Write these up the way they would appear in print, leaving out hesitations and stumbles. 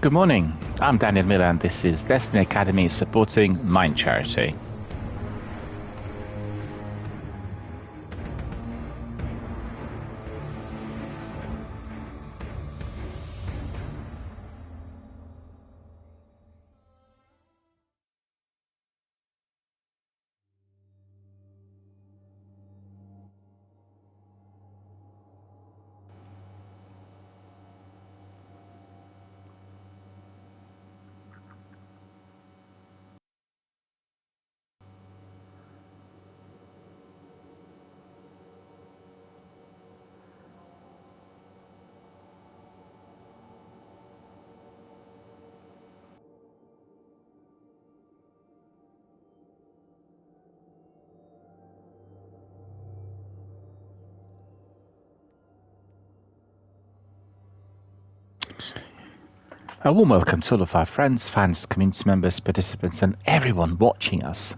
Good morning. I'm Daniel Miller, and this is Destiny Academy supporting Mind Charity. A warm welcome to all of our friends, fans, community members, participants, and everyone watching us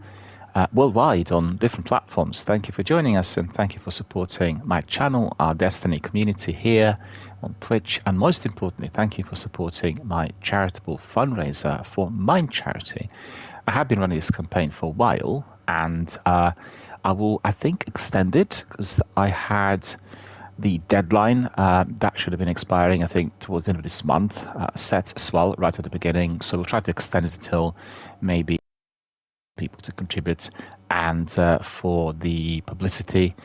worldwide on different platforms. Thank you for joining us, and thank you for supporting my channel, our Destiny community here on Twitch, and most importantly, thank you for supporting my charitable fundraiser for Mind Charity. I have been running this campaign for a while, and I will, I think, extend it because I had the deadline that should have been expiring, I think, towards the end of this month, set as well right at the beginning. So we'll try to extend it until maybe people to contribute and for the publicity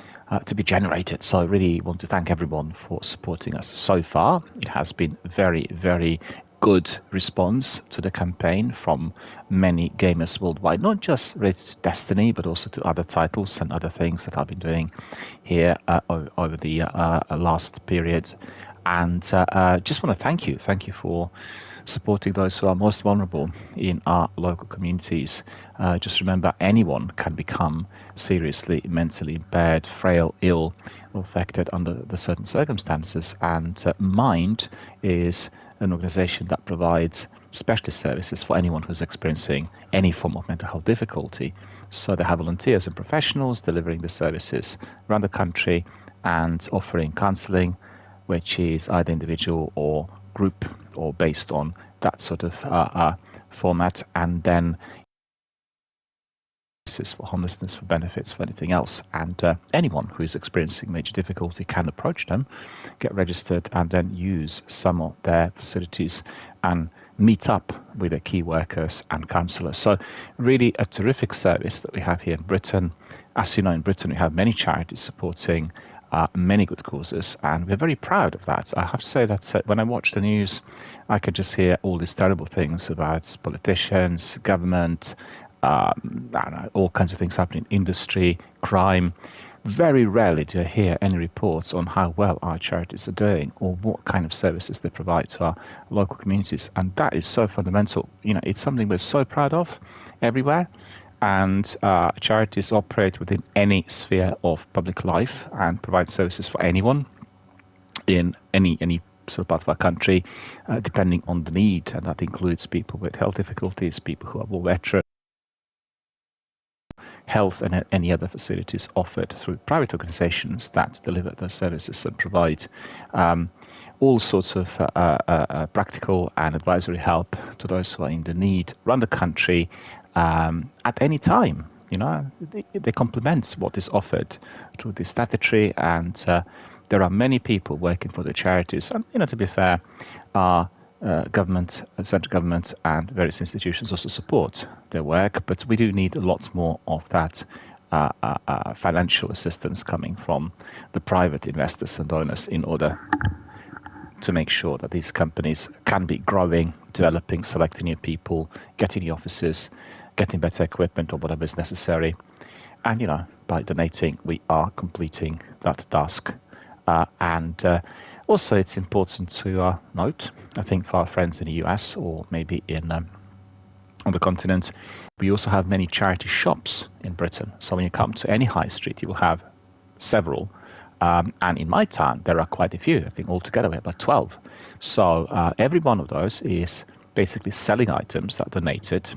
to be generated. So I really want to thank everyone for supporting us so far. It has been very, very good response to the campaign from many gamers worldwide, not just related to Destiny, but also to other titles and other things that I've been doing here over the last period. And just want to thank you. Thank you for supporting those who are most vulnerable in our local communities. Just remember, anyone can become seriously mentally impaired, frail, ill, or affected under the certain circumstances. And Mind is an organization that provides specialist services for anyone who's experiencing any form of mental health difficulty. So they have volunteers and professionals delivering the services around the country and offering counseling, which is either individual or group or based on that sort of format, and then for homelessness, for benefits, for anything else. And anyone who is experiencing major difficulty can approach them, get registered, and then use some of their facilities and meet up with their key workers and counsellors. So really a terrific service that we have here in Britain. As you know, in Britain we have many charities supporting many good causes, and we're very proud of that. I have to say that when I watch the news, I could just hear all these terrible things about politicians, government, I don't know, all kinds of things happening in industry, crime. Very rarely do I hear any reports on how well our charities are doing or what kind of services they provide to our local communities. And that is so fundamental. You know, it's something we're so proud of everywhere. And charities operate within any sphere of public life and provide services for anyone in any sort of part of our country, depending on the need. And that includes people with health difficulties, people who are war veterans, health, and any other facilities offered through private organizations that deliver those services and provide all sorts of practical and advisory help to those who are in the need around the country at any time. You know, they complement what is offered through the statutory, and there are many people working for the charities. And, you know, to be fair, government, central government, and various institutions also support their work, but we do need a lot more of that financial assistance coming from the private investors and donors in order to make sure that these companies can be growing, developing, selecting new people, getting new offices, getting better equipment or whatever is necessary. And, you know, by donating, we are completing that task. Also, it's important to note, I think, for our friends in the US or maybe in on the continent, we also have many charity shops in Britain. So when you come to any high street, you will have several. And in my town, there are quite a few. I think altogether we have about 12. So every one of those is basically selling items that are donated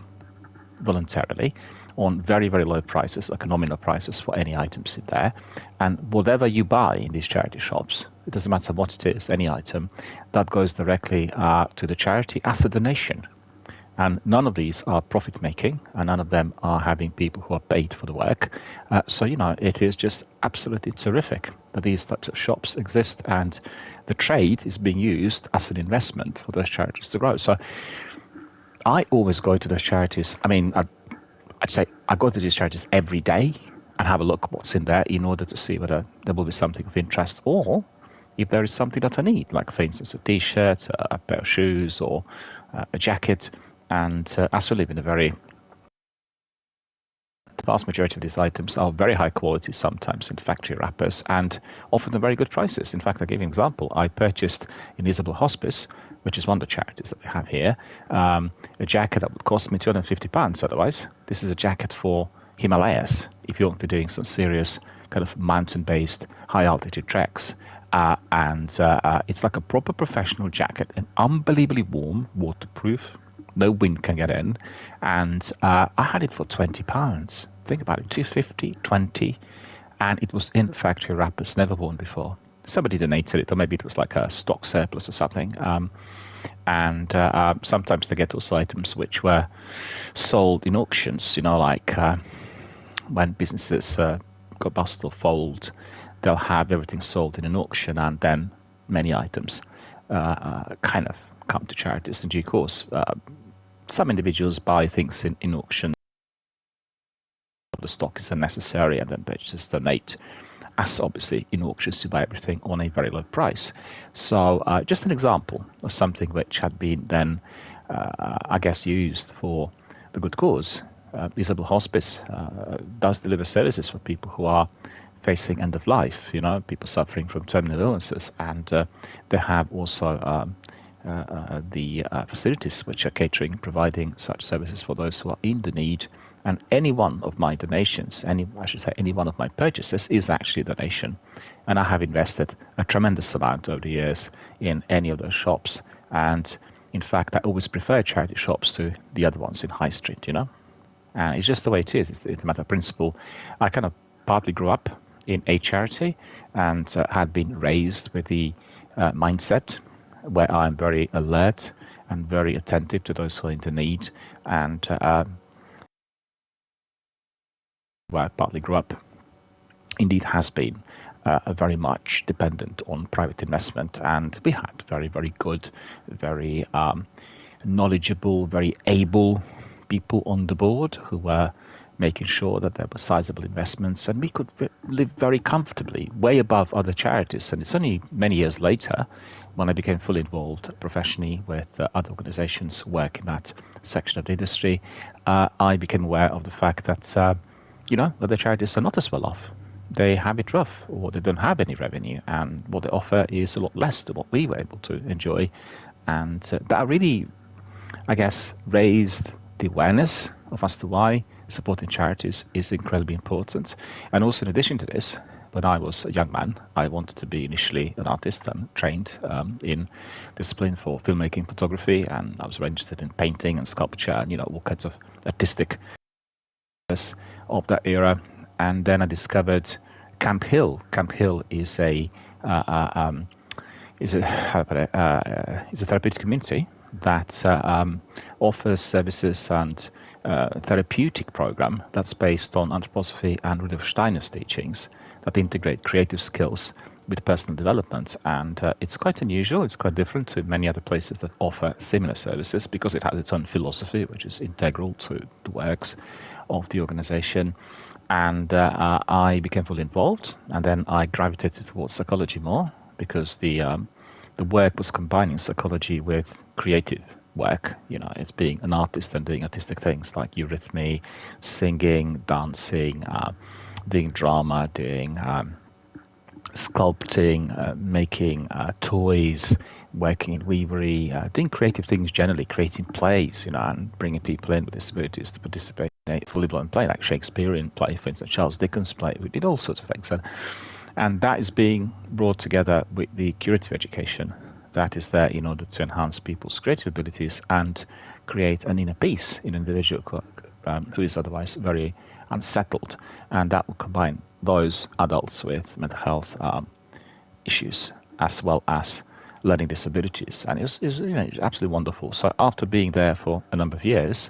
voluntarily on very, very low prices, like nominal prices for any items in there. And whatever you buy in these charity shops, it doesn't matter what it is, any item, that goes directly to the charity as a donation. And none of these are profit making, and none of them are having people who are paid for the work. So, it is just absolutely terrific that these types of shops exist, and the trade is being used as an investment for those charities to grow. So I always go to those charities. I mean, I'd say I go to these charities every day and have a look at what's in there in order to see whether there will be something of interest, or if there is something that I need, like, for instance, a T-shirt, a pair of shoes, or a jacket. And as we live in the vast majority of these items are very high quality, sometimes in factory wrappers, and often at very good prices. In fact, I'll give you an example. I purchased in Isabel Hospice, which is one of the charities that we have here, a jacket that would cost me £250 otherwise. This is a jacket for Himalayas, if you want to be doing some serious kind of mountain-based high-altitude treks. And it's like a proper professional jacket, and unbelievably warm, waterproof, no wind can get in, and I had it for £20. Think about it, 250, 20, and it was in factory wrappers, never worn before. Somebody donated it, or maybe it was like a stock surplus or something. And sometimes they get those items which were sold in auctions, like when businesses go bust or fold, they'll have everything sold in an auction, and then many items kind of come to charities in due course. Some individuals buy things in auction. The stock is unnecessary, and then they just donate. As obviously in auctions, you buy everything on a very low price. So just an example of something which had been then, I guess, used for the good cause. Isabel Hospice does deliver services for people who are facing end of life, people suffering from terminal illnesses, and they have also the facilities which are catering, providing such services for those who are in the need. And any one of my donations, any one of my purchases is actually a donation. And I have invested a tremendous amount over the years in any of those shops. And in fact, I always prefer charity shops to the other ones in High Street, And it's just the way it is. It's a matter of principle. I kind of partly grew up in a charity and had been raised with the mindset where I'm very alert and very attentive to those who are in the need, and where I partly grew up, indeed has been very much dependent on private investment, and we had very, very good, very knowledgeable, very able people on the board who were making sure that there were sizable investments, and we could live very comfortably, way above other charities. And it's only many years later, when I became fully involved professionally with other organizations who work in that section of the industry, I became aware of the fact that, other charities are not as well off. They have it rough, or they don't have any revenue, and what they offer is a lot less than what we were able to enjoy. And that really, I guess, raised the awareness of as to why supporting charities is incredibly important. And also, in addition to this, when I was a young man, I wanted to be initially an artist and trained in discipline for filmmaking, photography, and I was very interested in painting and sculpture and, all kinds of artistic of that era. And then I discovered Camp Hill. Camp Hill is a therapeutic community that offers services and therapeutic program that's based on anthroposophy and Rudolf Steiner's teachings that integrate creative skills with personal development. And it's quite unusual. It's quite different to many other places that offer similar services because it has its own philosophy, which is integral to the works of the organization. And I became fully involved, and then I gravitated towards psychology more because the work was combining psychology with creative work. It's being an artist and doing artistic things like eurythmy, singing, dancing, doing drama, doing sculpting, making toys, working in weavery, doing creative things generally, creating plays, and bringing people in with disabilities to participate in a fully blown play, like Shakespearean play, for instance, Charles Dickens' play. We did all sorts of things. And that is being brought together with the curative education that is there in order to enhance people's creative abilities and create an inner peace in an individual who is otherwise very unsettled. And that will combine those adults with mental health issues as well as learning disabilities. And it was absolutely wonderful. So after being there for a number of years,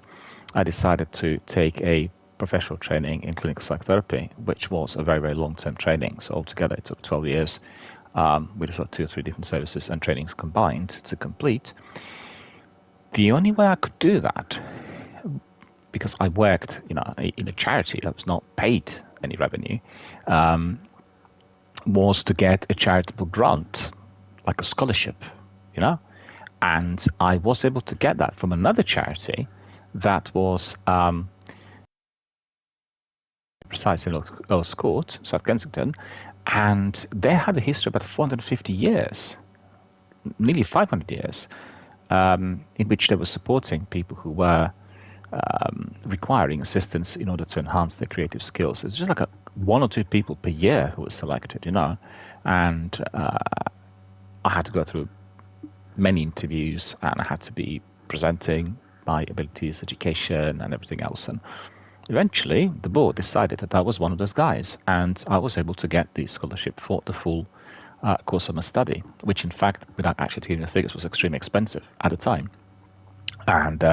I decided to take a professional training in clinical psychotherapy, which was a very, very long-term training. So altogether, it took 12 years with sort of 2 or 3 different services and trainings combined to complete. The only way I could do that, because I worked in a charity that was not paid any revenue, was to get a charitable grant, like a scholarship, and I was able to get that from another charity that was precisely in Earl's Court, South Kensington, and they had a history of about 450 years, nearly 500 years, in which they were supporting people who were requiring assistance in order to enhance their creative skills. It's just like 1 or 2 people per year who were selected, and I had to go through many interviews, and I had to be presenting my abilities, education, and everything else. And eventually, the board decided that I was one of those guys, and I was able to get the scholarship for the full course of my study, which, in fact, without actually giving the figures, was extremely expensive at the time. And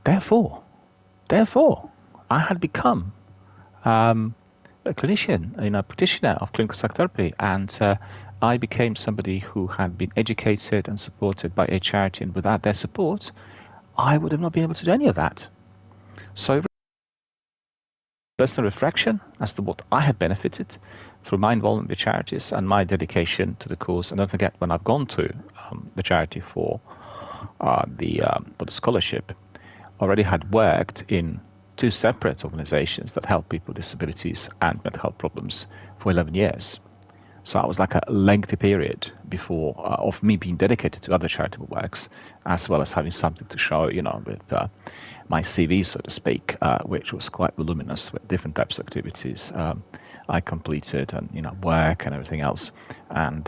therefore, I had become a clinician, a practitioner of clinical psychotherapy, and I became somebody who had been educated and supported by a charity, and without their support, I would have not been able to do any of that. So personal reflection as to what I had benefited through my involvement with charities and my dedication to the cause. And don't forget, when I've gone to the charity for the scholarship, already had worked in 2 separate organizations that help people with disabilities and mental health problems for 11 years. So it was like a lengthy period before of me being dedicated to other charitable works, as well as having something to show, with my CV, so to speak, which was quite voluminous with different types of activities I completed, and work and everything else. And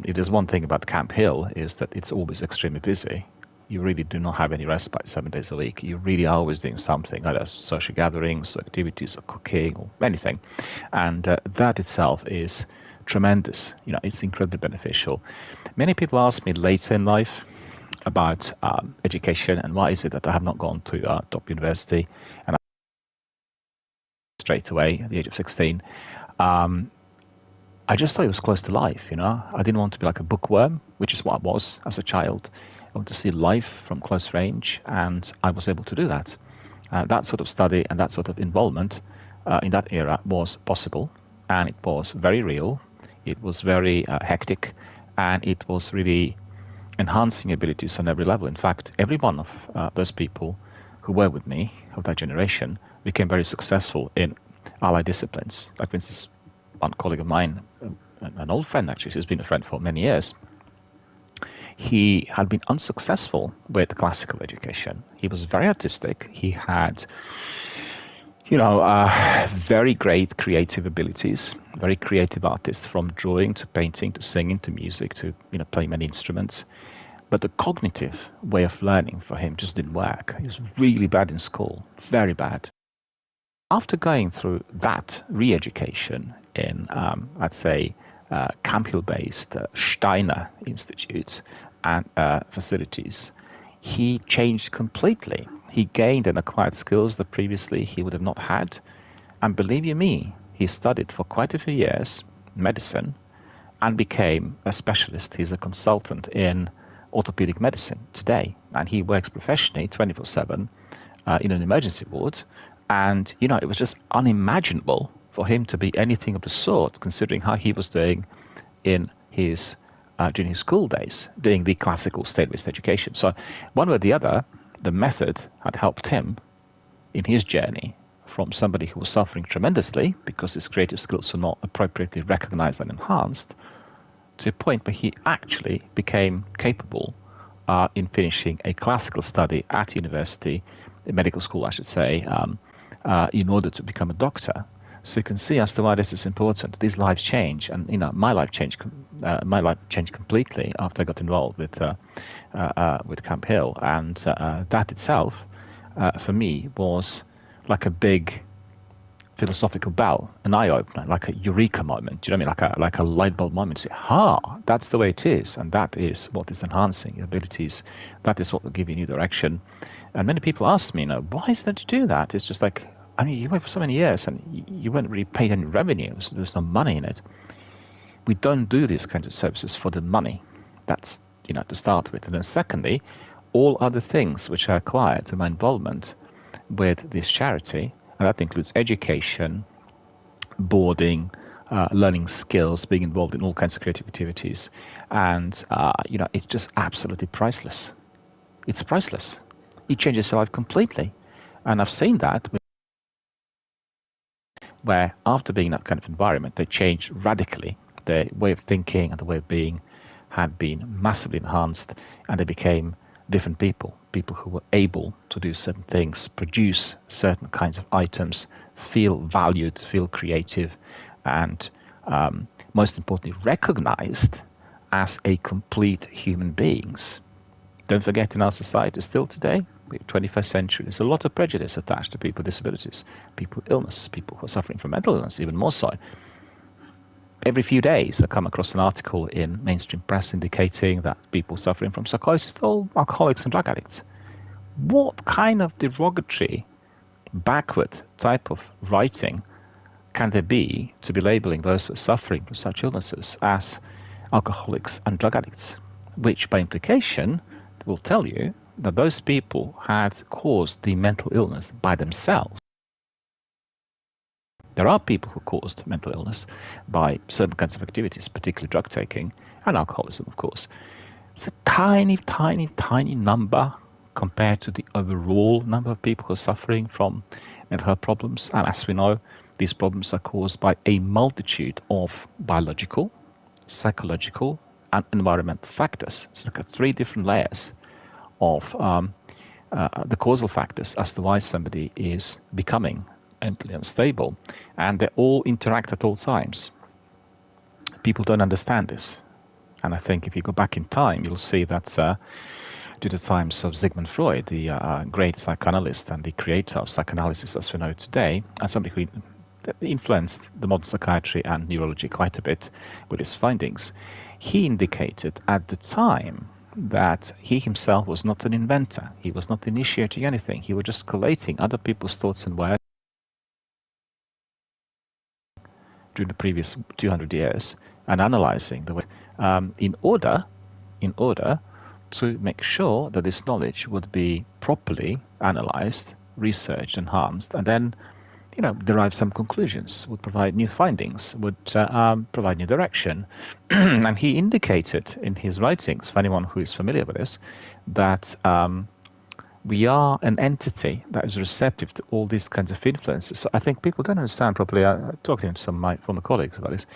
it is one thing about Camp Hill is that it's always extremely busy. You really do not have any respite 7 days a week. You really are always doing something, either social gatherings, or activities, or cooking, or anything. And that itself is tremendous. It's incredibly beneficial. Many people ask me later in life about education and why is it that I have not gone to top university, and straight away at the age of 16. I just thought it was close to life. I didn't want to be like a bookworm, which is what I was as a child. I want to see life from close range, and I was able to do that. That sort of study and that sort of involvement in that era was possible, and it was very real. It was very hectic, and it was really enhancing abilities on every level. In fact, every one of those people who were with me, of that generation, became very successful in allied disciplines. Like, for instance, one colleague of mine, an old friend actually, who's been a friend for many years, he had been unsuccessful with classical education. He was very artistic. He had very great creative abilities, very creative artist, from drawing to painting to singing to music to, playing many instruments. But the cognitive way of learning for him just didn't work. He was really bad in school, very bad. After going through that re-education in, I'd say, Camp Hill-based Steiner Institute and facilities, he changed completely. He gained and acquired skills that previously he would have not had. And believe you me, he studied for quite a few years medicine and became a specialist. He's a consultant in orthopedic medicine today, and he works professionally 24/7 in an emergency ward. And, it was just unimaginable for him to be anything of the sort, considering how he was doing in his during his school days, doing the classical state-based education. So one way or the other, the method had helped him in his journey from somebody who was suffering tremendously because his creative skills were not appropriately recognized and enhanced, to a point where he actually became capable in finishing a classical study at university, a medical school, I should say, in order to become a doctor. So you can see as to why this is important. These lives change, and my life changed. My life changed completely after I got involved with Camp Hill, and that itself, for me, was like a big philosophical bell, an eye opener, like a eureka moment. Do you know what I mean? Like a light bulb moment. Say, that's the way it is, and that is what is enhancing your abilities. That is what will give you new direction. And many people ask me, why is there to do that? It's just like, I mean, you worked for so many years and you weren't really paid any revenue. There's no money in it. We don't do these kinds of services for the money. That's, to start with. And then secondly, all other things which are required to my involvement with this charity, and that includes education, boarding, learning skills, being involved in all kinds of creative activities. And, it's just absolutely priceless. It's priceless. It changes your life completely. And I've seen that where after being in that kind of environment, they change radically. Their way of thinking and the way of being had been massively enhanced, and they became different people who were able to do certain things, produce certain kinds of items, feel valued, feel creative, and most importantly, recognized as a complete human beings. Don't forget, in our society still today, 21st century, there's a lot of prejudice attached to people with disabilities, people with illness, people who are suffering from mental illness, even more so. Every few days I come across an article in mainstream press indicating that people suffering from psychosis are all alcoholics and drug addicts. What kind of derogatory, backward type of writing can there be to be labeling those who are suffering from such illnesses as alcoholics and drug addicts, which by implication will tell you that those people had caused the mental illness by themselves. There are people who caused mental illness by certain kinds of activities, particularly drug taking and alcoholism, of course. It's a tiny, tiny, tiny number compared to the overall number of people who are suffering from mental health problems. And as we know, these problems are caused by a multitude of biological, psychological, and environmental factors. So look at 3 different layers of the causal factors as to why somebody is becoming mentally unstable, and they all interact at all times. People don't understand this, and I think if you go back in time, you'll see that to the times of Sigmund Freud, the great psychoanalyst and the creator of psychoanalysis as we know it today, and somebody who influenced the modern psychiatry and neurology quite a bit with his findings, he indicated at the time that he himself was not an inventor. He was not initiating anything. He was just collating other people's thoughts and words during the previous 200 years and analyzing the way in order to make sure that this knowledge would be properly analyzed, researched, enhanced, and then derive some conclusions, would provide new findings, would provide new direction. And he indicated in his writings, for anyone who is familiar with this, that we are an entity that is receptive to all these kinds of influences. So I think people don't understand properly. I talked to some of my former colleagues about this.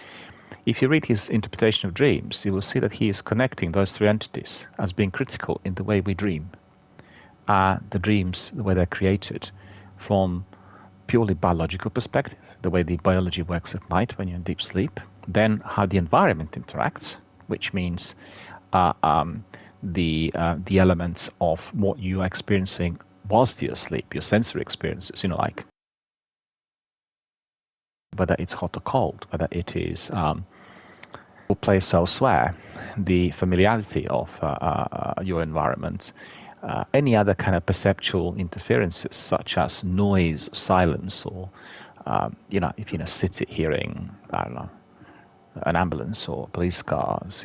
If you read his interpretation of dreams, you will see that he is connecting those 3 entities as being critical in the way we dream. The dreams, the way they're created, from purely biological perspective, the way the biology works at night when you're in deep sleep, then how the environment interacts, which means the elements of what you are experiencing whilst you're asleep, your sensory experiences, like whether it's hot or cold, whether it is a place elsewhere, the familiarity of your environment, any other kind of perceptual interferences such as noise, silence, or if you're in a city hearing, I don't know, an ambulance or police cars,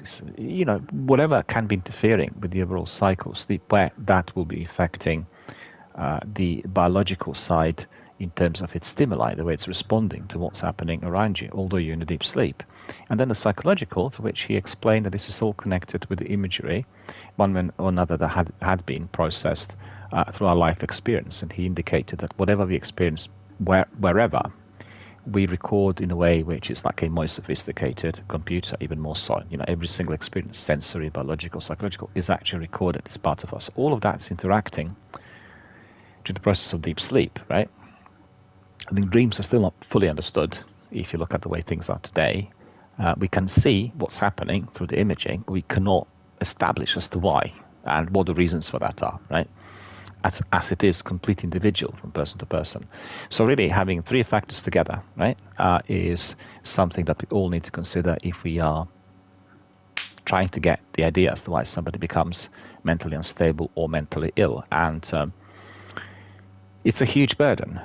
whatever can be interfering with the overall cycle of sleep, where that will be affecting the biological side in terms of its stimuli, the way it's responding to what's happening around you, although you're in a deep sleep. And then the psychological, to which he explained that this is all connected with the imagery, one way or another, that had been processed through our life experience. And he indicated that whatever we experience, wherever, we record in a way which is like a more sophisticated computer, even more so. Every single experience, sensory, biological, psychological, is actually recorded as part of us. All of that's interacting to the process of deep sleep, right? I think dreams are still not fully understood. If you look at the way things are today, we can see what's happening through the imaging. We cannot establish as to why and what the reasons for that are, right? as it is complete individual from person to person. So really having three factors together, right, is something that we all need to consider if we are trying to get the idea as to why somebody becomes mentally unstable or mentally ill. And it's a huge burden.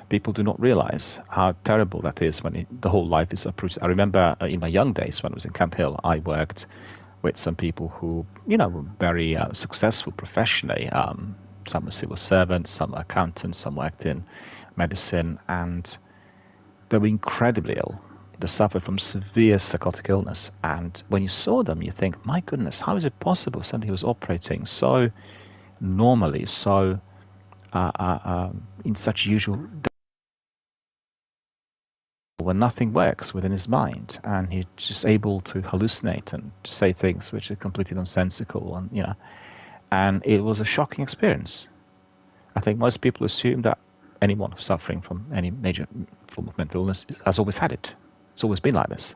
People do not realize how terrible that is when the whole life is uprooted. I remember in my young days when I was in Camp Hill, I worked with some people who, were very successful professionally. Some were civil servants, some were accountants, some worked in medicine, and they were incredibly ill. They suffered from severe psychotic illness. And when you saw them, you think, my goodness, how is it possible somebody who was operating so normally, so in such usual when nothing works within his mind, and he's just able to hallucinate and to say things which are completely nonsensical, and it was a shocking experience. I think most people assume that anyone who's suffering from any major form of mental illness has always had it. It's always been like this.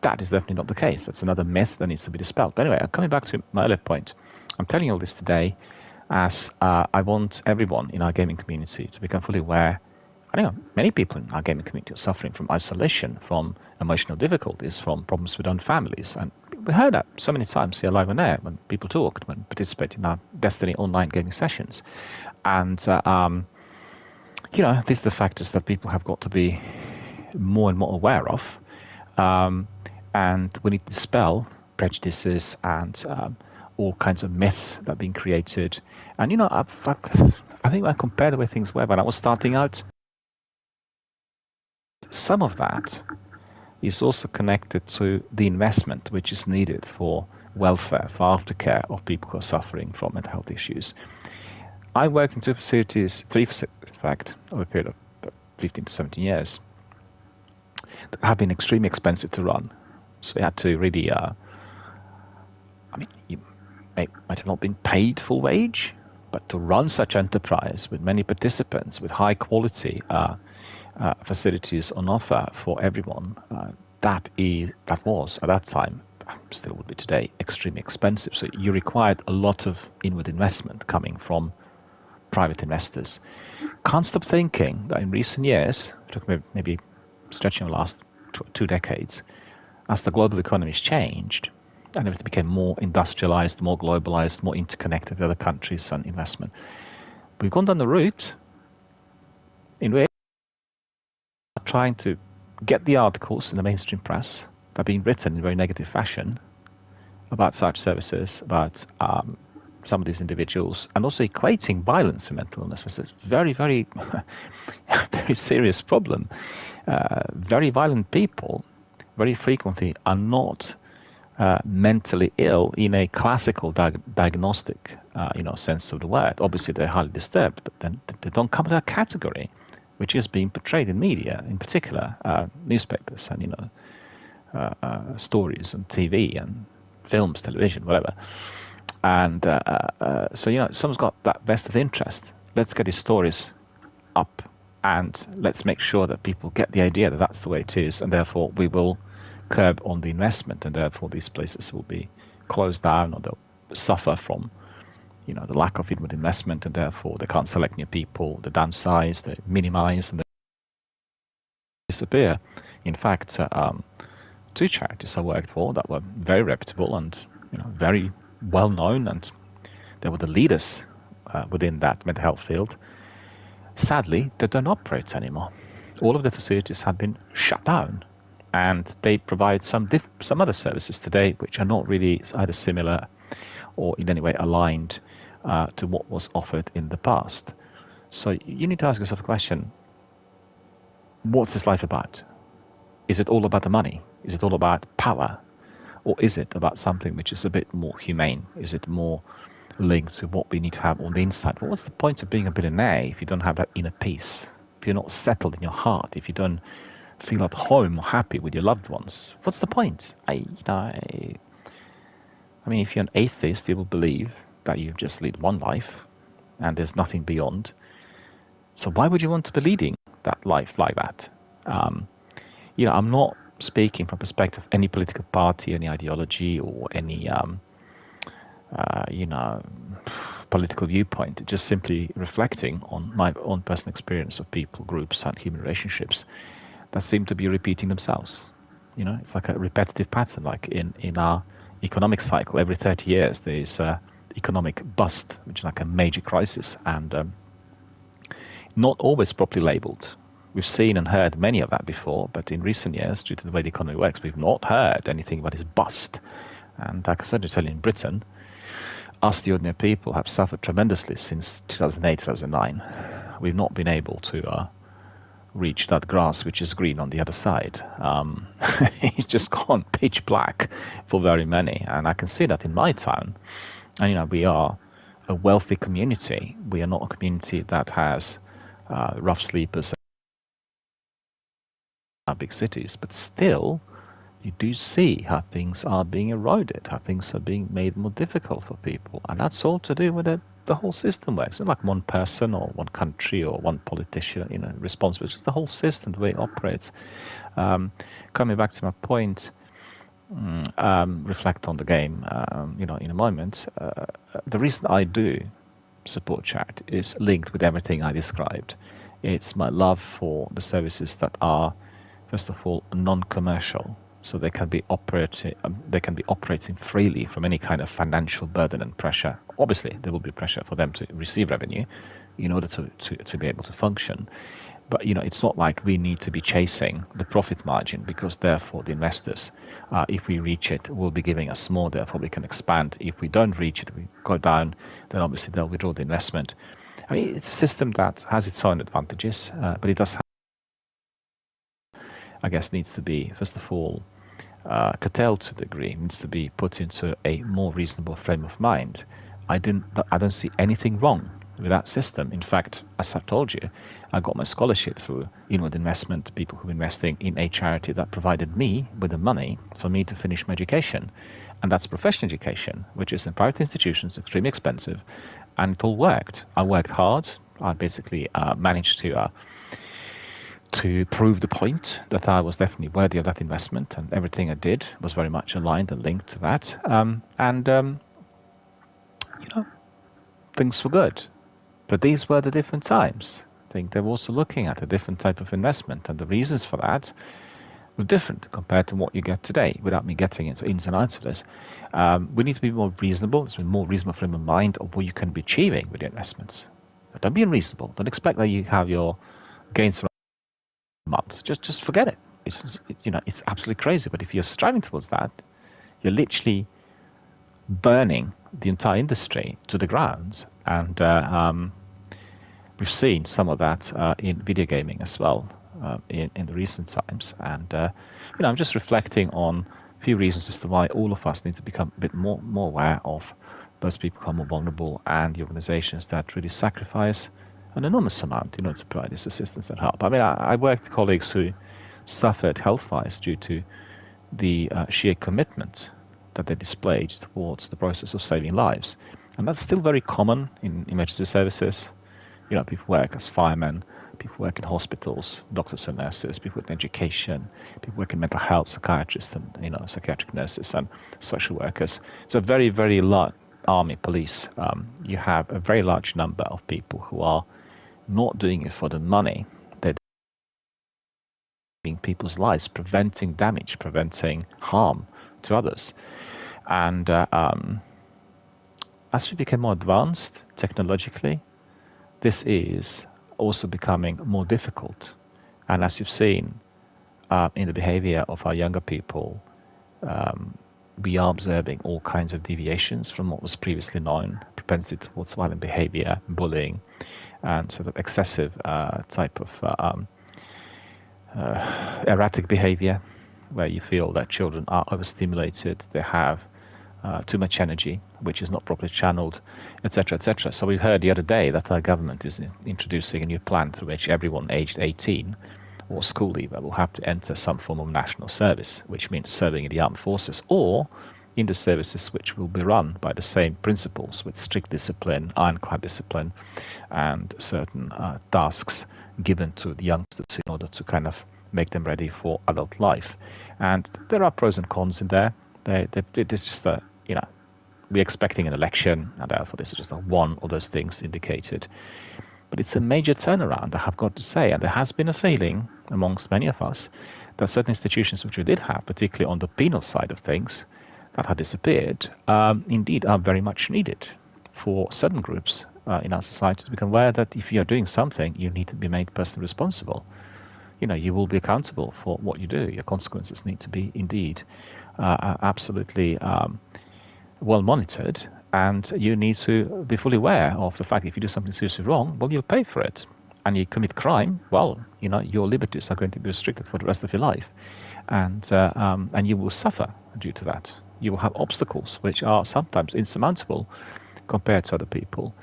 That is definitely not the case. That's another myth that needs to be dispelled. But anyway, coming back to my earlier point, I'm telling you all this today as I want everyone in our gaming community to become fully aware. I know many people in our gaming community are suffering from isolation, from emotional difficulties, from problems with own families. And we heard that so many times here live on air when people talked, when participated in our Destiny online gaming sessions. And, these are the factors that people have got to be more and more aware of. And we need to dispel prejudices and all kinds of myths that are being created. And, I think I compare the way things were when I was starting out. Some of that is also connected to the investment which is needed for welfare, for aftercare of people who are suffering from mental health issues. I worked in three facilities, in fact, over a period of 15 to 17 years, that have been extremely expensive to run. So we had to really, you might have not been paid full wage, but to run such enterprise with many participants, with high quality facilities on offer for everyone, that was at that time, still would be today, extremely expensive. So you required a lot of inward investment coming from private investors. Can't stop thinking that in recent years, maybe stretching the last 2 decades, as the global economy has changed and everything became more industrialized, more globalized, more interconnected with other countries and investment, we've gone down the route in which trying to get the articles in the mainstream press that are being written in a very negative fashion about such services, about some of these individuals, and also equating violence and mental illness, which is very, very, very serious problem. Very violent people very frequently are not mentally ill in a classical diagnostic sense of the word. Obviously, they're highly disturbed, but then they don't come to that category, which is being portrayed in media, in particular newspapers and stories and TV and films, television, whatever. And so someone's got that vested interest. Let's get these stories up, and let's make sure that people get the idea that that's the way it is, and therefore we will curb on the investment, and therefore these places will be closed down, or they'll suffer from the lack of inward investment, and therefore they can't select new people, they downsize, they minimize, and they disappear. In fact, 2 charities I worked for that were very reputable and very well known, and they were the leaders within that mental health field. Sadly, they don't operate anymore. All of the facilities have been shut down, and they provide some other services today which are not really either similar or in any way aligned to what was offered in the past. So you need to ask yourself a question: what's this life about? Is it all about the money? Is it all about power? Or is it about something which is a bit more humane? Is it more linked to what we need to have on the inside? Well, what's the point of being a billionaire if you don't have that inner peace? If you're not settled in your heart, if you don't feel at home or happy with your loved ones, what's the point? I mean, if you're an atheist, you will believe that you just lead one life and there's nothing beyond. So why would you want to be leading that life like that? I'm not speaking from perspective of any political party, any ideology, or any political viewpoint, just simply reflecting on my own personal experience of people, groups, and human relationships that seem to be repeating themselves. It's like a repetitive pattern, like in our economic cycle. Every 30 years, there's economic bust, which is like a major crisis, and not always properly labeled. We've seen and heard many of that before, but in recent years, due to the way the economy works, we've not heard anything about this bust. And I can certainly tell you in Britain, us, the ordinary people, have suffered tremendously since 2008, 2009. We've not been able to reach that grass which is green on the other side. It's just gone pitch black for very many. And I can see that in my town. And, we are a wealthy community. We are not a community that has rough sleepers in big cities, but still you do see how things are being eroded, how things are being made more difficult for people. And that's all to do with the whole system works. It's not like one person or one country or one politician, responsible. It's just the whole system, the way it operates. Coming back to my point, reflect on the game, in a moment. The reason I do support chat is linked with everything I described. It's my love for the services that are, first of all, non-commercial, so they can be operating freely from any kind of financial burden and pressure. Obviously, there will be pressure for them to receive revenue in order to be able to function. But it's not like we need to be chasing the profit margin, because therefore the investors, if we reach it, will be giving us more. Therefore, we can expand. If we don't reach it, we go down. Then obviously they'll withdraw the investment. I mean, it's a system that has its own advantages, but it does have, I guess, needs to be, first of all, curtailed to a degree, needs to be put into a more reasonable frame of mind. I don't see anything wrong with that system. In fact, as I've told you, I got my scholarship through Inward Investment, people who are investing in a charity that provided me with the money for me to finish my education. And that's professional education, which is in private institutions, extremely expensive, and it all worked. I worked hard. I basically managed to prove the point that I was definitely worthy of that investment, and everything I did was very much aligned and linked to that. Things were good. But these were the different times. I think they were also looking at a different type of investment, and the reasons for that were different compared to what you get today. Without me getting into ins and outs of this, we need to be more reasonable. There's a more reasonable frame of mind of what you can be achieving with your investments. But don't be unreasonable. Don't expect that you have your gains month. Just forget it. It's absolutely crazy. But if you're striving towards that, you're literally burning the entire industry to the ground. And we've seen some of that in video gaming as well in the recent times. And I'm just reflecting on a few reasons as to why all of us need to become a bit more aware of those people who are more vulnerable, and the organizations that really sacrifice an enormous amount in order to provide this assistance and help. I mean, I worked with colleagues who suffered health-wise due to the sheer commitment that they displayed towards the process of saving lives. And that's still very common in emergency services. People work as firemen, people work in hospitals, doctors and nurses, people work in education, people work in mental health, psychiatrists and, psychiatric nurses and social workers. It's a very, very large army, police. You have a very large number of people who are not doing it for the money. They're saving people's lives, preventing damage, preventing harm to others. And as we become more advanced technologically, this is also becoming more difficult. And as you've seen in the behavior of our younger people, we are observing all kinds of deviations from what was previously known, propensity towards violent behavior, bullying, and sort of excessive type of erratic behavior, where you feel that children are overstimulated, they have too much energy, which is not properly channeled, etc., etc. So we heard the other day that our government is introducing a new plan through which everyone aged 18 or school leaver will have to enter some form of national service, which means serving in the armed forces or in the services which will be run by the same principles, with strict discipline, ironclad discipline, and certain tasks given to the youngsters in order to kind of make them ready for adult life. And there are pros and cons in there. It is just we're expecting an election, and therefore this is just one of those things indicated. But it's a major turnaround, I have got to say, and there has been a feeling amongst many of us that certain institutions which we did have, particularly on the penal side of things, that had disappeared, indeed are very much needed for certain groups in our society to become aware that if you're doing something, you need to be made personally responsible. You will be accountable for what you do. Your consequences need to be indeed absolutely well monitored, and you need to be fully aware of the fact that if you do something seriously wrong, well, you'll pay for it. And you commit crime, well, your liberties are going to be restricted for the rest of your life, and you will suffer due to that. You will have obstacles which are sometimes insurmountable compared to other people,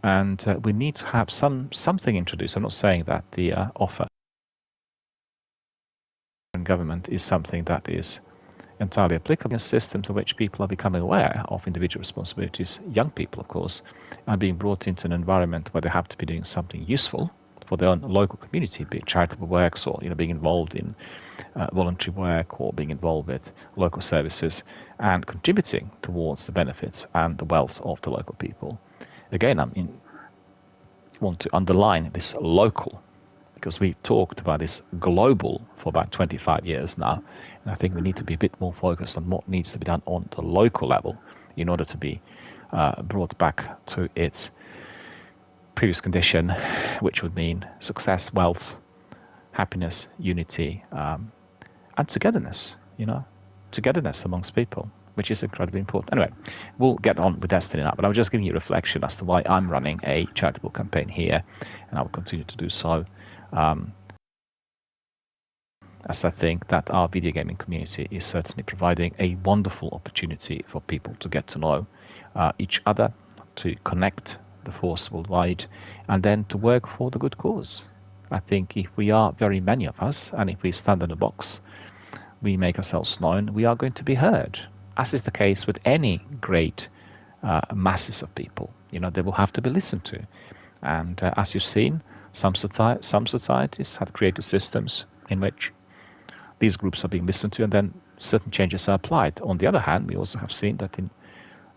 and we need to have something introduced. I'm not saying that the offer in government is something that is entirely applicable. A system to which people are becoming aware of individual responsibilities. Young people, of course, are being brought into an environment where they have to be doing something useful for their own local community, be it charitable works or being involved in voluntary work or being involved with local services and contributing towards the benefits and the wealth of the local people. Again, want to underline this local, because we talked about this global for about 25 years now, and I think we need to be a bit more focused on what needs to be done on the local level in order to be brought back to its previous condition, which would mean success, wealth, happiness, unity, and togetherness, togetherness amongst people, which is incredibly important. Anyway, we'll get on with Destiny now, but I was just giving you a reflection as to why I'm running a charitable campaign here, and I will continue to do so. As I think that our video gaming community is certainly providing a wonderful opportunity for people to get to know each other, to connect the force worldwide, and then to work for the good cause. I think if we are very many of us, and if we stand in a box, we make ourselves known, we are going to be heard, as is the case with any great masses of people. They will have to be listened to. And as you've seen, some societies have created systems in which these groups are being listened to, and then certain changes are applied. On the other hand, we also have seen that in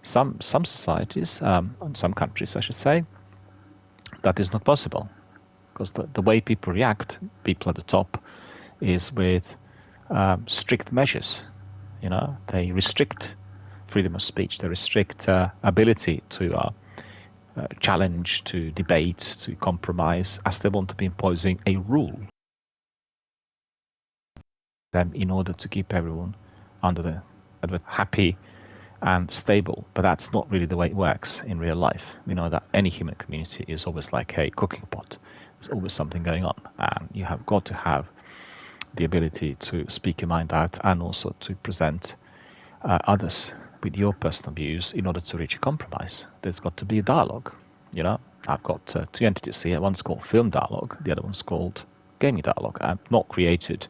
some societies, in some countries, I should say, that is not possible, because the way people react, people at the top, is with strict measures. They restrict freedom of speech. They restrict ability to challenge, to debate, to compromise, as they want to be imposing a rule them in order to keep everyone under the happy and stable. But that's not really the way it works in real life. We know that any human community is always like a cooking pot. There's always something going on, and you have got to have the ability to speak your mind out and also to present others with your personal views in order to reach a compromise. There's got to be a dialogue. I've got two entities here. One's called Film Dialogue, the other one's called Gaming Dialogue. I've not created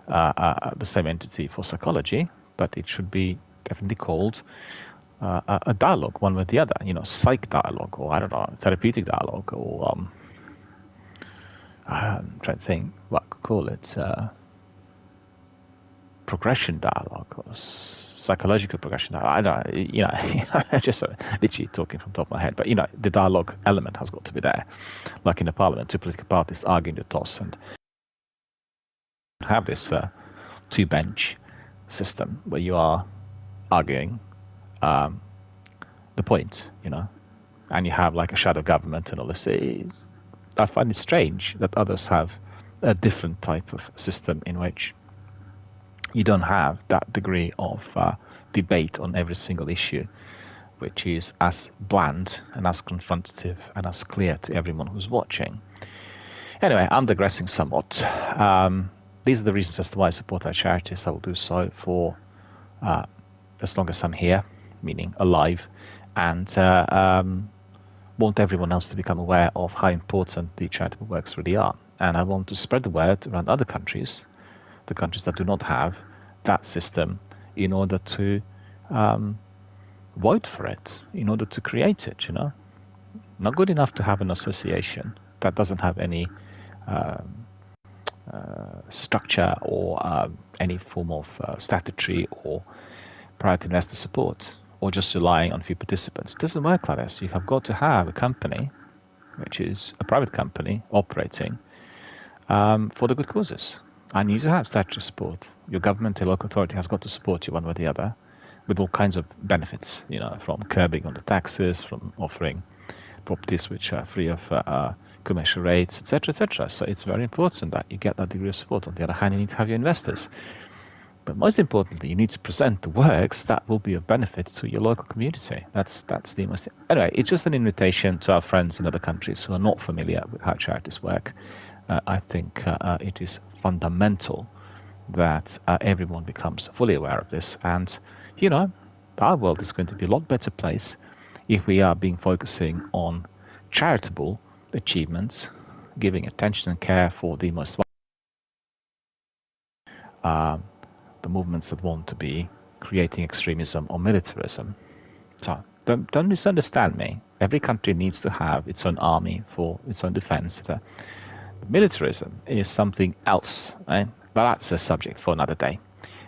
the same entity for psychology, but it should be definitely called a dialogue, one with the other. Psych dialogue, or I don't know, therapeutic dialogue, or I'm trying to think what I could call it. Progression dialogue, or psychological progression dialogue. I don't know, just literally talking from the top of my head. But the dialogue element has got to be there, like in a parliament, two political parties arguing the toss, and have this two-bench system where you are arguing the point, and you have like a shadow government and all this. I find it strange that others have a different type of system in which you don't have that degree of debate on every single issue, which is as bland and as confrontative and as clear to everyone who's watching. Anyway, I'm digressing somewhat. These are the reasons as to why I support our charities. I will do so for as long as I'm here, meaning alive, and want everyone else to become aware of how important the charitable works really are. And I want to spread the word around other countries, the countries that do not have that system, in order to vote for it, in order to create it. Not good enough to have an association that doesn't have any structure or any form of statutory or private investor support. or just relying on a few participants. It doesn't work like this. You have got to have a company, which is a private company operating for the good causes. And you need to have statutory support. Your government, your local authority has got to support you one way or the other with all kinds of benefits, from curbing on the taxes, from offering properties which are free of commercial rates, etc., etc. So it's very important that you get that degree of support. On the other hand, you need to have your investors. But most importantly, you need to present the works that will be of benefit to your local community. That's the most. Anyway, it's just an invitation to our friends in other countries who are not familiar with how charities work. I think it is fundamental that everyone becomes fully aware of this. And, our world is going to be a lot better place if we are focusing on charitable achievements, giving attention and care for the most the movements that want to be creating extremism or militarism. So don't misunderstand me. Every country needs to have its own army for its own defense. Militarism is something else, right? But that's a subject for another day.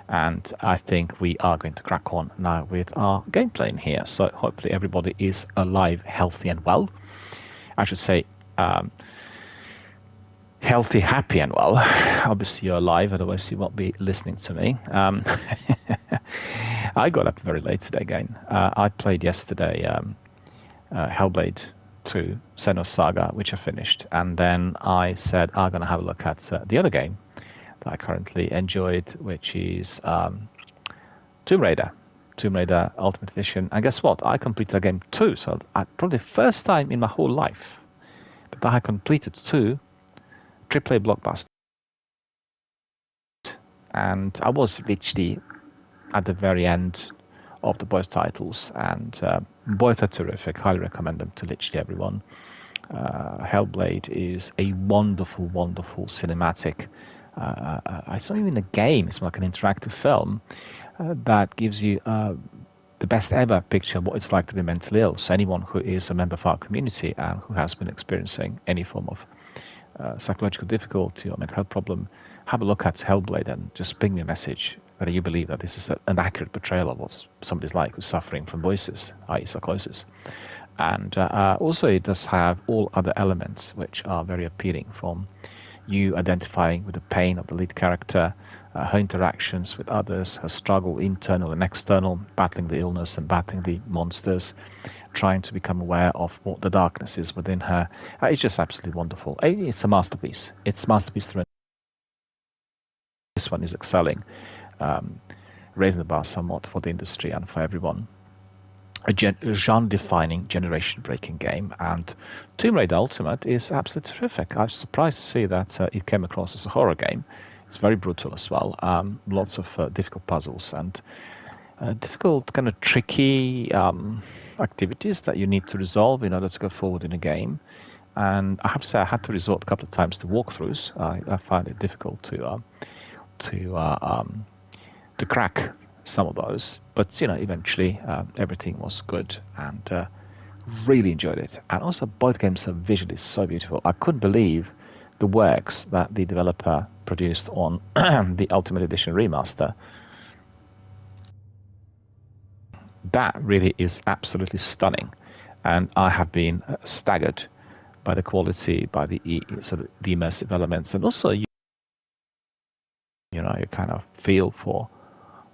And I think we are going to crack on now with our gameplay in here. So hopefully everybody is alive, healthy, and well. I should say healthy, happy, and well. Obviously you're alive, otherwise you won't be listening to me. I got up very late today again. I played yesterday Hellblade 2, Senua's Saga, which I finished. And then I said I'm going to have a look at the other game that I currently enjoyed, which is Tomb Raider Ultimate Edition. And guess what? I completed that game too. So probably the first time in my whole life that I completed 2 AAA blockbusters. And I was literally at the very end of the both titles, and both are terrific. Highly recommend them to literally everyone. Hellblade is a wonderful, wonderful cinematic. It's not even a game, it's like an interactive film that gives you the best ever picture of what it's like to be mentally ill. So anyone who is a member of our community and who has been experiencing any form of psychological difficulty or mental health problem, have a look at Hellblade and just ping me a message whether you believe that this is an accurate portrayal of what somebody's like who's suffering from voices, i.e. psychosis. And also it does have all other elements which are very appealing, from you identifying with the pain of the lead character, her interactions with others, her struggle, internal and external, battling the illness and battling the monsters, trying to become aware of what the darkness is within her. It's just absolutely wonderful. It's a masterpiece. It's a masterpiece through. This one is excelling, raising the bar somewhat for the industry and for everyone. A genre-defining, generation-breaking game, and Tomb Raider Ultimate is absolutely terrific. I was surprised to see that it came across as a horror game. It's very brutal as well. Lots of difficult puzzles and difficult, kind of tricky activities that you need to resolve in order to go forward in a game. And I have to say, I had to resort a couple of times to walkthroughs. I found it difficult to crack some of those, but eventually everything was good, and really enjoyed it. And also both games are visually so beautiful. I couldn't believe the works that the developer produced on the Ultimate Edition remaster. That really is absolutely stunning, and I have been staggered by the quality, by the sort of the immersive elements, and also you kind of feel for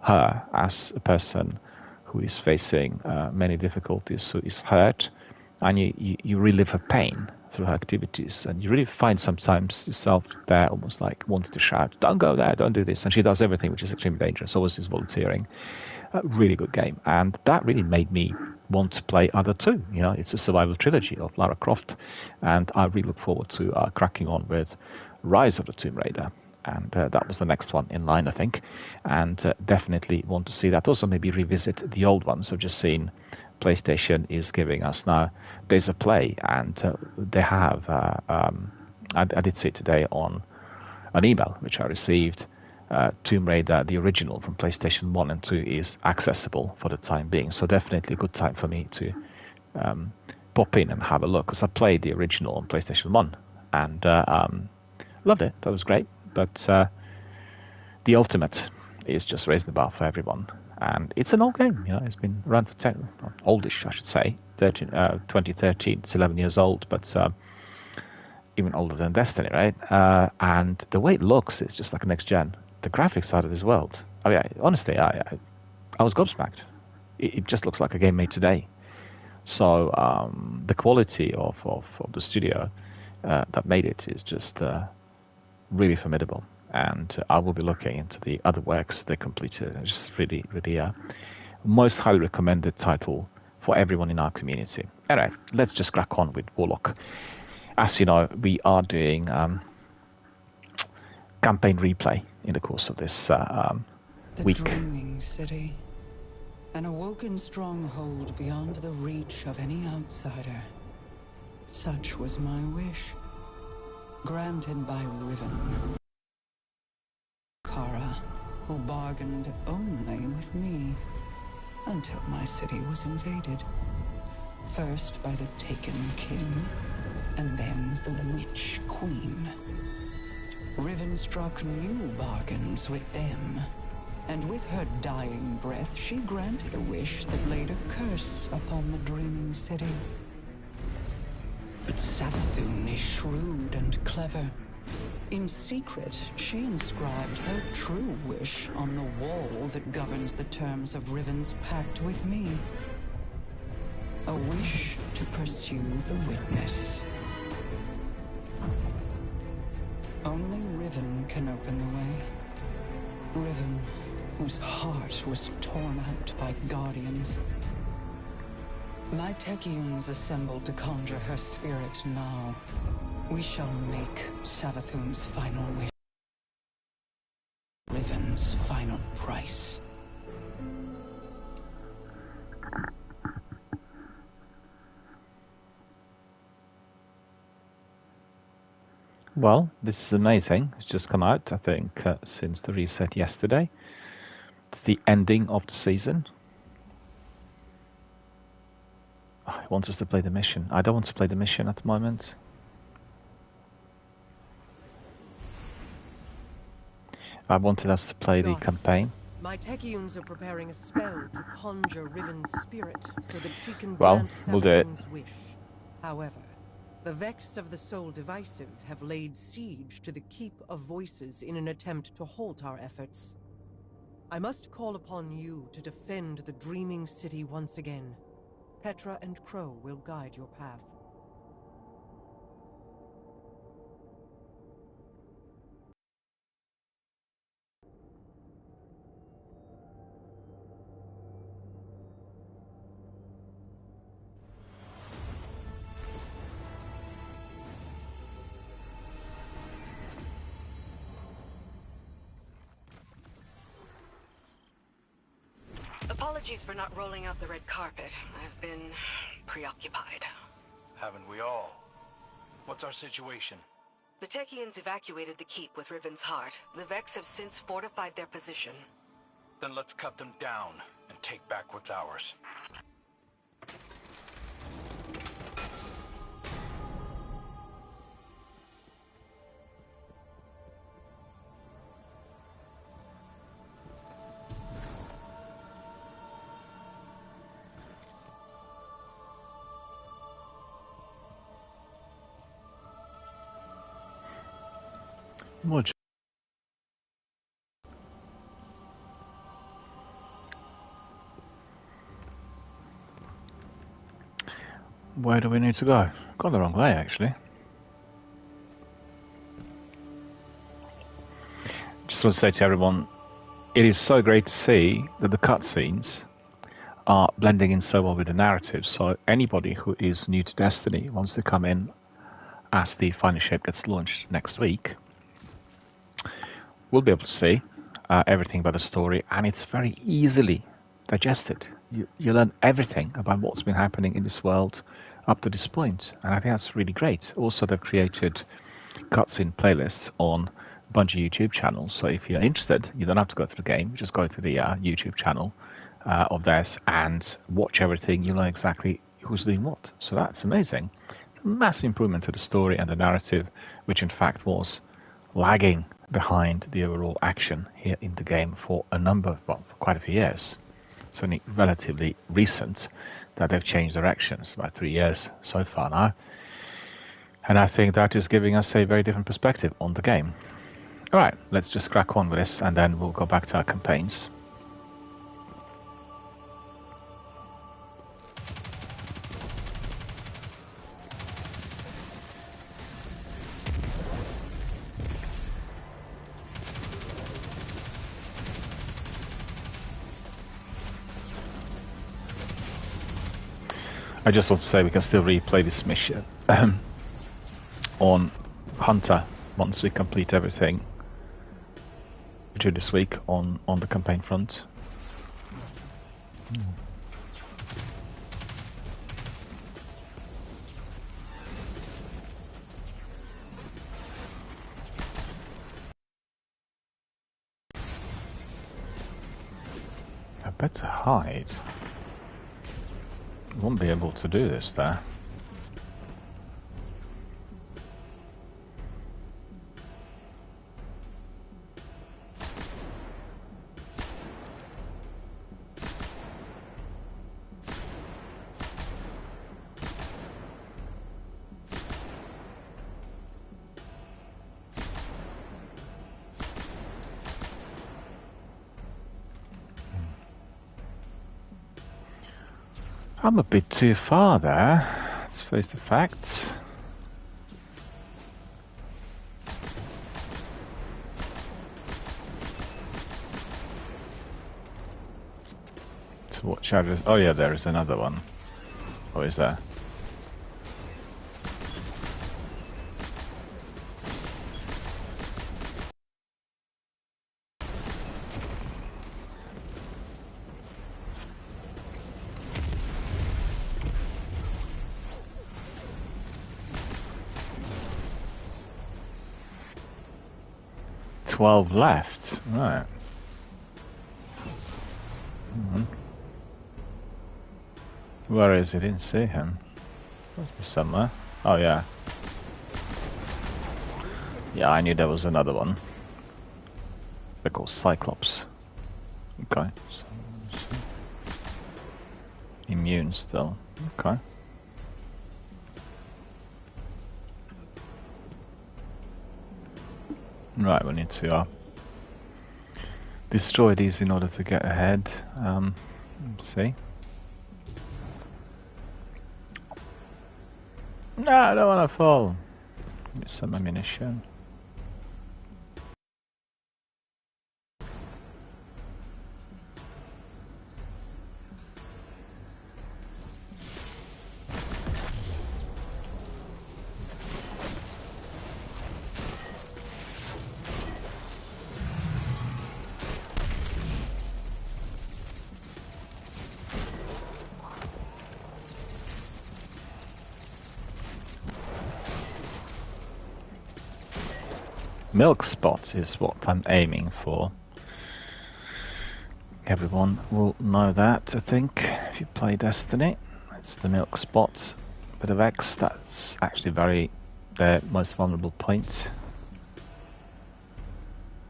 her as a person who is facing many difficulties, who is hurt, and you relive her pain through her activities, and you really find sometimes yourself there almost like wanting to shout, don't go there, don't do this, and she does everything which is extremely dangerous, always is volunteering. Really good game, and that really made me want to play other two. It's a survival trilogy of Lara Croft, and I really look forward to cracking on with Rise of the Tomb Raider. And that was the next one in line, I think, and definitely want to see that. Also maybe revisit the old ones. I've just seen PlayStation is giving us now Days of Play, and they have, I did see it today on an email which I received, Tomb Raider, the original from PlayStation 1 and 2 is accessible for the time being, so definitely a good time for me to pop in and have a look, because I played the original on PlayStation 1 and loved it. That was great. But the Ultimate is just raising the bar for everyone. And it's an old game, it's been around for 10, oldish, I should say, 2013. It's 11 years old, but even older than Destiny, right? And the way it looks is just like a next gen. The graphics out of this world. I mean, honestly, I was gobsmacked. It just looks like a game made today. So the quality of the studio that made it is just really formidable. And I will be looking into the other works they completed. It's just really, really most highly recommended title for everyone in our community. Anyway, let's just crack on with Warlock. As you know, we are doing campaign replay in the course of this week. The dreaming city. An awoken stronghold beyond the reach of any outsider. Such was my wish. Granted by Riven. Kara, who bargained only with me. Until my city was invaded. First by the Taken King, and then the Witch Queen. Riven struck new bargains with them. And with her dying breath, she granted a wish that laid a curse upon the dreaming city. But Savathun is shrewd and clever. In secret, she inscribed her true wish on the wall that governs the terms of Riven's pact with me. A wish to pursue the witness. Only Riven can open the way. Riven, whose heart was torn out by Guardians. My Techeuns assembled to conjure her spirit now. We shall make Savathun's final wish. Riven's final price. Well, this is amazing. It's just come out, I think, since the reset yesterday. It's the ending of the season. Oh, it wants us to play the mission. I don't want to play the mission at the moment. I wanted us to play the campaign. My Techeuns are preparing a spell to conjure Riven's spirit so that she can grant Savathun's wish. However, the Vex of the Soul Divisive have laid siege to the Keep of Voices in an attempt to halt our efforts. I must call upon you to defend the Dreaming City once again. Petra and Crow will guide your path. Apologies for not rolling out the red carpet. I've been preoccupied. Haven't we all? What's our situation? The Techeuns evacuated the keep with Riven's heart. The Vex have since fortified their position. Then let's cut them down and take back what's ours. Much. Where do we need to go? Gone the wrong way, actually. Just want to say to everyone, it is so great to see that the cutscenes are blending in so well with the narrative. So anybody who is new to Destiny wants to come in as the Final Shape gets launched next week. We'll be able to see everything about the story, and it's very easily digested. You learn everything about what's been happening in this world up to this point, and I think that's really great. Also, they've created cutscene playlists on Bungie YouTube channel, so if you're interested, you don't have to go to the game, just go to the YouTube channel of theirs and watch everything. You know exactly who's doing what, so that's amazing. It's a massive improvement to the story and the narrative, which in fact was lagging behind the overall action here in the game for for quite a few years. It's only relatively recent that they've changed directions, about 3 years so far now. And I think that is giving us a very different perspective on the game. Alright, let's just crack on with this and then we'll go back to our campaigns. I just want to say we can still replay this mission on Hunter once we complete everything during this week on the campaign front. I better hide. Won't be able to do this there. I'm a bit too far there, let's face the facts. To watch out. Oh yeah, there is another one. Or is there? Left, right. Where is he? Didn't see him. Must be somewhere. Oh yeah. Yeah, I knew there was another one. They're called Cyclops. Okay. So, immune still. Okay. Right, we need to destroy these in order to get ahead. Let's see. No, I don't want to fall. Get some ammunition. Milk spot is what I'm aiming for. Everyone will know that, I think, if you play Destiny. It's the milk spot. Bit of X, that's actually their most vulnerable point.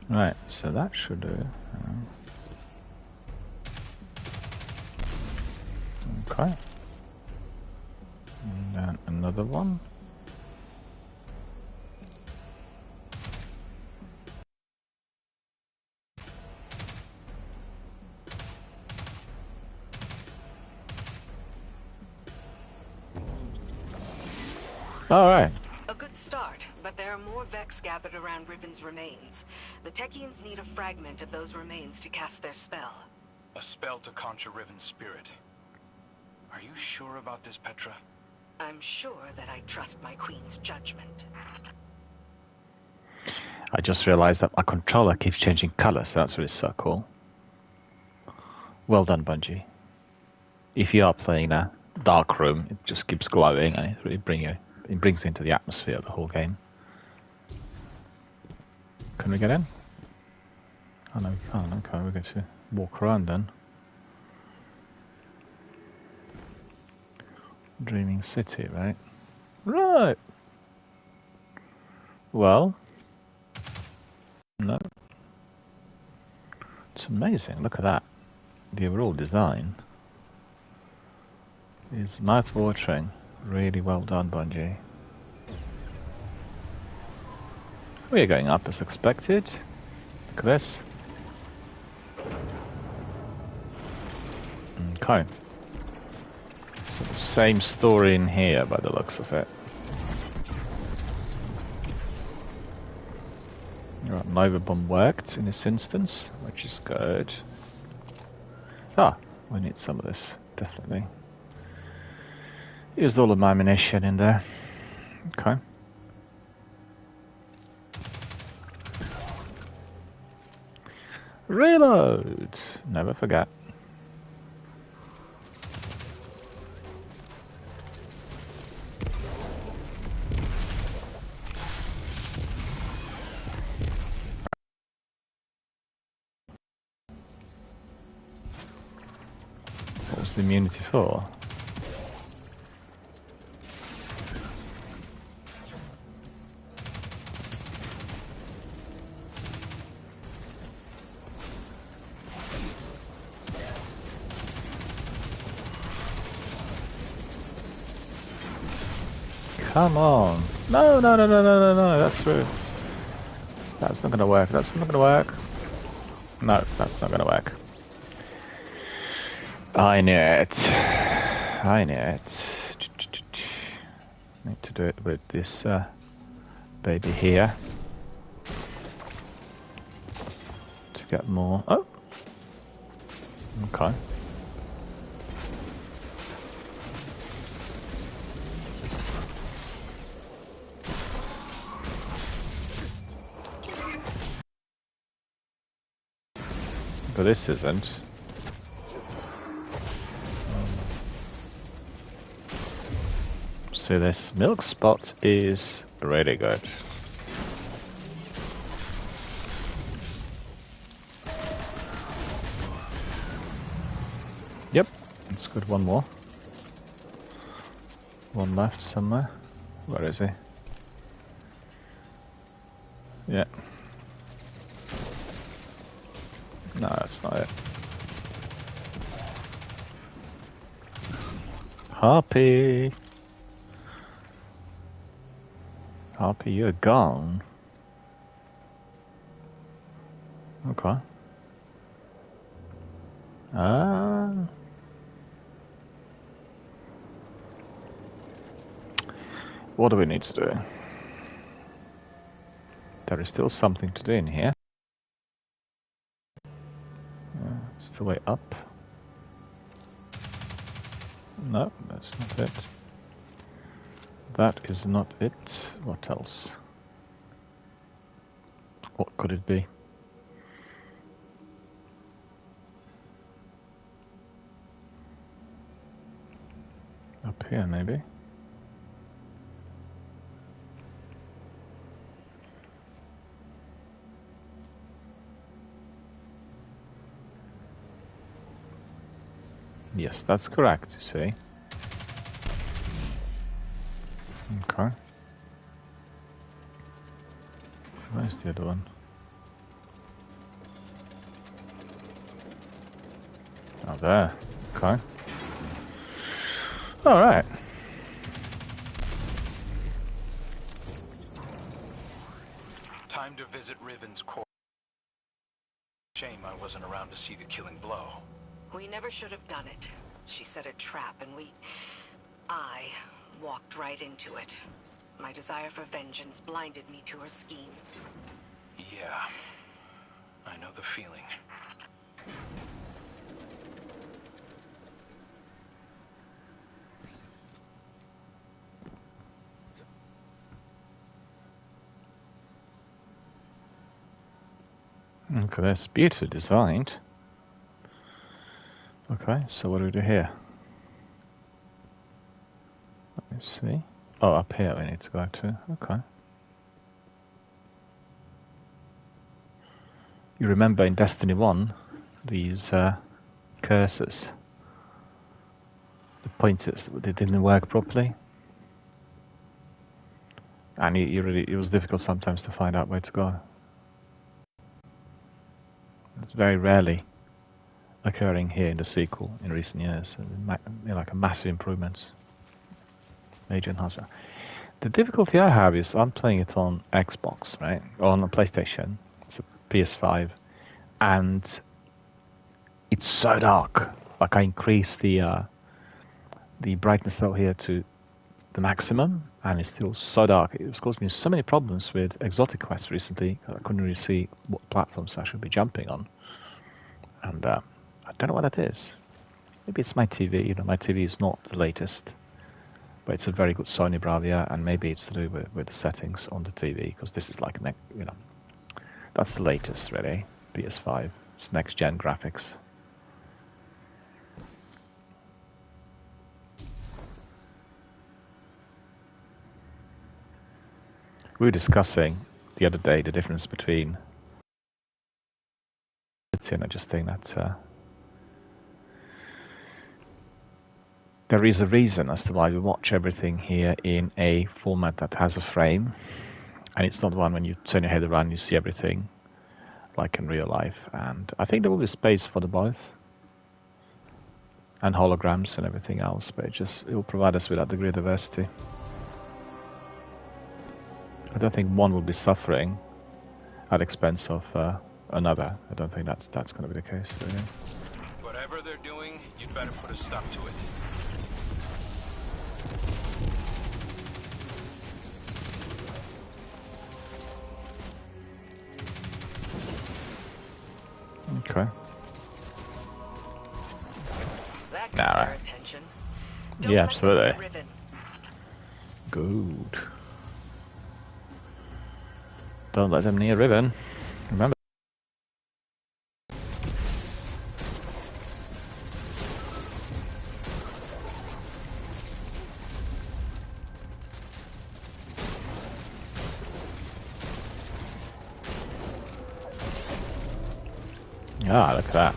Right, so that should do. Okay. And then another one. Alright. A good start, but there are more Vex gathered around Riven's remains. The Techeuns need a fragment of those remains to cast their spell. A spell to conjure Riven's spirit. Are you sure about this, Petra? I'm sure that I trust my queen's judgment. I just realized that my controller keeps changing color, so that's really so cool. Well done, Bungie. If you are playing a dark room, it just keeps glowing and it really brings you into the atmosphere of the whole game. Can we get in? Oh no, we can't. Okay, we're going to walk around then. Dreaming City, right? Right! Well... No. It's amazing, look at that. the overall design is mouth-watering. Really well done, Bungie. We're going up as expected. Look at this. Okay. Same story in here by the looks of it. Right, Nova Bomb worked in this instance, which is good. Ah, we need some of this, definitely. Used all of my ammunition in there. Okay. Reload! Never forget. What was the immunity for? Come on. No, no, no, no, no, no, no, that's rude. That's not gonna work, that's not gonna work. No, that's not gonna work. I knew it. I knew it. Need to do it with this baby here. To get more. Oh! Okay. But this isn't. So this milk spot is really good. Yep, it's good. One more. One left somewhere. Where is he? Yeah. No, that's not it. Harpy! Harpy, you're gone. Okay. What do we need to do? There is still something to do in here. It's the way up. No, that's not it. That is not it. What else? What could it be? Up here, maybe? Yes, that's correct, you see. Okay. Where's the other one? Oh, there. Okay. Alright. Time to visit Riven's core. Shame I wasn't around to see the killing blow. We never should have done it. She set a trap and I walked right into it. My desire for vengeance blinded me to her schemes. Yeah, I know the feeling. Look at this, beautifully designed. Okay, so what do we do here? Let me see. Oh, up here we need to go to. Okay. You remember in Destiny 1, these cursors, the pointers, they didn't work properly. And it was difficult sometimes to find out where to go. It's very rarely occurring here in the sequel in recent years. Like a massive improvement, major enhancement. The difficulty I have is I'm playing it on Xbox, right? On a PlayStation, it's a PS5, and it's so dark. Like I increase the brightness level here to the maximum, and it's still so dark. It was causing me so many problems with Exotic Quest recently. I couldn't really see what platforms I should be jumping on, and I don't know what that is. Maybe it's my TV. You know, my TV is not the latest, but it's a very good Sony Bravia, and maybe it's to do with the settings on the TV, because this is like, you know, that's the latest, really. PS5. It's next-gen graphics. We were discussing the other day the difference between, and I just think that there is a reason as to why we watch everything here in a format that has a frame, and it's not one when you turn your head around you see everything like in real life. And I think there will be space for the both, and holograms and everything else, but it will provide us with that degree of diversity. I don't think one will be suffering at the expense of another. I don't think that's going to be the case. So, yeah. Whatever they're doing, you'd better put a stop to it. Okay. That got our attention. Yeah, absolutely. Good. Don't let them near Riven. Remember. Ah, look at that.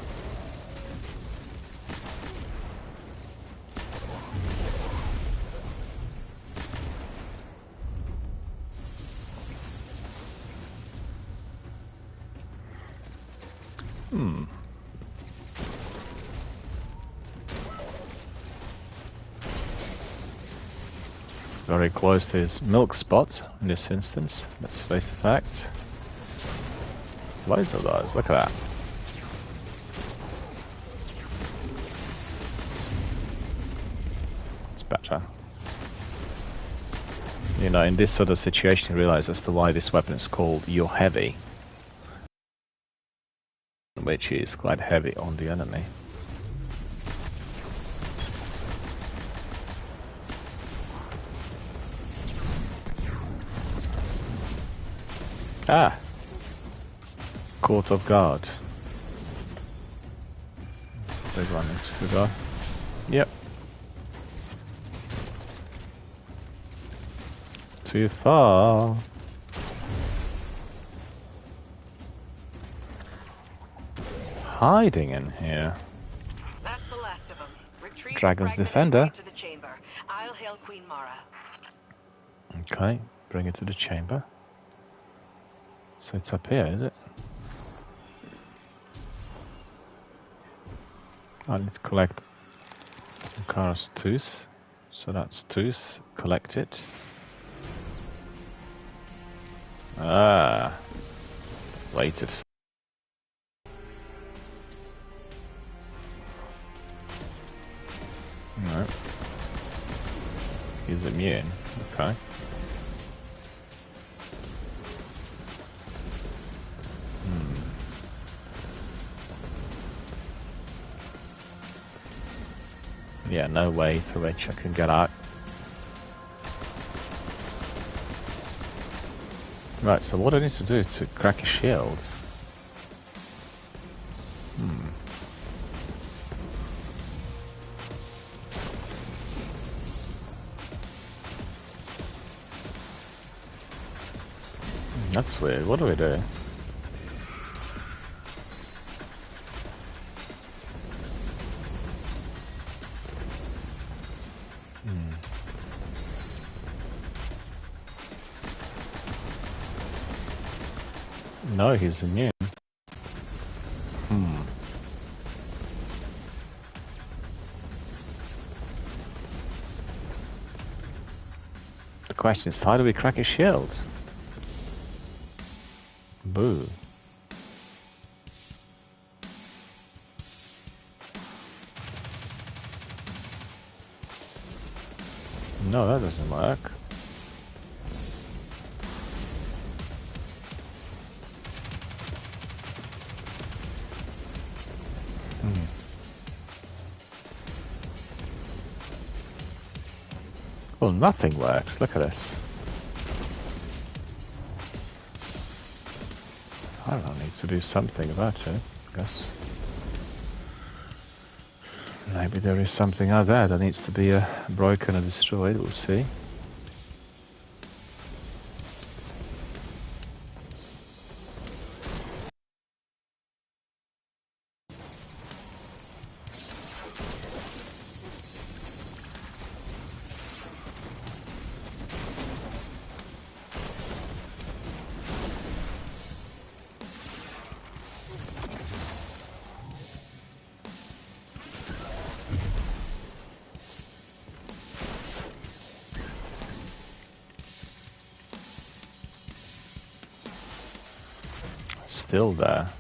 Very close to his milk spot in this instance. Let's face the fact. Loads of those, look at that. It's better. You know, in this sort of situation you realise as to why this weapon is called You're Heavy. Which is quite heavy on the enemy. Ah! Court of Guard. Big one next to go. Yep. Too far. Hiding in here. That's the last of them. Retreat Dragon's Defender. to the chamber. I'll hail Queen Mara. Okay, bring it to the chamber. So it's up here, is it? I need to collect Kara's tooth. So that's tooth. Collect it. Ah. Waited. No. He's immune. Okay. Yeah, no way through which I can get out. Right, so what I need to do to crack his shield? That's weird. What do we do? No, he's immune. question is, how do we crack his shield? Boo. No, that doesn't work. Well, nothing works. Look at this. I don't know, need to do something about it, I guess. Maybe there is something out there that needs to be broken or destroyed, we'll see. Still there.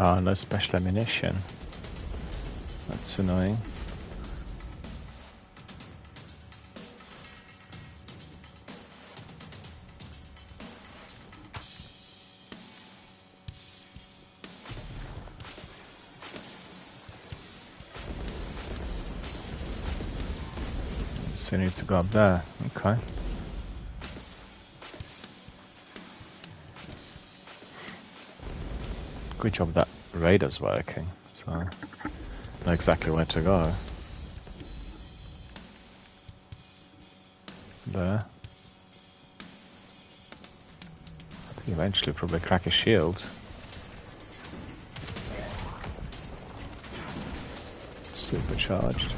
Oh, no special ammunition. That's annoying. So you need to go up there. Okay. Good job that radar's working, so I know exactly where to go. There. I think eventually probably crack his shield. Supercharged.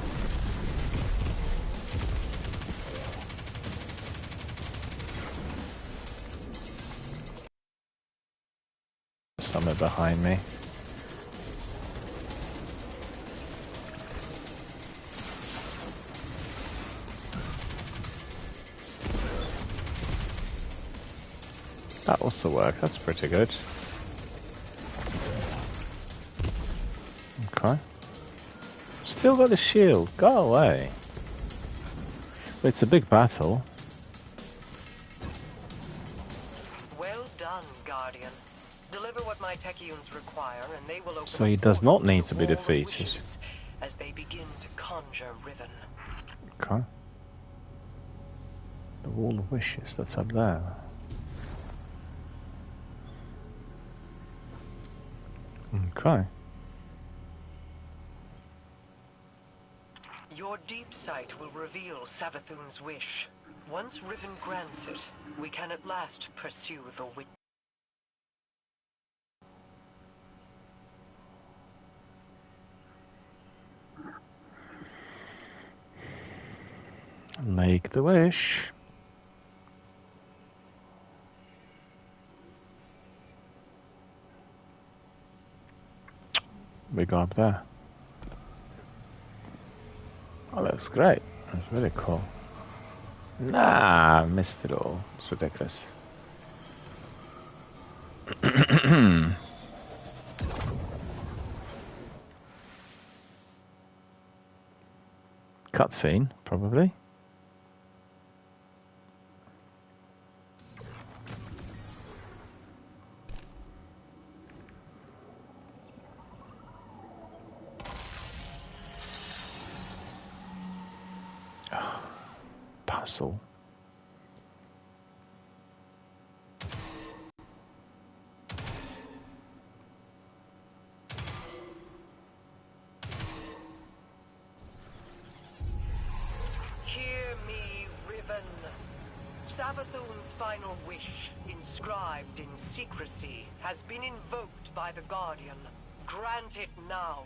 Somewhere behind me. That also worked, that's pretty good. Okay. Still got the shield, go away. It's a big battle. Well done, Guardian. Deliver what my Techeuns require, and they will open. So he does not need to be defeated. As they begin to conjure Riven. Okay. The Wall of Wishes, that's up there. Okay. Your deep sight will reveal Savathun's wish. Once Riven grants it, we can at last pursue the witch. Make the wish. We go up there. Oh, that looks great. That's really cool. Nah, I missed it all. It's ridiculous. Cutscene, probably. Puzzle. Hear Savathun's final wish, inscribed in secrecy, has been invoked by the Guardian. Grant it now,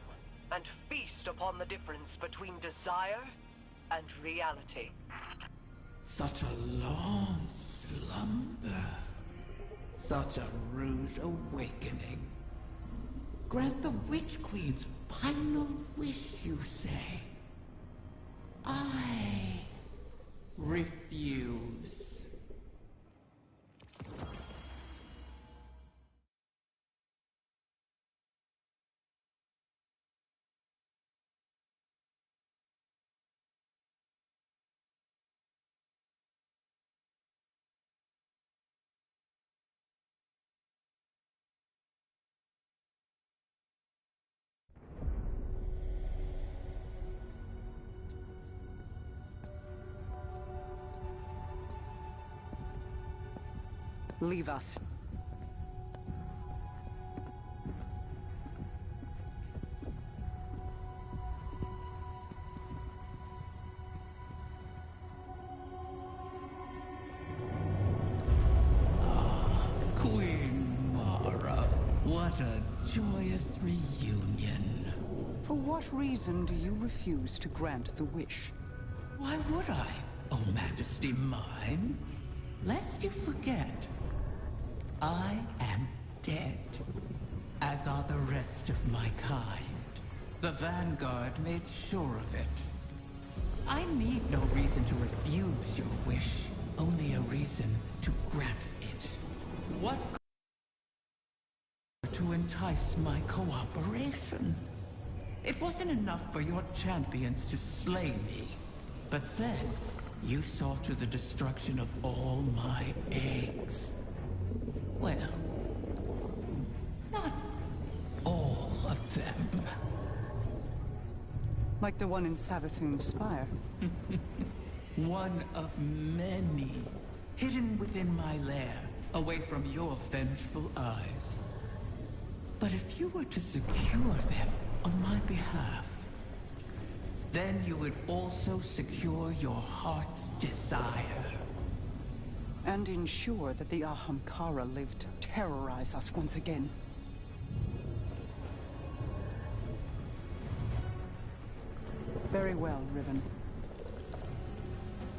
and feast upon the difference between desire and reality. Such a long slumber. Such a rude awakening. Grant the Witch Queen's final wish, you say? I refuse. Leave us. Queen Mara, what a joyous reunion. For what reason do you refuse to grant the wish? Why would I, oh Majesty mine? Lest you forget, I am dead, as are the rest of my kind. The Vanguard made sure of it. I need no reason to refuse your wish, only a reason to grant it. What to entice my cooperation? It wasn't enough for your champions to slay me, but then you saw to the destruction of all my eggs. Well, not all of them. Like the one in Savathun's Spire. One of many, hidden within my lair, away from your vengeful eyes. But if you were to secure them on my behalf, then you would also secure your heart's desire. And ensure that the Ahamkara live to terrorize us once again. Very well, Riven.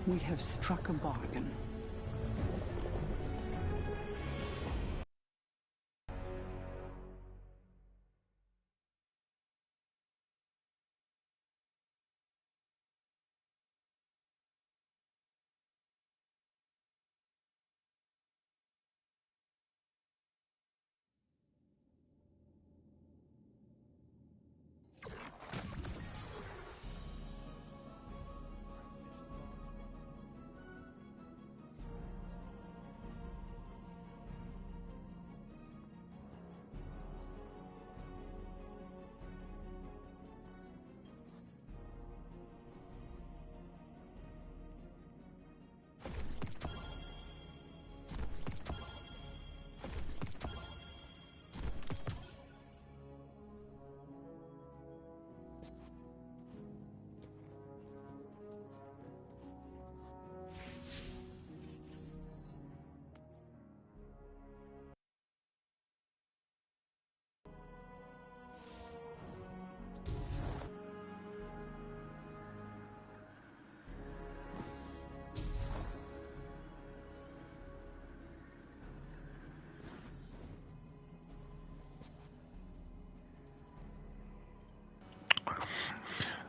We have struck a bargain.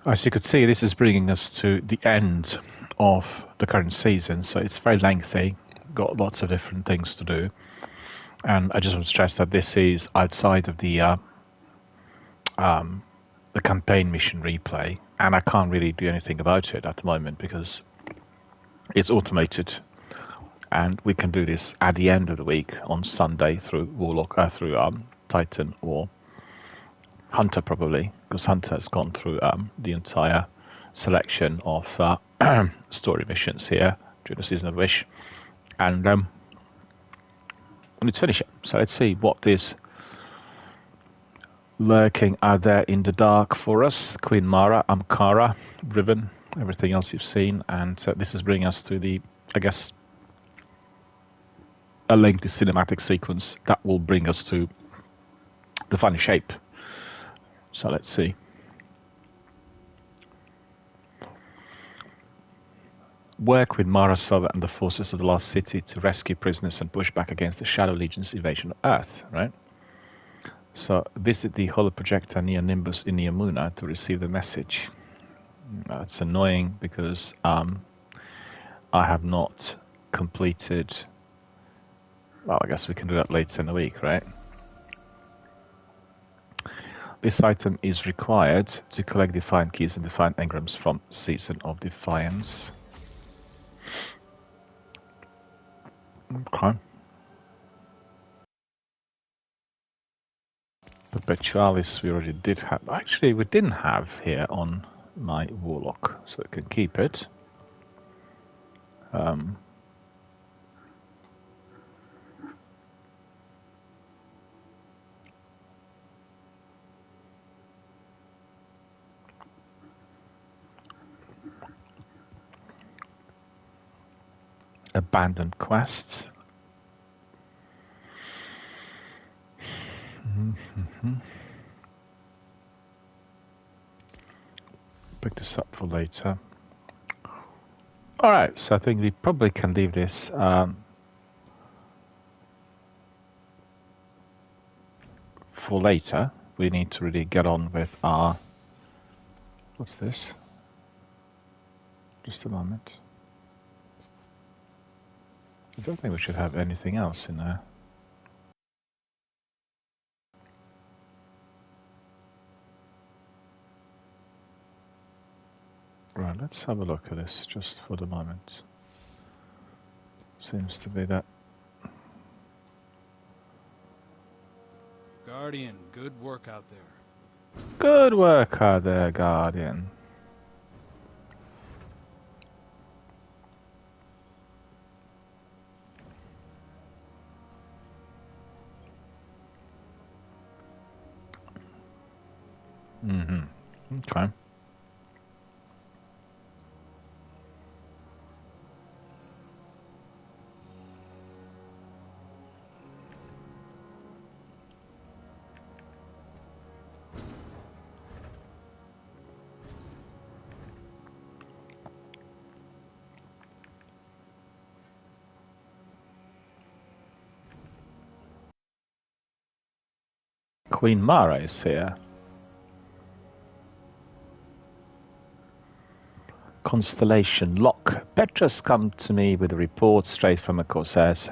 As you could see, this is bringing us to the end of the current season, so it's very lengthy, got lots of different things to do. And I just want to stress that this is outside of the campaign mission replay, and I can't really do anything about it at the moment because it's automated, and we can do this at the end of the week on Sunday through Warlock, through Titan or Hunter probably, because Hunter has gone through the entire selection of story missions here during the Season of Wish, and we need to finish it. So let's see what is lurking out there in the dark for us. Queen Mara, Ahamkara, Riven, everything else you've seen, and this is bringing us to the, I guess, a lengthy cinematic sequence that will bring us to the final shape. So let's see. Work with Mara Sova and the forces of the Lost City to rescue prisoners and push back against the Shadow Legion's invasion of Earth, right? So visit the holoprojector near Nimbus in Yamuna to receive the message. That's annoying because I have not completed... Well, I guess we can do that later in the week, right? This item is required to collect Defiant Keys and Defiant Engrams from Season of Defiance. Okay. Perpetualis we already did have. Actually, we didn't have here on my Warlock, so I can keep it. Abandoned quests. Pick this up for later. Alright, so I think we probably can leave this for later. We need to really get on with our... What's this? Just a moment. I don't think we should have anything else in there. Right, let's have a look at this just for the moment. Seems to be that. Guardian, good work out there. Good work out there, Guardian. Okay. Queen Mara is here. Constellation Lock. Petra's come to me with a report straight from the Corsairs.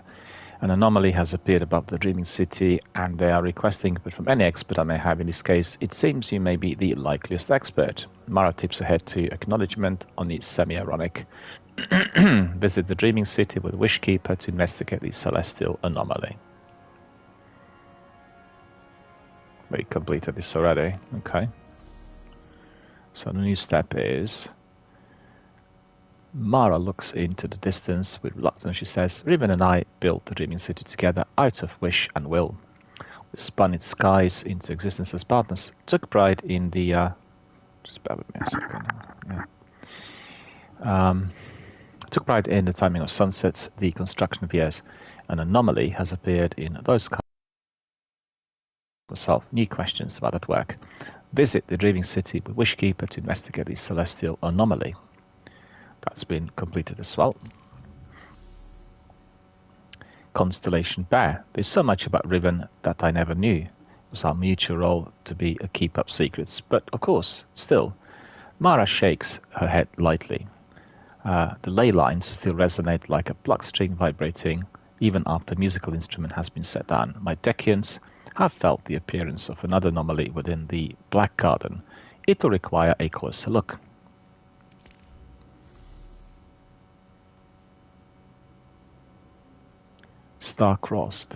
An anomaly has appeared above the Dreaming City, and they are requesting input from any expert I may have in this case. It seems you may be the likeliest expert. Mara tips ahead to acknowledgement on the semi-ironic. Visit the Dreaming City with Wishkeeper to investigate the celestial anomaly. We completed this already. Okay. So the new step is... Mara looks into the distance with reluctance. She says, Riven and I built the Dreaming City together out of wish and will. We spun its skies into existence as partners. Took pride in the... just bear with me a second. Yeah. Took pride in the timing of sunsets, the construction of years. An anomaly has appeared in those skies. Solve new questions about that work. Visit the Dreaming City with Wishkeeper to investigate the celestial anomaly. That's been completed as well. Constellation Bear. There's so much about Riven that I never knew. It was our mutual role to be a keep up secrets. But of course, still, Mara shakes her head lightly. The ley lines still resonate like a plucked string vibrating even after the musical instrument has been set down. My Decians have felt the appearance of another anomaly within the Black Garden. It will require a closer look. Star-crossed.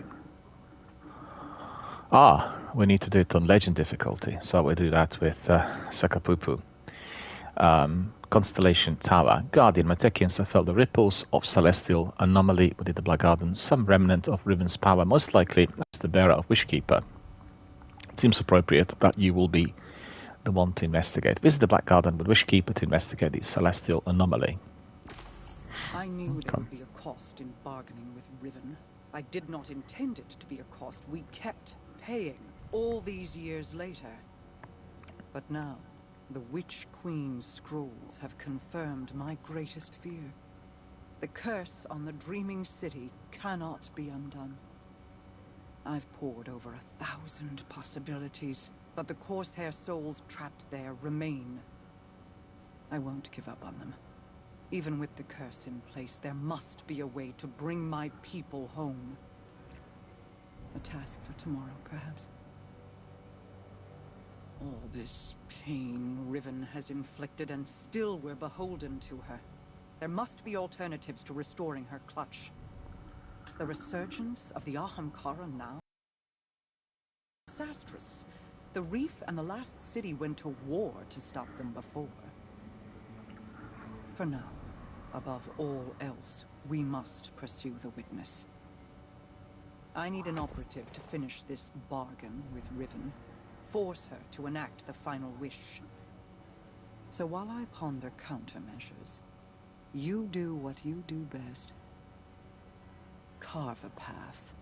We need to do it on Legend difficulty, so we do that with Sakapupu. Constellation Tower. Guardian, my Decians have felt the ripples of celestial anomaly within the Black Garden, some remnant of Riven's power, most likely as the bearer of Wishkeeper. It seems appropriate that you will be the one to investigate. Visit the Black Garden with Wishkeeper to investigate the celestial anomaly. I knew there would be a cost in bargaining with Riven. I did not intend it to be a cost we kept paying all these years later. But now, the Witch Queen's scrolls have confirmed my greatest fear. The curse on the Dreaming City cannot be undone. I've pored over 1,000 possibilities, but the Corsair souls trapped there remain. I won't give up on them. Even with the curse in place, there must be a way to bring my people home. A task for tomorrow, perhaps. All this pain Riven has inflicted, and still we're beholden to her. There must be alternatives to restoring her clutch. The resurgence of the Ahamkara now is disastrous. The Reef and the last city went to war to stop them before. For now, above all else, we must pursue the witness. I need an operative to finish this bargain with Riven. Force her to enact the final wish. So while I ponder countermeasures, you do what you do best. Carve a path.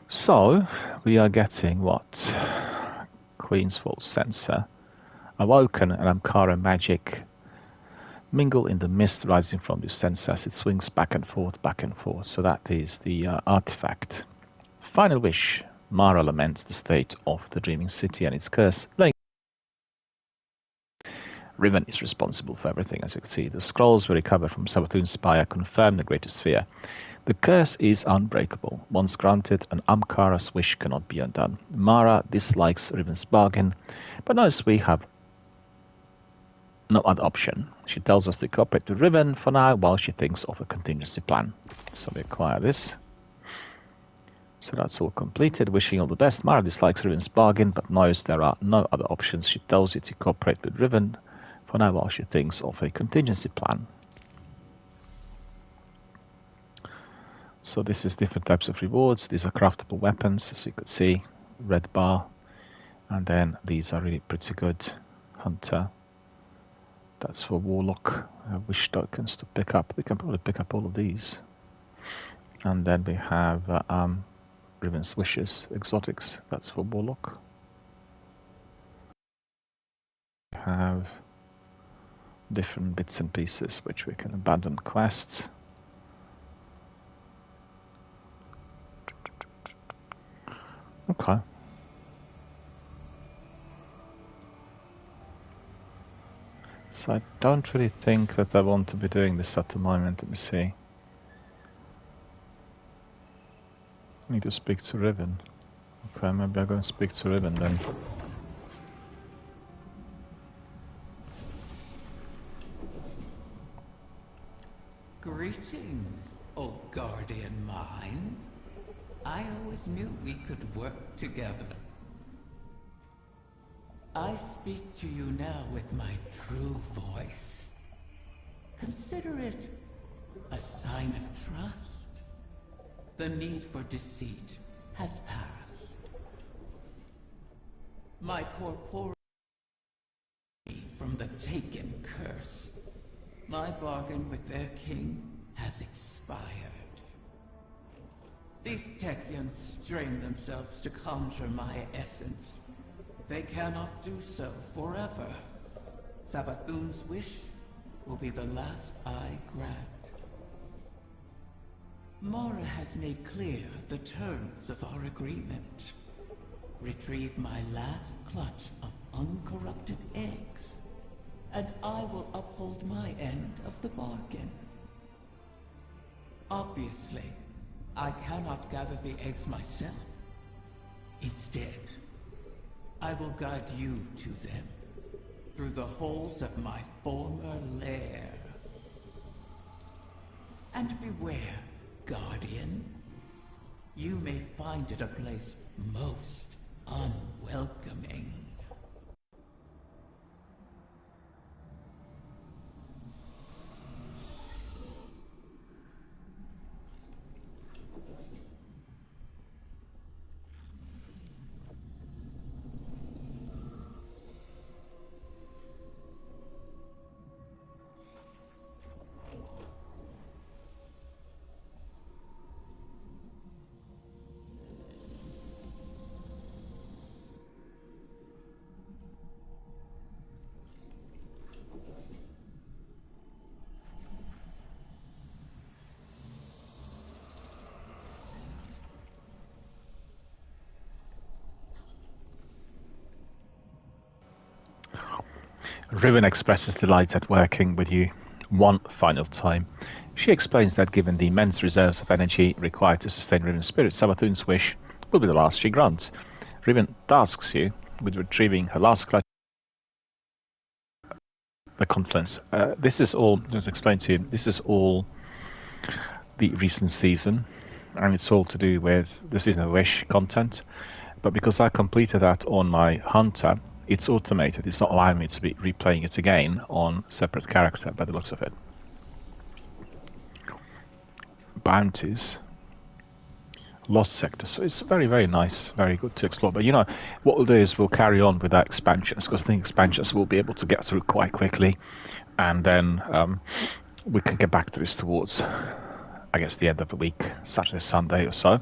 So, we are getting what? Queen's Vault Sensor. Awoken and Ahamkara magic mingle in the mist rising from the sensor as it swings back and forth, back and forth. So that is the artifact. Final wish. Mara laments the state of the Dreaming City and its curse. Riven is responsible for everything, as you can see. The scrolls we recovered from Savathûn's spire confirm the greatest fear. The curse is unbreakable. Once granted, an Ahamkara's wish cannot be undone. Mara dislikes Riven's bargain, but knows we have no other option. She tells us to cooperate with Riven for now while she thinks of a contingency plan. So we acquire this. So that's all completed. Wishing all the best. Mara dislikes Riven's bargain but knows there are no other options. She tells you to cooperate with Riven for now while she thinks of a contingency plan. So this is different types of rewards. These are craftable weapons, as you could see. Red bar. And then these are really pretty good. Hunter. That's for Warlock. Wish tokens to pick up. We can probably pick up all of these. And then we have Riven's Wishes, Exotics. That's for Warlock. We have different bits and pieces which we can abandon quests. Okay. So I don't really think that I want to be doing this at the moment. Let me see. I need to speak to Riven. Okay, maybe I'll go and speak to Riven then. Greetings, O guardian mine. I always knew we could work together. I speak to you now with my true voice. Consider it a sign of trust. The need for deceit has passed. My corporeal from the Taken curse. My bargain with their king has expired. These Techeuns strain themselves to conjure my essence. They cannot do so forever. Savathûn's wish will be the last I grant. Mara has made clear the terms of our agreement. Retrieve my last clutch of uncorrupted eggs, and I will uphold my end of the bargain. Obviously, I cannot gather the eggs myself. Instead, I will guide you to them through the holes of my former lair. And beware, Guardian. You may find it a place most unwelcoming. Riven expresses delight at working with you one final time. She explains that given the immense reserves of energy required to sustain Riven's spirit, Savathun's wish will be the last she grants. Riven tasks you with retrieving her last clutch. The Confluence. This is all, just explain to you, this is all the recent season, and it's all to do with the Season of Wish content. But because I completed that on my Hunter, it's automated. It's not allowing me to be replaying it again on separate character by the looks of it. Bounties. Lost Sector. So it's very, very nice, very good to explore. But you know, what we'll do is we'll carry on with our expansions, because I think expansions we'll be able to get through quite quickly, and then we can get back to this towards, I guess, the end of the week, Saturday, Sunday or so.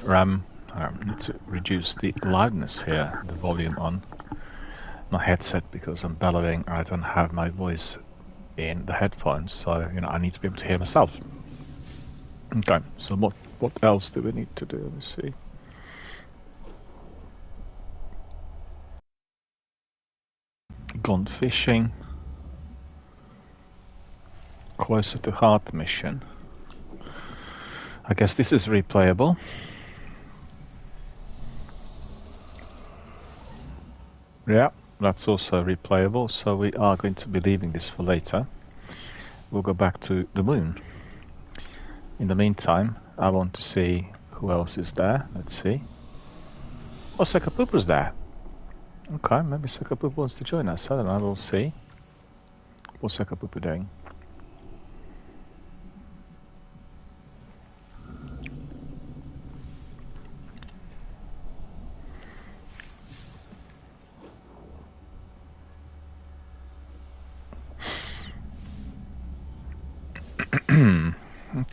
I need to reduce the loudness here, the volume on my headset, because I'm bellowing. I don't have my voice in the headphones, so you know I need to be able to hear myself. Okay, so what else do we need to do? Let me see. Gone fishing. Closer to Heart mission. I guess this is replayable. Yeah, that's also replayable, so we are going to be leaving this for later. We'll go back to the moon. In the meantime, I want to see who else is there. Let's see. Oh, Sekapupu's there. Okay, maybe Sekapupu wants to join us. I don't know, we'll see. What's Sekapupu doing?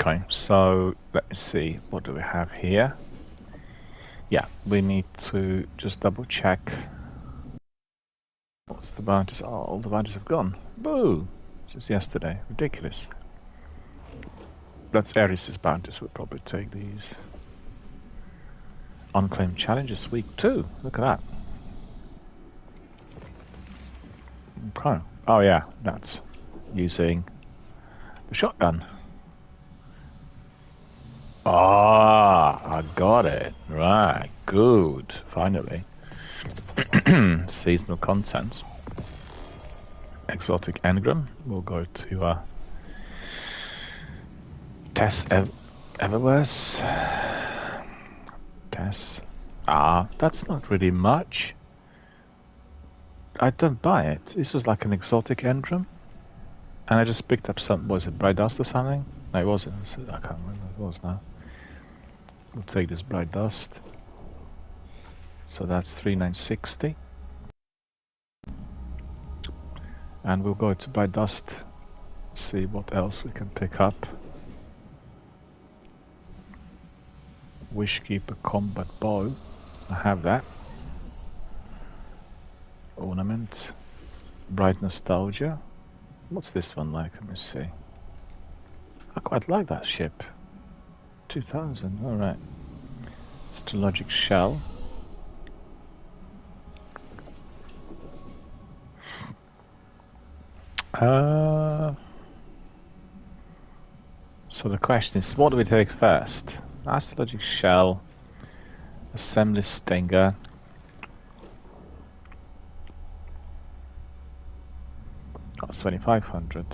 Okay, so let's see, what do we have here? Yeah, we need to just double check. What's the bounties? Oh, all the bounties have gone. Boo! Just yesterday. Ridiculous. That's Ares' bounties. We'll probably take these. Unclaimed challenges week 2. Look at that. Okay. Oh yeah, that's using the shotgun. Ah, I got it. Right, good. Finally. Seasonal content. Exotic engram. We'll go to Tess Eververse. Tess. Ah, that's not really much. I don't buy it. This was like an exotic engram. And I just picked up some, was it Bright Dust or something? No, it wasn't. I can't remember what it was now. We'll take this Bright Dust. So that's 3960. And we'll go to Bright Dust, see what else we can pick up. Wishkeeper Combat Bow. I have that. Ornament. Bright Nostalgia. What's this one like? Let me see. I quite like that ship. 2000, alright. Astrologic Shell. So the question is, what do we take first? Astrologic Shell, Assembly Stinger. That's 2500.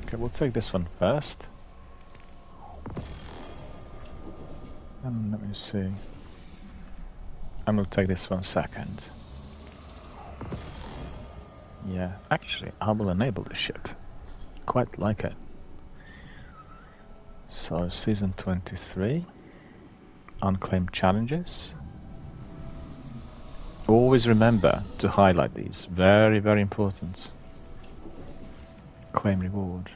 Okay, we'll take this one first. And let me see. And we'll take this one second. Yeah, actually, I will enable the ship. Quite like it. So, Season 23. Unclaimed challenges. Always remember to highlight these. Very, very important. Claim reward.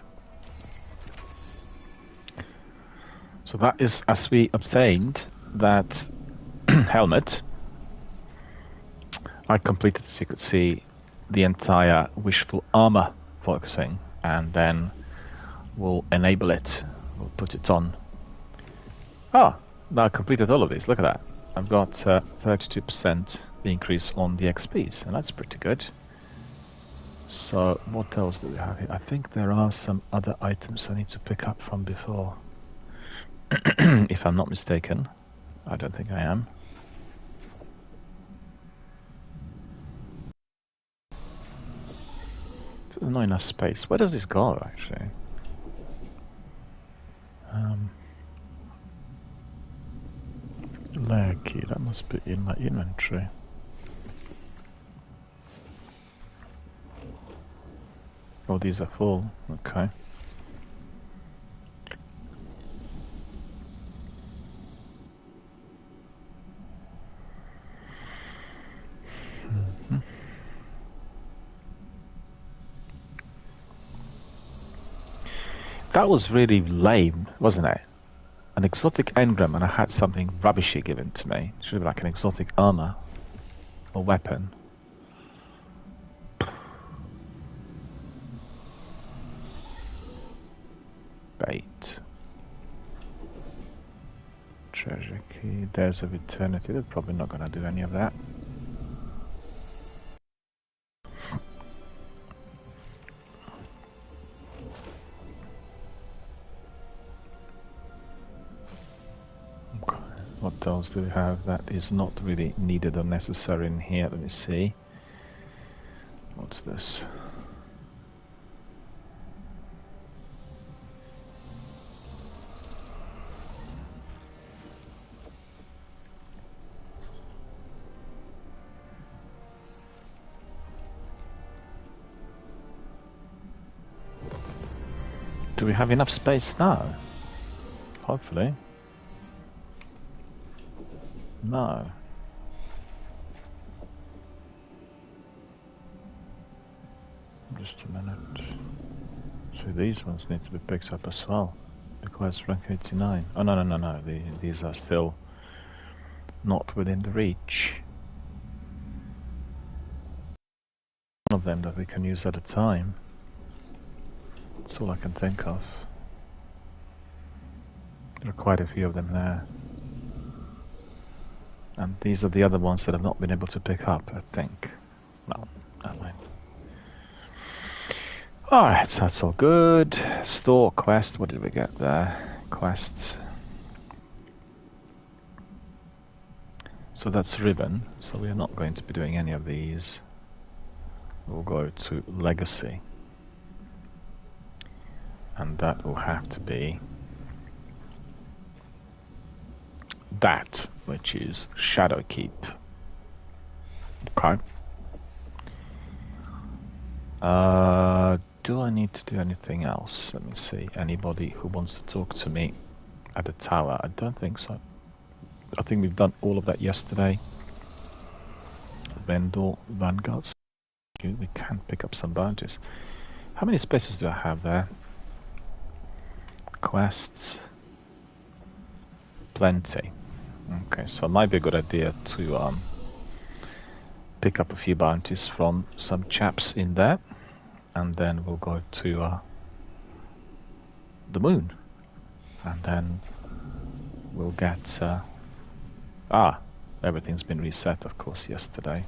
So that is as we obtained that helmet. I completed, as you could see, the entire Wishful Armor focusing, and then we'll enable it. We'll put it on. Ah, now I completed all of these. Look at that. I've got 32% increase on the XPs, and that's pretty good. So, what else do we have here? I think there are some other items I need to pick up from before. If I'm not mistaken. I don't think I am. There's not enough space. Where does this go, actually? Layer key, that must be in my inventory. Oh, these are full. Okay. That was really lame, wasn't it? An exotic engram and I had something rubbishy given to me. It should have been like an exotic armor or weapon. Bait. Treasure key. There's of eternity. They're probably not going to do any of that. What else do we have that is not really needed or necessary in here? Let me see. What's this? Do we have enough space now? Hopefully. No. Just a minute. So these ones need to be picked up as well. Requires rank 89. Oh no. These are still not within the reach. One of them that we can use at a time. That's all I can think of. There are quite a few of them there. And these are the other ones that I've not been able to pick up, I think. Well, that way. Alright, so that's all good. Store, quest, what did we get there? Quests. So that's Ribbon, so we are not going to be doing any of these. We'll go to Legacy. And that will have to be that, which is Shadowkeep. Okay. Do I need to do anything else? Let me see. Anybody who wants to talk to me at the tower? I don't think so. I think we've done all of that yesterday. Vendor, Vanguards. We can pick up some bounties. How many spaces do I have there? Quests. Plenty. Okay, so it might be a good idea to pick up a few bounties from some chaps in there, and then we'll go to the moon, and then we'll get everything's been reset, of course, yesterday.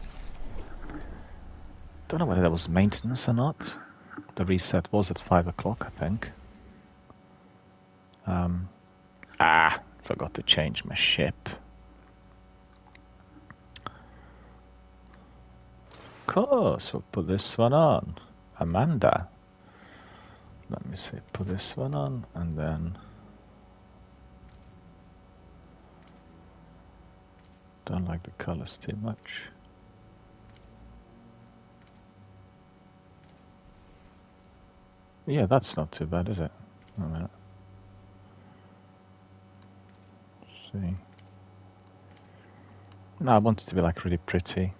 Don't know whether that was maintenance or not. The reset was at 5 o'clock, I think. Forgot to change my ship. Of course, we'll put this one on. Amanda. Let me see, put this one on, and then... Don't like the colors too much. Yeah, that's not too bad, is it? Wait a minute. Let's see. No, I want it to be like really pretty.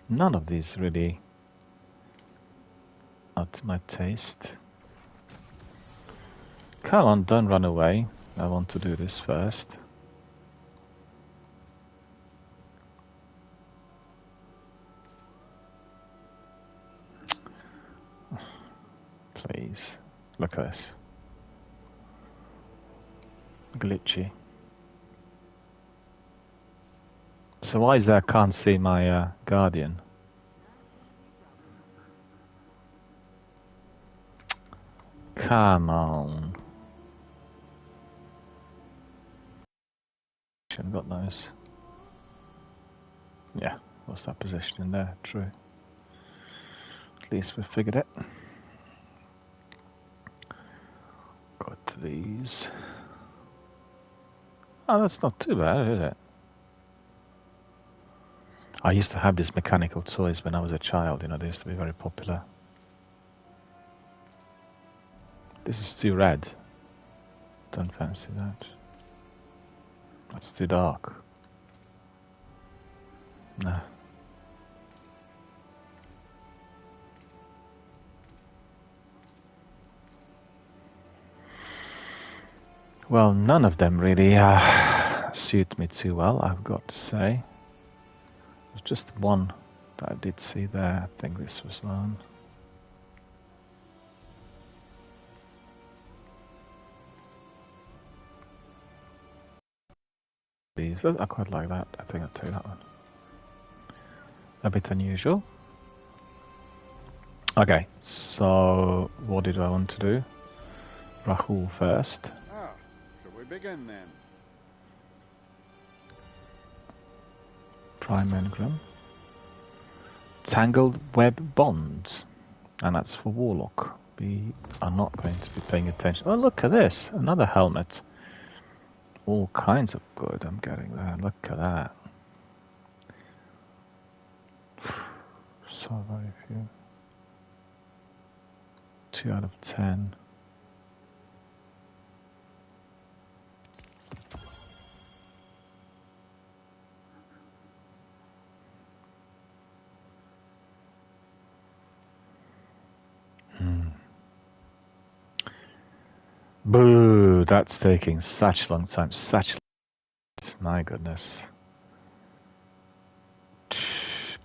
None of these really are to my taste. Come on, don't run away. I want to do this first. Please. Look at this. Glitchy. So why is there I can't see my Guardian? Come on. Shouldn't have got those. Yeah, what's that position in there? True. At least we figured it. Got these. Oh, that's not too bad, is it? I used to have these mechanical toys when I was a child, you know, they used to be very popular. This is too red. Don't fancy that. That's too dark. No. Well, none of them really suit me too well, I've got to say. There's just one that I did see there. I think this was one. These, I quite like that. I think I'll take that one. A bit unusual. Okay, so what did I want to do? Rahul first. Ah, shall we begin then? Prime Engram. Tangled Web Bonds. And that's for Warlock. We are not going to be paying attention. Oh, look at this. Another helmet. All kinds of good I'm getting there. Look at that. So very few. 2 out of 10. Boo! That's taking such a long time. My goodness.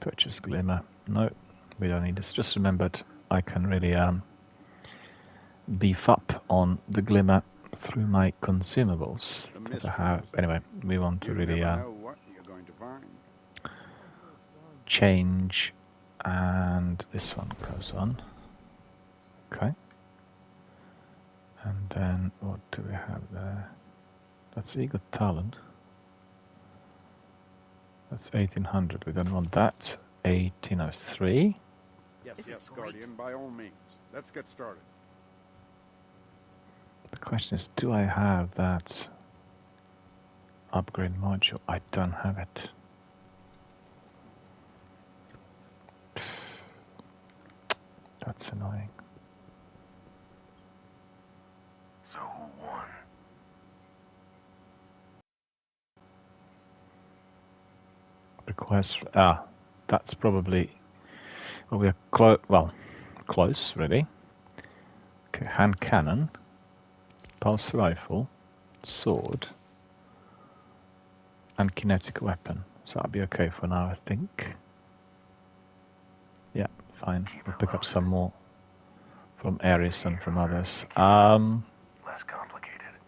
Purchase Glimmer. No, we don't need this. Just remembered I can really beef up on the Glimmer through my consumables that I have. Anyway, we want to really change, and this one goes on. Okay. And then what do we have there? That's Eagle Talent. That's 1800. We don't want that. 1803. Yes, Guardian, by all means. Let's get started. The question is, do I have that upgrade module? I don't have it. That's annoying. So who won? Request. That's probably. Well, we are close, really. Okay, hand cannon, pulse rifle, sword, and kinetic weapon. So that'll be okay for now, I think. Yeah, fine. We'll pick up some more from Ares and from others. Less complicated.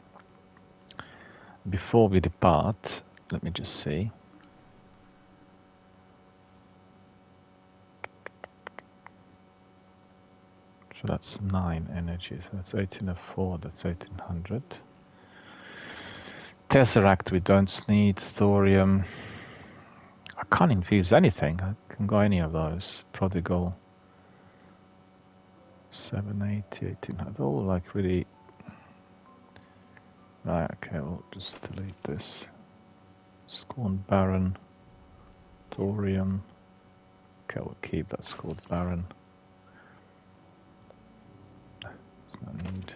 Before we depart, let me just see. So that's 9 energy, so that's 1804, that's 1800. Tesseract we don't need, thorium. I can't infuse anything, I can go any of those. Prodigal, 780, 1800, all like really... Right, okay, we'll just delete this. Scorned Baron, thorium. Okay, we'll keep that Scorned Baron. No need.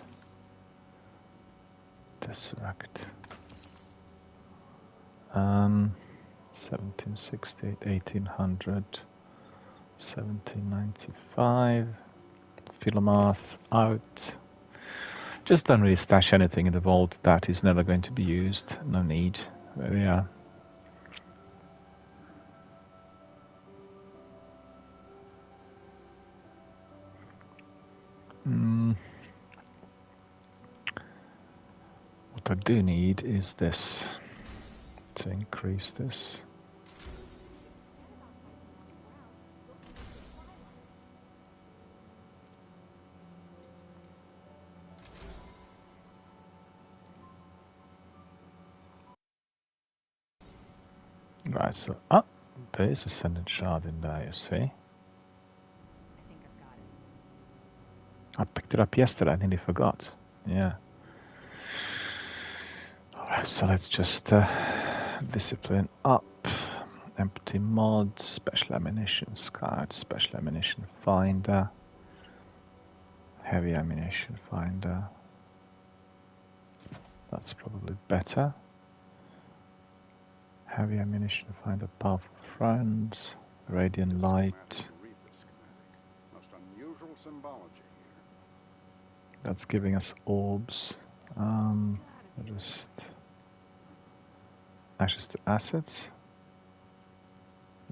Tesseract. 1768, 1800, 1795. Philomath out. Just don't really stash anything in the vault that is never going to be used. No need. There we are. What I do need is this, to increase this. Right, so there is a Ascendant Shard in there, you see. I picked it up yesterday, I nearly forgot. Yeah. Alright, so let's just discipline up. Empty mod, special ammunition scout, special ammunition finder, heavy ammunition finder. That's probably better. Heavy ammunition finder, powerful friends, radiant light. Most unusual symbology here. That's giving us orbs. Just ashes to assets.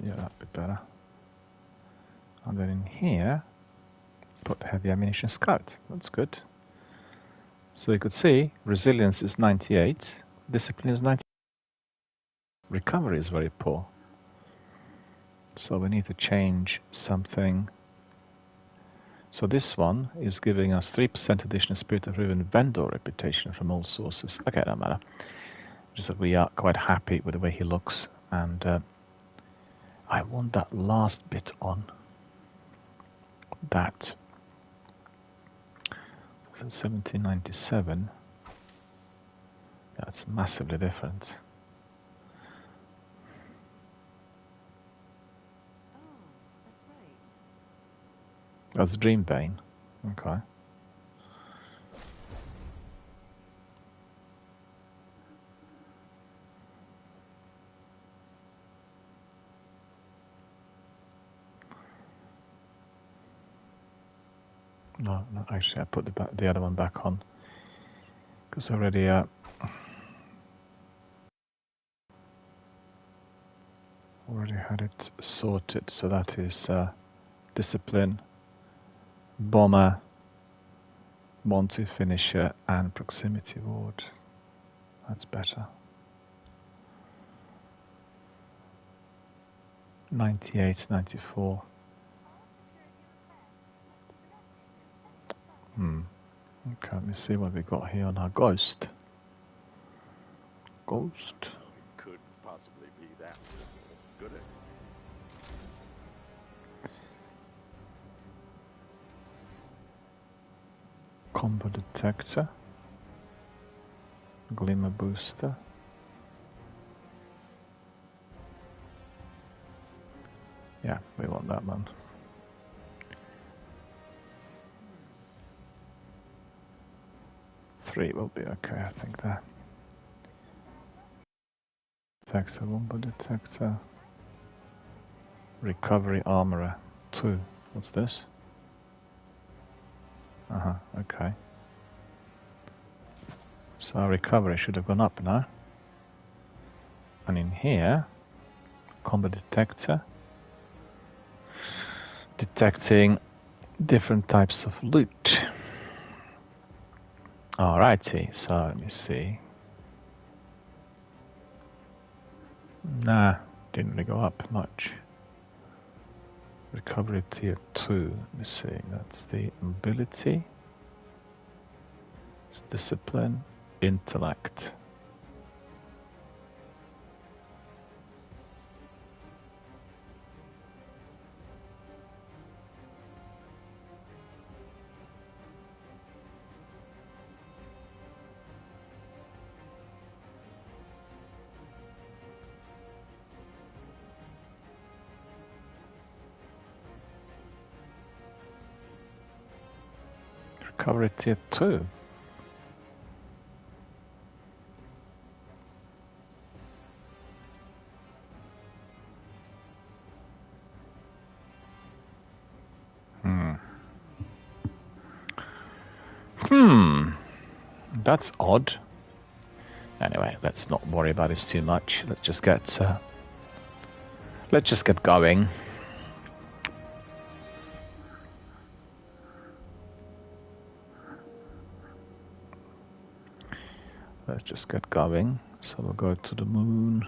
Yeah, that'd be better. And then in here, put heavy ammunition scout. That's good. So you could see resilience is 98, discipline is 90. Recovery is very poor. So we need to change something. So this one is giving us 3% additional Spirit of Riven vendor reputation from all sources. Okay, no matter. Just that we are quite happy with the way he looks, and I want that last bit on. That. So 1797. That's massively different. That's Dreambane. Okay. No, actually, I put the other one back on because I already had it sorted. So that is discipline, bomber, Monty finisher, and proximity ward. That's better. 98, 94. Okay, let me see what we got here on our ghost. Ghost. Could possibly be that good at Combo detector. Glimmer booster. Yeah, we want that one. Three will be okay, I think that. Detector, combo detector. Recovery armorer. 2. What's this? Okay. So our recovery should have gone up now. And in here, combo detector. Detecting different types of loot. Alrighty, so let me see. Nah, didn't really go up much. Recovery tier 2, let me see, that's the ability. It's discipline, intellect. Recovery tier 2. That's odd. Anyway, let's not worry about this too much. Let's just get going. Let's just get going. So we'll go to the moon.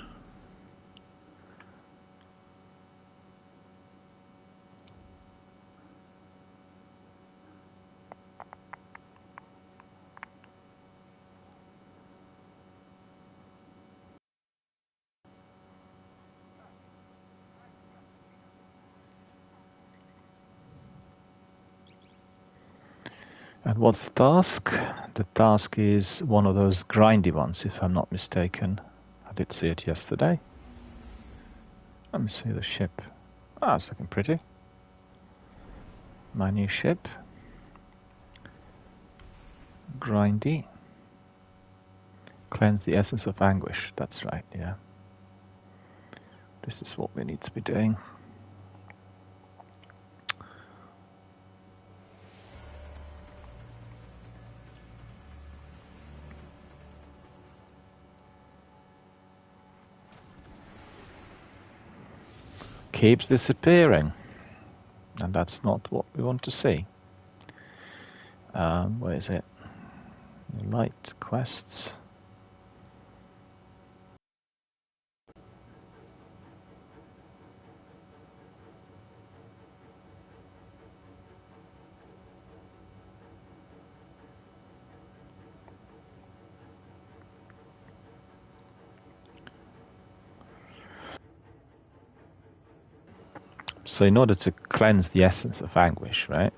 And what's the task? The task is one of those grindy ones, if I'm not mistaken. I did see it yesterday. Let me see the ship. Ah, it's looking pretty. My new ship. Grindy. Cleanse the essence of anguish. That's right, yeah. This is what we need to be doing. Keeps disappearing, and that's not what we want to see. Where is it? Light quests. So in order to cleanse the essence of anguish, right?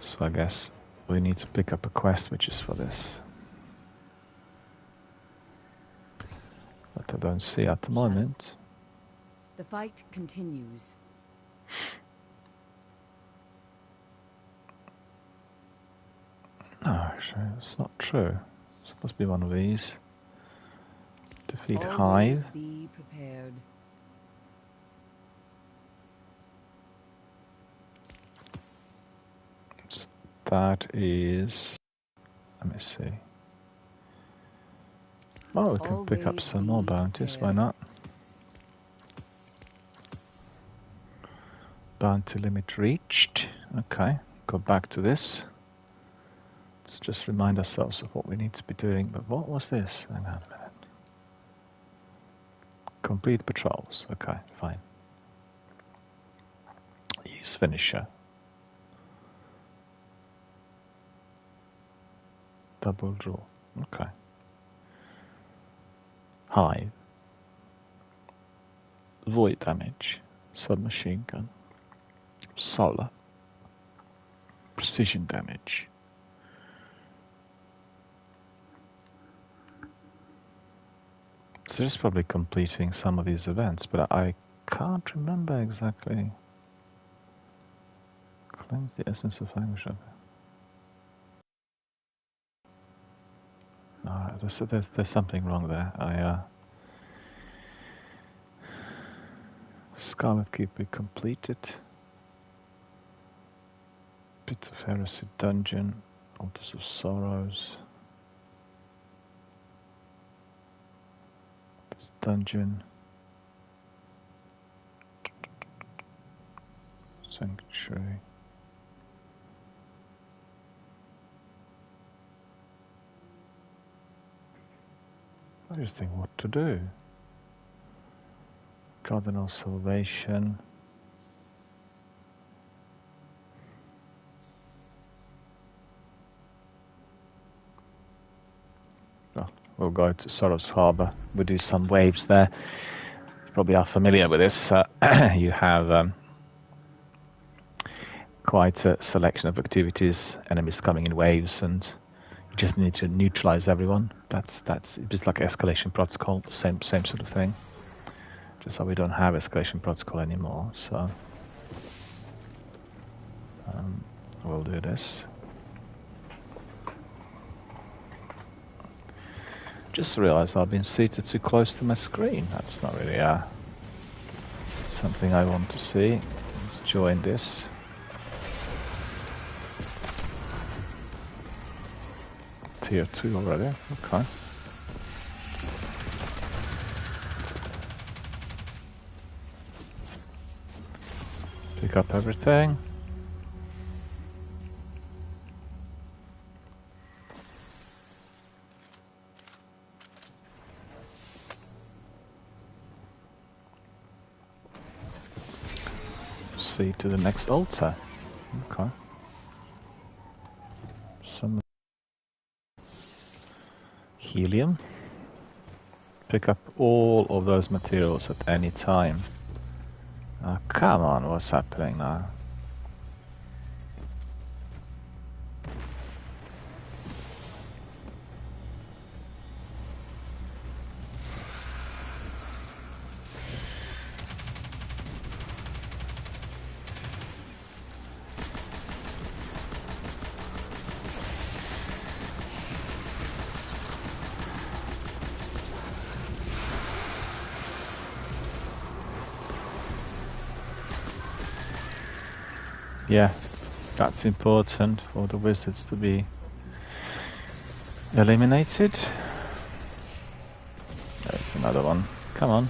So I guess we need to pick up a quest which is for this. But I don't see at the moment. The fight continues. No, actually, it's not true. It's supposed to be one of these. Defeat Always Hive. be prepared. That is... Let me see. Oh, we can pick up some more bounties, why not? Bounty limit reached. Okay, go back to this. Let's just remind ourselves of what we need to be doing. But what was this? Hang on a minute. Complete patrols. Okay, fine. Use finisher. Double draw. Okay. Hive. Void damage. Submachine gun. Solar. Precision damage. So just probably completing some of these events, but I can't remember exactly. Cleanse the essence of anguish. No, there's something wrong there. Scarlet Keeper completed. Pit of Heresy Dungeon. Altars of Sorrows. This dungeon. Sanctuary. I just think what to do. Cardinal Salvation. Well, we'll go to Sorrow's Harbour. We'll do some waves there. You probably are familiar with this. You have quite a selection of activities, enemies coming in waves, and you just need to neutralize everyone. That's just like escalation protocol, same sort of thing. Just so we don't have escalation protocol anymore, so we'll do this. Just realized I've been seated too close to my screen. That's not really something I want to see. Let's join this. Tier 2 already, okay. Pick up everything. See to the next altar. Okay. Some helium. Pick up all of those materials at any time. Oh, come on, what's happening now? Yeah, that's important for the wizards to be eliminated. There's another one. Come on.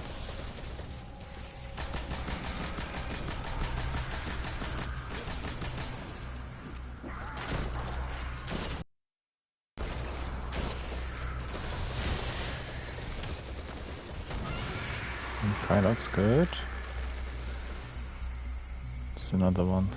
Okay, that's good. There's another one.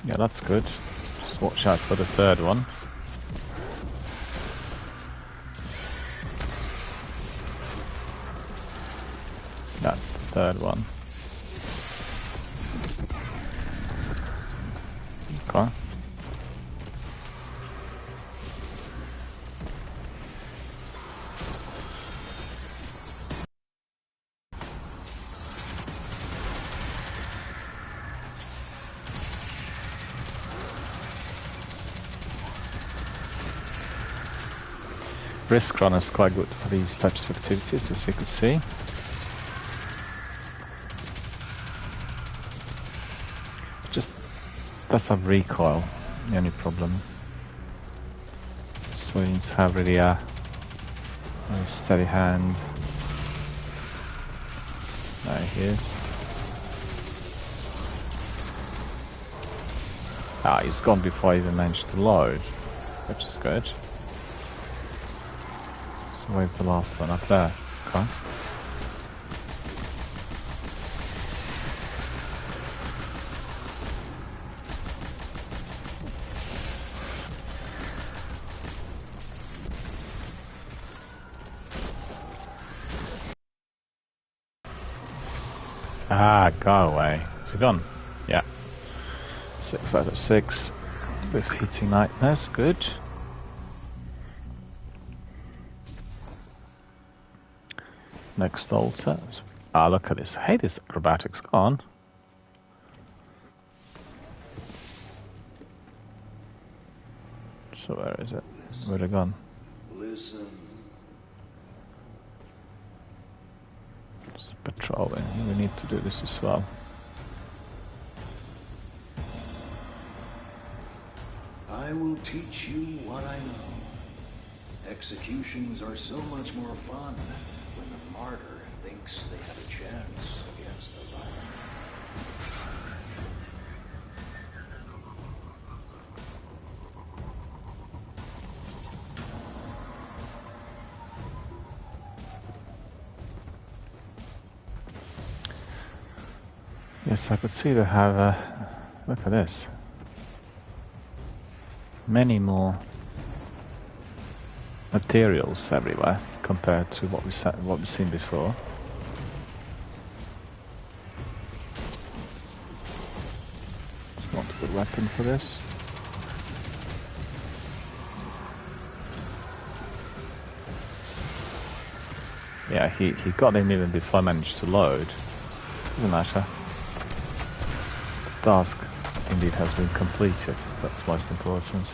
Yeah, that's good. Just watch out for the third one. That's the third one. Okay. Risk Runner is quite good for these types of activities, as you can see. Just does have recoil, the only problem. So you need to have really a steady hand. There he is. Ah, he's gone before I even managed to load, which is good. So wait for the last one up there. Okay. Ah, go away. Is he gone? Yeah. 6 out of 6. With heating nightmares, good. Next altar. Ah, look at this. Hey, this acrobatics gone. So where is it? Where'd it gone? Listen. It's patrolling. We need to do this as well. I will teach you what I know. Executions are so much more fun when the martyr thinks they have a chance against the violent. Yes, I could see they have. Look at this. Many more materials everywhere compared to what we've seen before. It's not a good weapon for this. Yeah, he got him even before I managed to load. Doesn't matter. The task indeed has been completed. That's most important.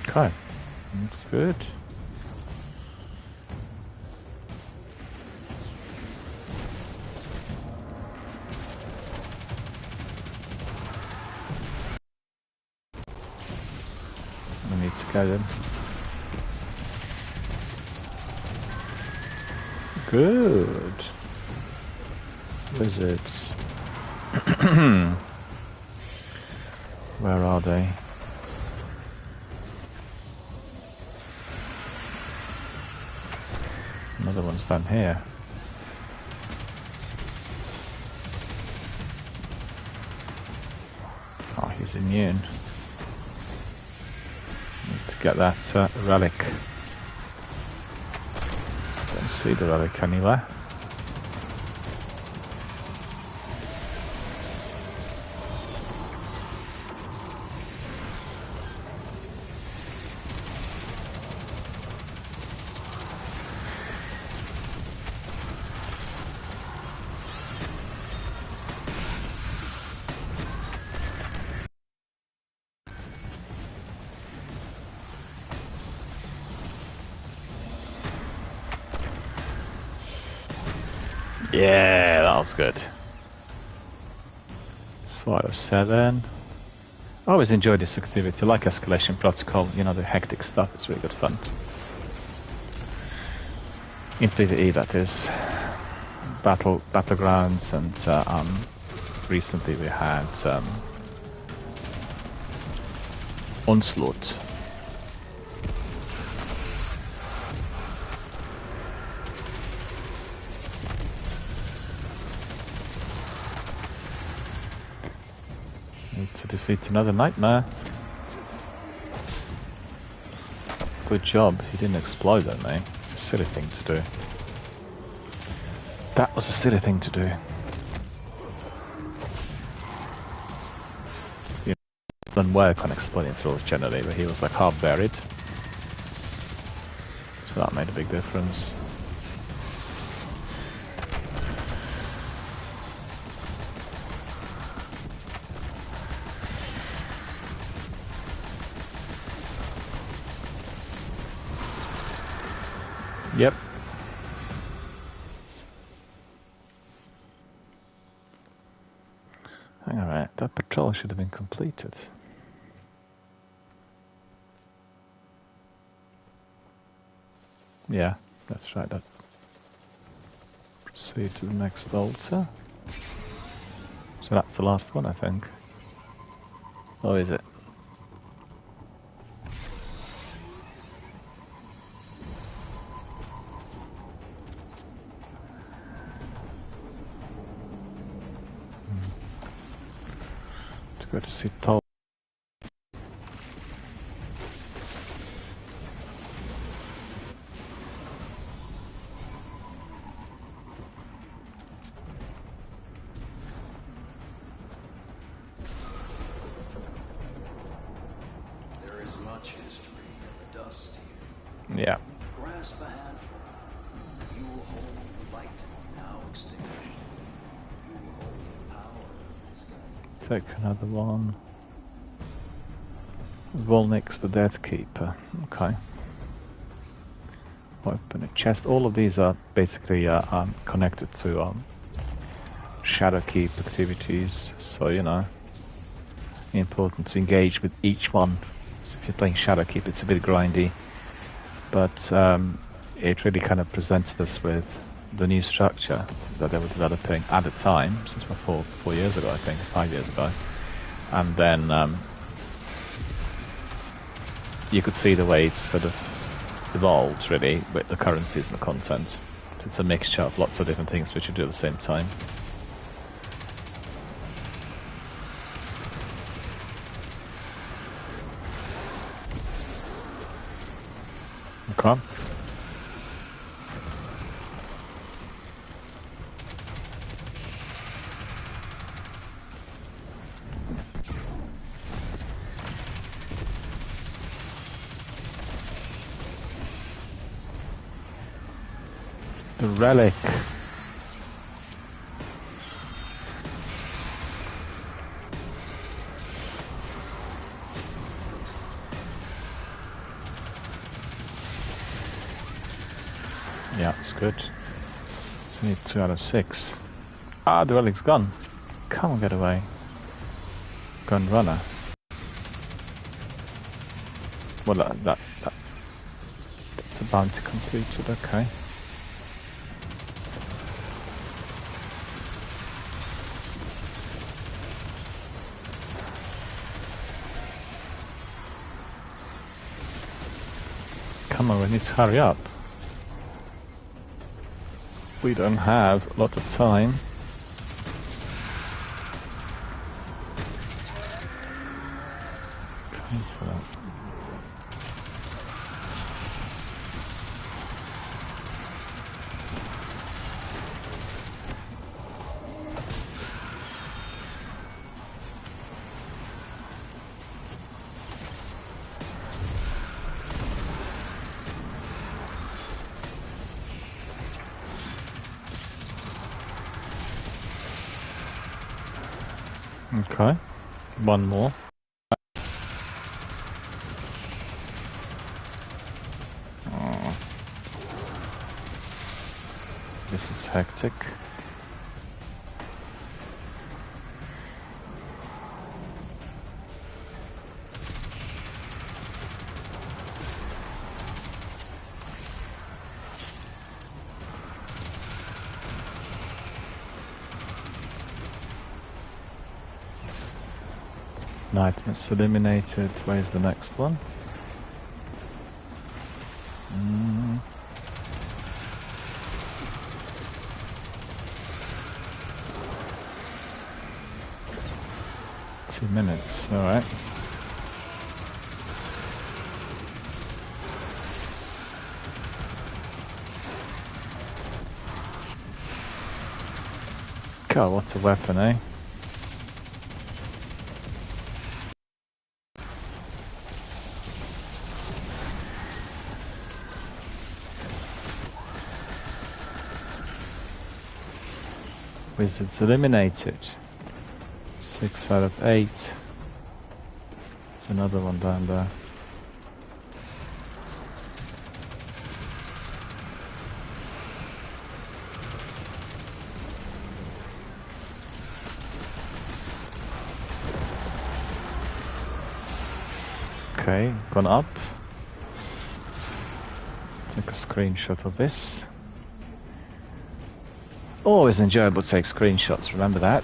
Okay, that's good. We need to go then. Good. Wizards. Where are they? Another one's down here. Oh, he's immune. Need to get that relic. Don't see the relic anywhere. Yeah, that was good. 5 of 7. I always enjoy this activity, like Escalation Protocol, you know, the hectic stuff, it's really good fun. In PvE, that is. Battlegrounds, and recently we had Onslaught. Need to defeat another nightmare. Good job, he didn't explode at me. Silly thing to do. That was a silly thing to do. You don't work on exploding floors generally, but he was like half buried. So that made a big difference. Yep. Hang on a minute, that patrol should have been completed. Yeah, that's right. That. Proceed to the next altar. So that's the last one, I think. Or is it? Go to see Tol. There is much history in the dust here. Yeah. Grasp a handful. You will hold the light now extinguished. You will hold power. Take another one. Volnix the Death Keeper. Okay. Open a chest. All of these are basically connected to Shadowkeep activities, so you know, important to engage with each one. So if you're playing Shadowkeep, it's a bit grindy, but it really kind of presented us with the new structure that they were developing at the time, since 4 years ago, I think, 5 years ago, and then you could see the way it's sort of evolved, really, with the current season of content. So it's a mixture of lots of different things which you do at the same time. Okay. The relic. Yeah, it's good. Just need 2 out of 6. Ah, the relic's gone. Come on, get away. Gun runner. Well, that's a bounty completed, okay. come on, we need to hurry up. We don't have a lot of time. Okay, for that. Okay, one more. Oh. This is hectic. Nightmares eliminated. Where's the next one? Two minutes, alright. God, what a weapon, eh? Wizards eliminated. 6 out of 8. There's another one down there. Okay, gone up. Take a screenshot of this. Always enjoyable to take screenshots, remember that.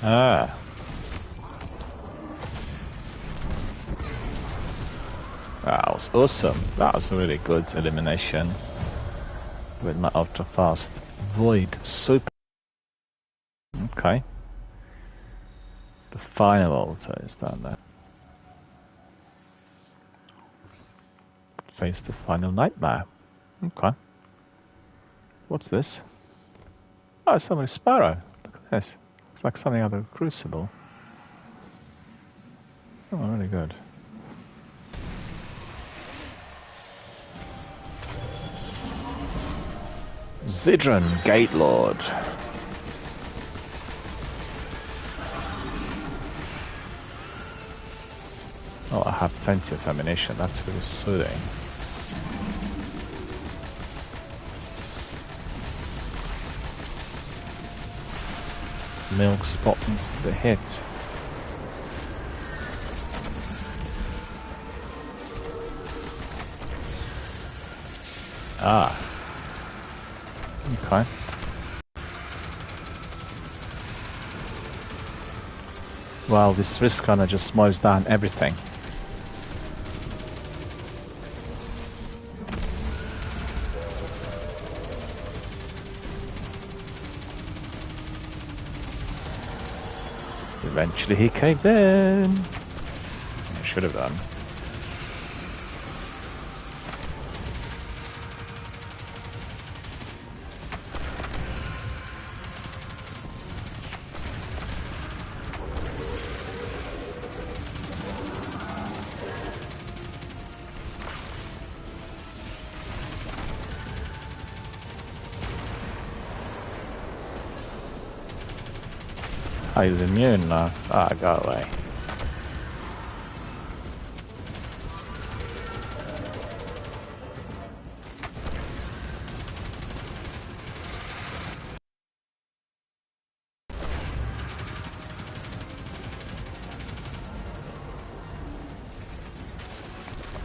Ah. That was awesome. That was a really good elimination with my ultra fast Void Super. Okay. The final altar is down there. Face the final nightmare. Okay. What's this? Oh, it's somebody's Sparrow. Look at this. It's like something out of Crucible. Oh, really good. Zidran Gatelord. Oh, I have plenty of ammunition. That's really soothing. Milk spot into the hit. Ah. Okay. Wow, this risk kinda just mows down everything. Eventually he caved in. I should have done. Oh, he's immune now. Ah, go away.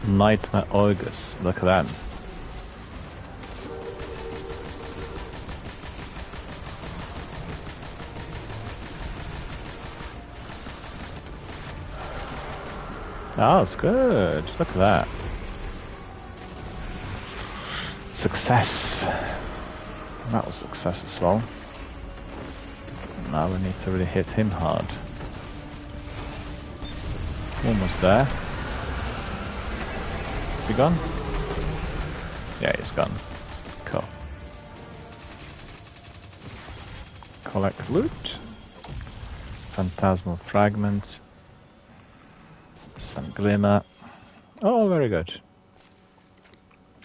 Nightmare August, look at that. Oh, it's good. Look at that. Success. That was success as well. Now we need to really hit him hard. Almost there. Is he gone? Yeah, he's gone. Cool. Collect loot. Phantasmal fragments. Some glimmer. Oh, very good.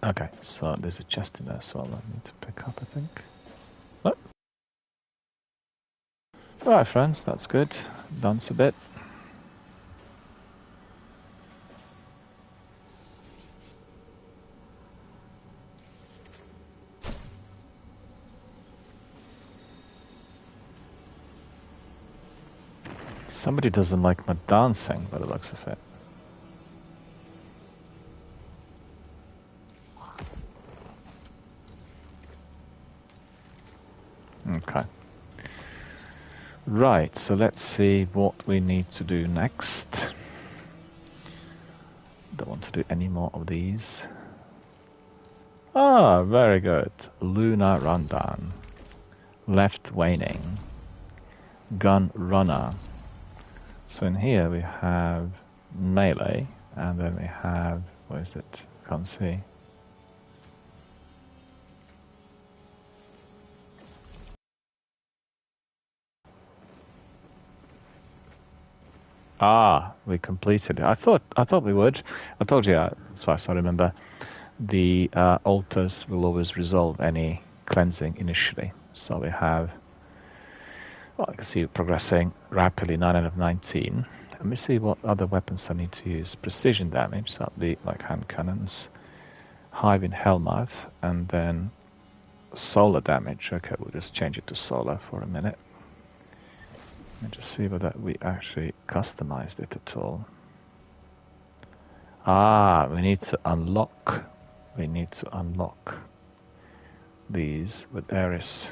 Okay, so there's a chest in there as well I need to pick up, I think. Oh. Alright friends, that's good. Dance a bit. Somebody doesn't like my dancing by the looks of it. Okay. Right, so let's see what we need to do next. Don't want to do any more of these. Ah, very good. Lunar Rundown. Left Waning. Gun Runner. So in here we have melee, and then we have, what is it? Can't see. Ah, we completed it. I thought we would. I told you, as far as I remember, the altars will always resolve any cleansing initially. So we have, well, I can see it progressing rapidly, 9 out of 19. Let me see what other weapons I need to use. Precision damage, so that'll be like hand cannons. Hive in Hellmouth, and then solar damage. Okay, we'll just change it to solar for a minute. Let me just see whether we actually customized it at all. Ah, we need to unlock. We need to unlock these with Eris.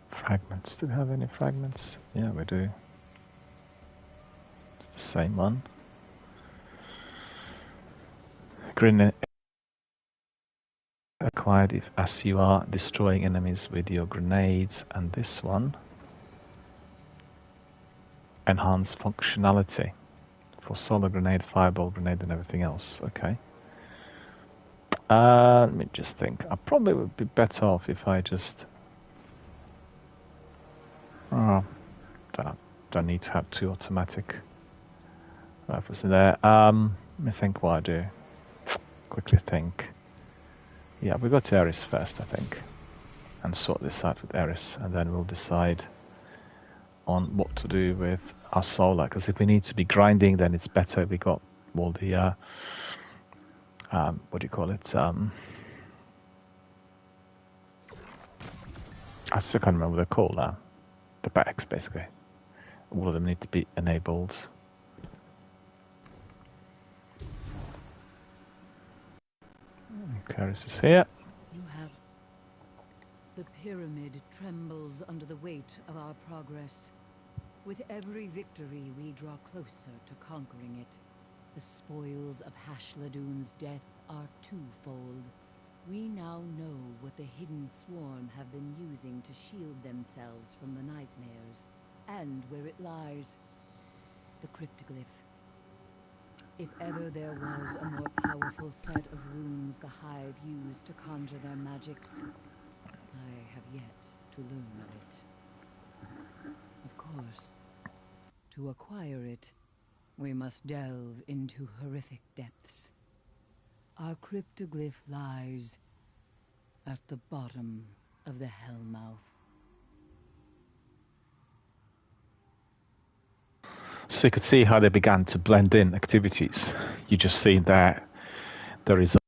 Fragments. Do we have any fragments? Yeah, we do. It's the same one. Grenade acquired if as you are destroying enemies with your grenades, and this one enhanced functionality for solar grenade, fireball grenade, and everything else. Okay. Let me just think. I probably would be better off if I just don't need to have 2 automatic rifles in there. Let me think what I do. Quickly think. Yeah, we go to Eris first, I think, and sort this out with Eris, and then we'll decide on what to do with our solar. Because if we need to be grinding, then it's better we got all the what do you call it? I still can't remember what they're called now. The packs, basically. All of them need to be enabled. Eris is here. You have. The pyramid trembles under the weight of our progress. With every victory, we draw closer to conquering it. The spoils of Hashladun's death are twofold. We now know what the Hidden Swarm have been using to shield themselves from the nightmares, and where it lies. The cryptoglyph. If ever there was a more powerful set of runes the Hive used to conjure their magics, I have yet to learn of it. Of course, to acquire it, we must delve into horrific depths. Our cryptoglyph lies at the bottom of the Hellmouth. So you could see how they began to blend in activities. You just see that there is a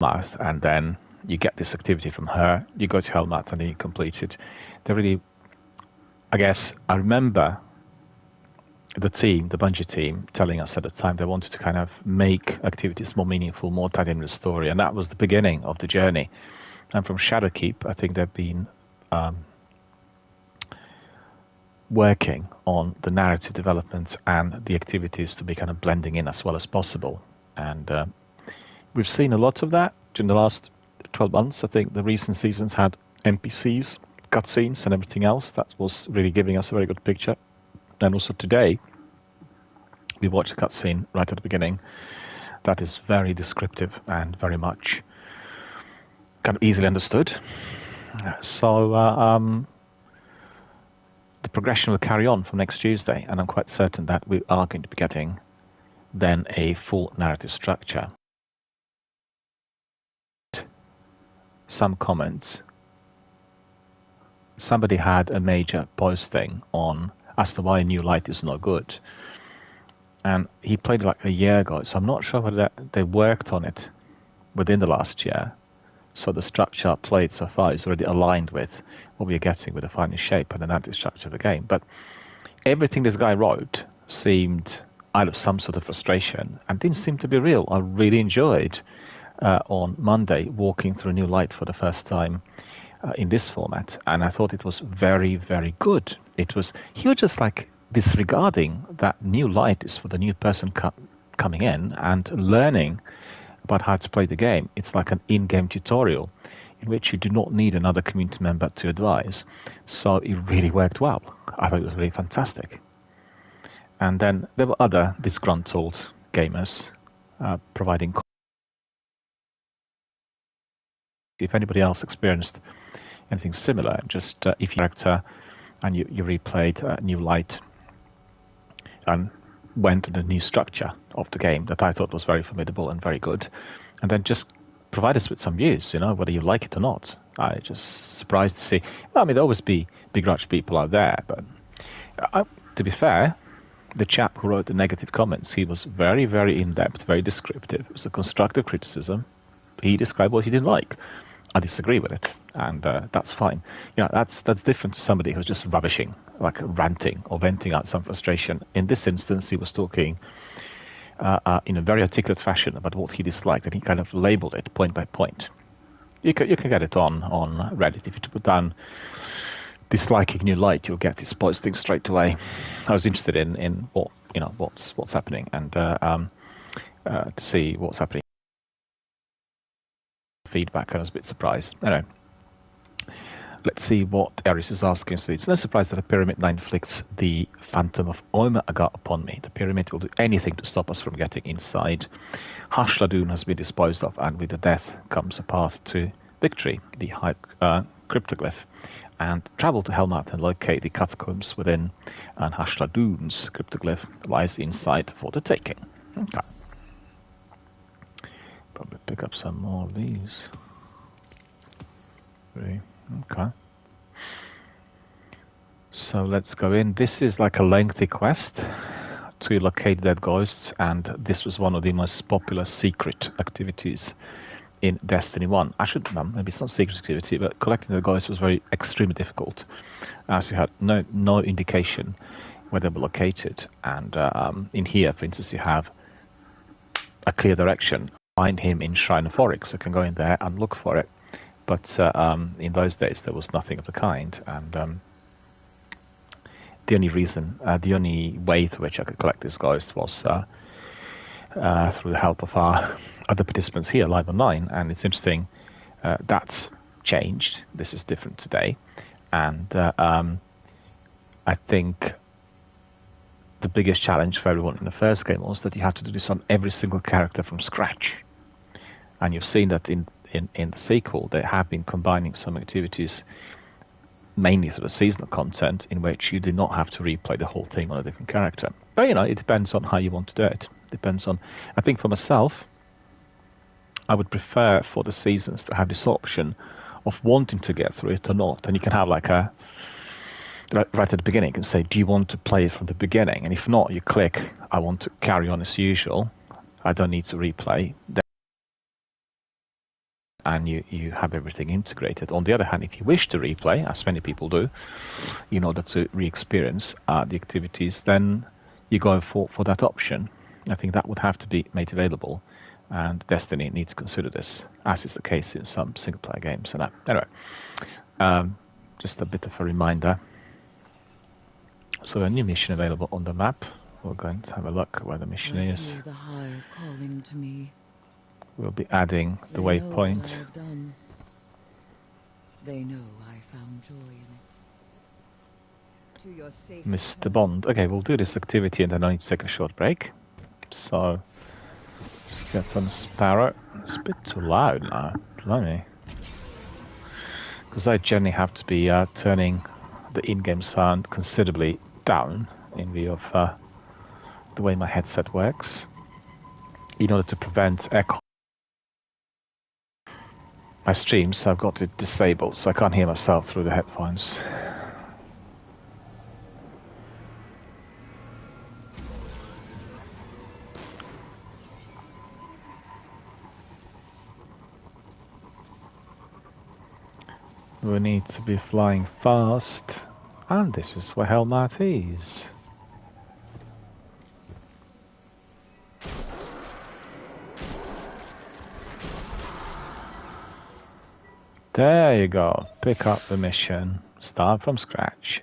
mouth, and then you get this activity from her. You go to Hellmouth and then you complete it. They really, I guess, I remember the Bungie team, telling us at the time they wanted to kind of make activities more meaningful, more tied in with the story, and that was the beginning of the journey. And from Shadowkeep, I think they've been working on the narrative development and the activities to be kind of blending in as well as possible. And we've seen a lot of that during the last 12 months. I think the recent seasons had NPCs, cutscenes, and everything else. That was really giving us a very good picture. And also today, we watched a cutscene right at the beginning that is very descriptive and very much kind of easily understood. So the progression will carry on from next Tuesday, and I'm quite certain that we are going to be getting then a full narrative structure. Some comments. Somebody had a major posting on as to why New Light is no good. And he played it like a year ago, so I'm not sure whether they worked on it within the last year. So the structure played so far is already aligned with what we're getting with the final shape and the narrative structure of the game. But everything this guy wrote seemed out of some sort of frustration and didn't seem to be real. I really enjoyed on Monday walking through New Light for the first time in this format, and I thought it was very, very good. He was just like disregarding that New Light is for the new person coming in and learning about how to play the game. It's like an in-game tutorial in which you do not need another community member to advise. So it really worked well. I thought it was really fantastic. And then there were other disgruntled gamers providing. If anybody else experienced anything similar, just if you're a character and you replayed New Light and went to the new structure of the game that I thought was very formidable and very good, and then just provide us with some views, whether you like it or not. I just surprised to see. Well, I mean, there'll always be begrudged people out there, but to be fair, the chap who wrote the negative comments, he was very, very in-depth, very descriptive. It was a constructive criticism. He described what he didn't like. I disagree with it, and that's fine. That's different to somebody who's just rubbishing, like ranting or venting out some frustration. In this instance, he was talking in a very articulate fashion about what he disliked, and he kind of labeled it point by point. You can get it on Reddit. If you put down disliking New Light, you'll get this posting straight away. I was interested in what what's happening and to see what's happening. Feedback. I was a bit surprised. Anyway, let's see what Ares is asking. So it's no surprise that the Pyramid now inflicts the Phantom of Omega upon me. The Pyramid will do anything to stop us from getting inside. Hashladun has been disposed of, and with the death comes a path to victory, the high cryptoglyph, and travel to Helmat and locate the catacombs within, and Hashladun's cryptoglyph lies inside for the taking. Okay. Probably pick up some more of these. Okay. So let's go in. This is like a lengthy quest to locate dead ghosts, and this was one of the most popular secret activities in Destiny 1. Maybe it's not secret activity, but collecting the ghosts was very extremely difficult, as you had no indication where they were located. And in here, for instance, you have a clear direction. Find him in Shrine of Oryx. I can go in there and look for it. But in those days, there was nothing of the kind. And the only way through which I could collect this ghost was through the help of our other participants here, live online. And it's interesting, that's changed. This is different today. And I think the biggest challenge for everyone in the first game was that you have to do this on every single character from scratch. And you've seen that in the sequel, they have been combining some activities, mainly through the seasonal content, in which you do not have to replay the whole thing on a different character. But, it depends on how you want to do it. I think for myself, I would prefer for the seasons to have this option of wanting to get through it or not. And you can have like right at the beginning, you can say, do you want to play it from the beginning? And if not, you click, I want to carry on as usual. I don't need to replay. And you have everything integrated. On the other hand, if you wish to replay, as many people do, in order to re-experience the activities, then you go for that option. I think that would have to be made available, and Destiny needs to consider this, as is the case in some single-player games. And anyway, just a bit of a reminder. So a new mission available on the map. We're going to have a look where the mission is. I hear the hive calling to me. We'll be adding the waypoint. They know I found joy in it. To your safe Mr. Bond. Okay, we'll do this activity and then I need to take a short break. So, just get some Sparrow. It's a bit too loud now. Blimey. Because I generally have to be turning the in-game sound considerably down in view of the way my headset works, in order to prevent echo. My streams, I've got it disabled, so I can't hear myself through the headphones. We need to be flying fast, and this is where Helmat is. There you go. Pick up the mission. Start from scratch.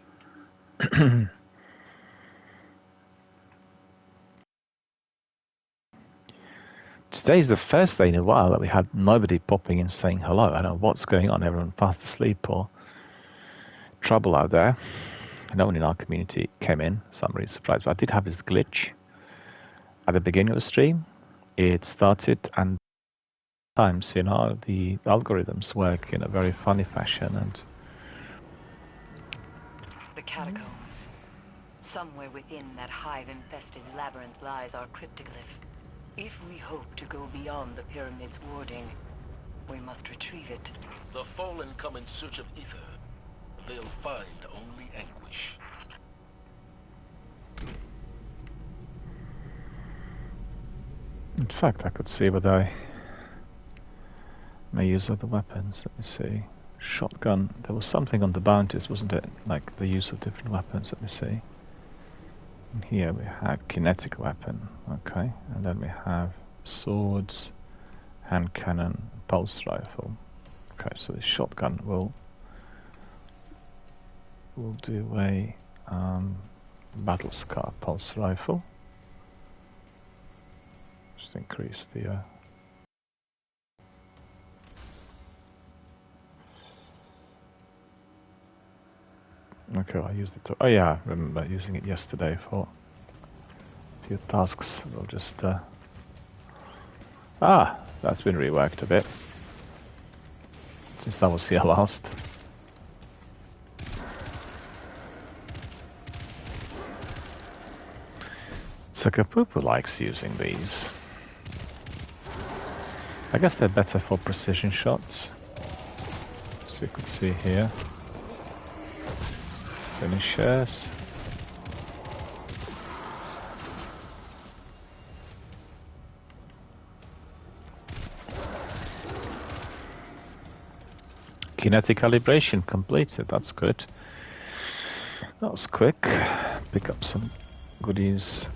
Today's the first day in a while that we had nobody popping in saying hello. I don't know what's going on. Everyone fast asleep or trouble out there. No one in our community came in, so I'm really surprised. But I did have this glitch at the beginning of the stream. It started, and sometimes, you know, the algorithms work in a very funny fashion. And the catacombs. Somewhere within that hive-infested labyrinth lies our cryptoglyph. If we hope to go beyond the pyramid's warding, we must retrieve it. The fallen come in search of ether. They'll find only anguish. in fact, I could see what I may use other weapons. Let me see. Shotgun. There was something on the bounties, wasn't it? Like the use of different weapons. Let me see. And here we have kinetic weapon. Okay. And then we have swords, hand cannon, pulse rifle. Okay, so the shotgun will do a battle scar pulse rifle. Just increase the okay, I used it. Oh yeah, I remember using it yesterday for a few tasks. We'll just that's been reworked a bit since I was here last. Sakapupu likes using these. I guess they're better for precision shots. So you could see here. Finishers. Kinetic calibration completed, that's good. That was quick. Pick up some goodies.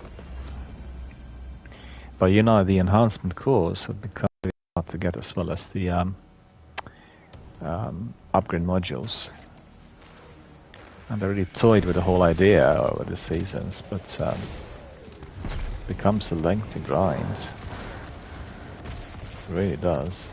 But you know, the enhancement cores have become very hard to get, as well as the upgrade modules. And I really toyed with the whole idea over the seasons, but it becomes a lengthy grind. It really does.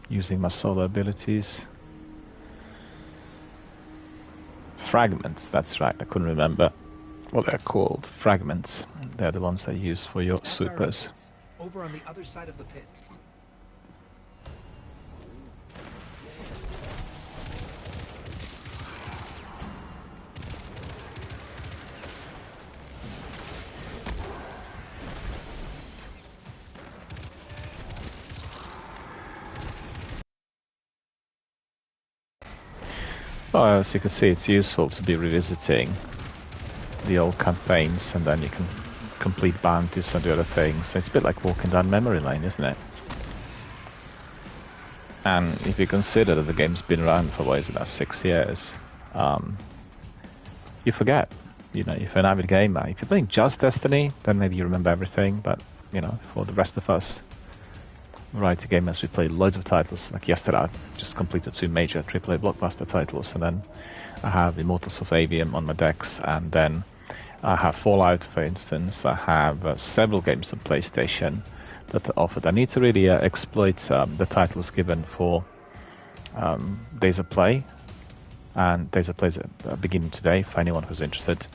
Using my solo abilities. Fragments, that's right, I couldn't remember what they're called. Fragments. They're the ones that you use for your supers. Over on the other side of the pit. Well, as you can see, it's useful to be revisiting the old campaigns, and then you can complete bounties and do other things. So it's a bit like walking down memory lane, isn't it? And if you consider that the game's been around for, what is it now, 6 years, you forget. You know, if you're an avid gamer, if you're playing just Destiny, then maybe you remember everything. But you know, for the rest of us, variety gamers, we play loads of titles. Like yesterday, I just completed 2 major AAA blockbuster titles, and then I have Immortals of Avium on my decks, and then I have Fallout, for instance. I have several games on PlayStation that are offered. I need to really exploit the titles given for Days of Play. And Days of Play is beginning today for anyone who's interested.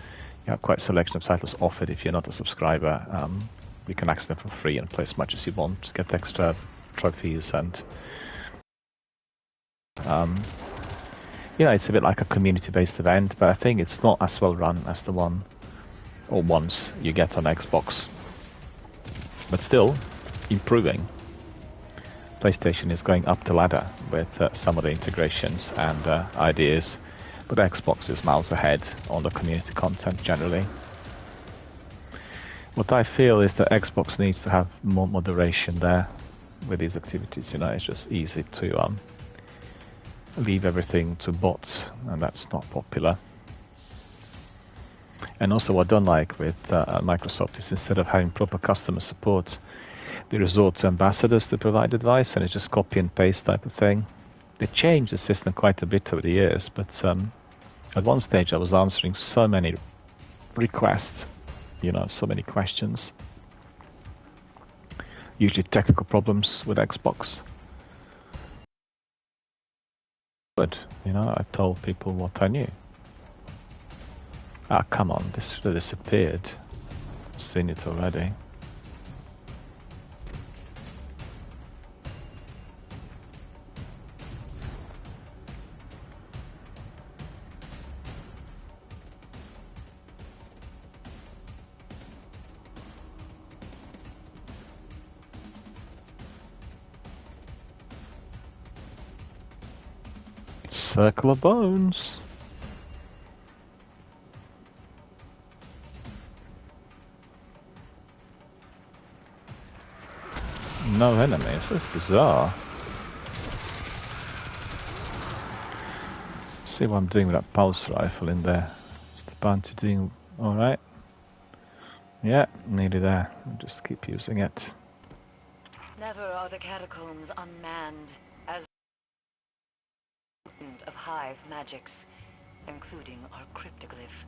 You have quite a selection of titles offered. If you're not a subscriber, you can access them for free and play as much as you want, get extra trophies, and you know, it's a bit like a community-based event, but I think it's not as well run as the one or ones you get on Xbox. But still, improving. PlayStation is going up the ladder with some of the integrations and ideas, but Xbox is miles ahead on the community content generally. What I feel is that Xbox needs to have more moderation there with these activities. You know, it's just easy to leave everything to bots, and that's not popular. And also what I don't like with Microsoft is instead of having proper customer support, they resort to ambassadors to provide advice, and it's just copy and paste type of thing. They changed the system quite a bit over the years, but at one stage I was answering so many requests, you know, so many questions. Usually technical problems with Xbox. But, you know, I told people what I knew. Ah, come on, this should have disappeared. I've seen it already. Circle of Bones. No enemies, that's bizarre. See what I'm doing with that pulse rifle in there. Is the bounty doing alright? Yeah, nearly there. I'll just keep using it. Never are the catacombs unmanned as of Hive magics, including our cryptoglyph.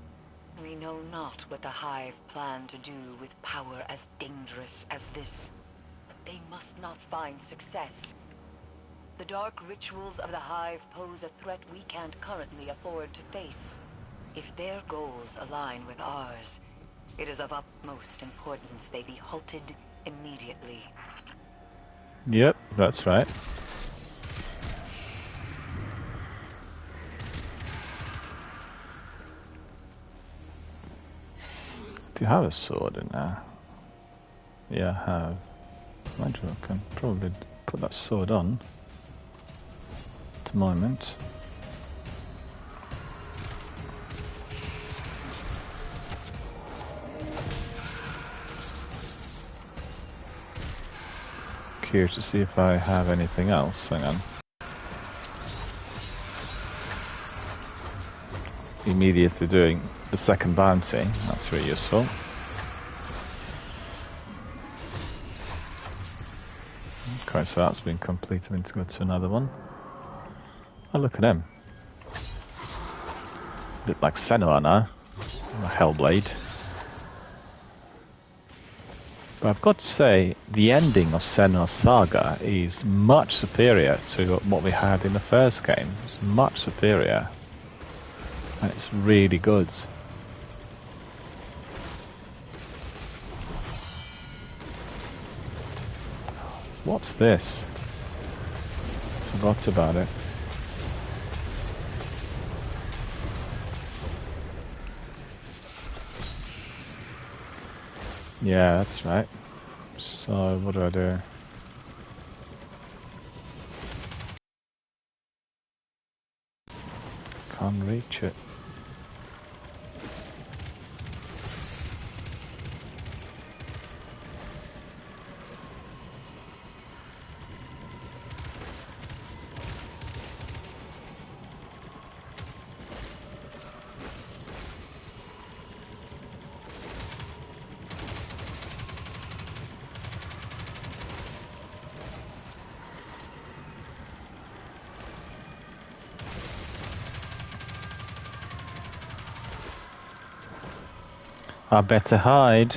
We know not what the Hive plan to do with power as dangerous as this. But they must not find success. The dark rituals of the Hive pose a threat we can't currently afford to face. If their goals align with ours, it is of utmost importance they be halted immediately. Yep, that's right. Do you have a sword in there? Yeah, I have. Mind you, I can probably put that sword on at the moment. Curious to see if I have anything else. Hang on. Immediately doing the second bounty. That's very useful. Okay, so that's been completed. I need to go to another one. Oh, look at him. A bit like Senua now. A Hellblade. But I've got to say, the ending of Senua's Saga is much superior to what we had in the first game. It's much superior. And it's really good. What's this? Forgot about it. Yeah, that's right. So, what do? Can't reach it. I better hide.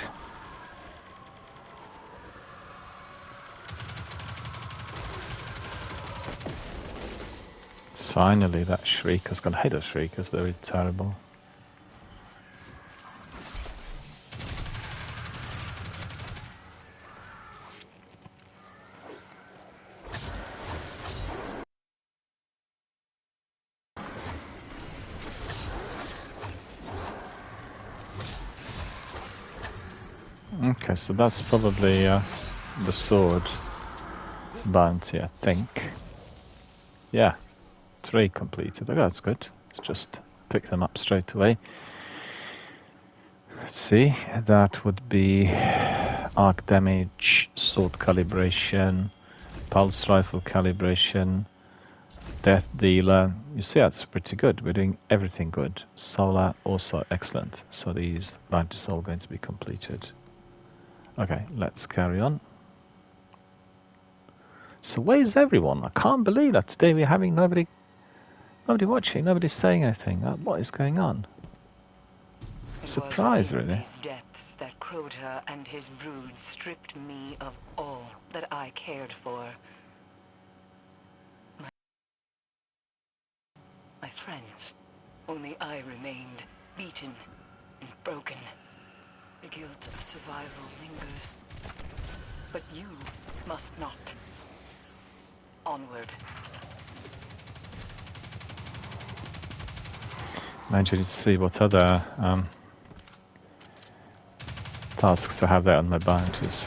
Finally, that Shrieker's gonna hate those Shriekers, they're terrible. Okay, so that's probably the sword bounty, I think. Yeah, 3 completed. Oh, that's good. Let's just pick them up straight away. Let's see, that would be arc damage, sword calibration, pulse rifle calibration, death dealer. You see, that's pretty good. We're doing everything good. Solar also excellent. So these bounties are all going to be completed. Okay, let's carry on. So where's everyone? I can't believe that today we're having nobody watching, nobody's saying anything. What is going on? Surprise, really. These depths that Crota and his brood stripped me of all that I cared for. My friends, only I remained, beaten and broken. The guilt of survival lingers. But you must not. Onward. Imagine to see what other tasks I have there on my bounties.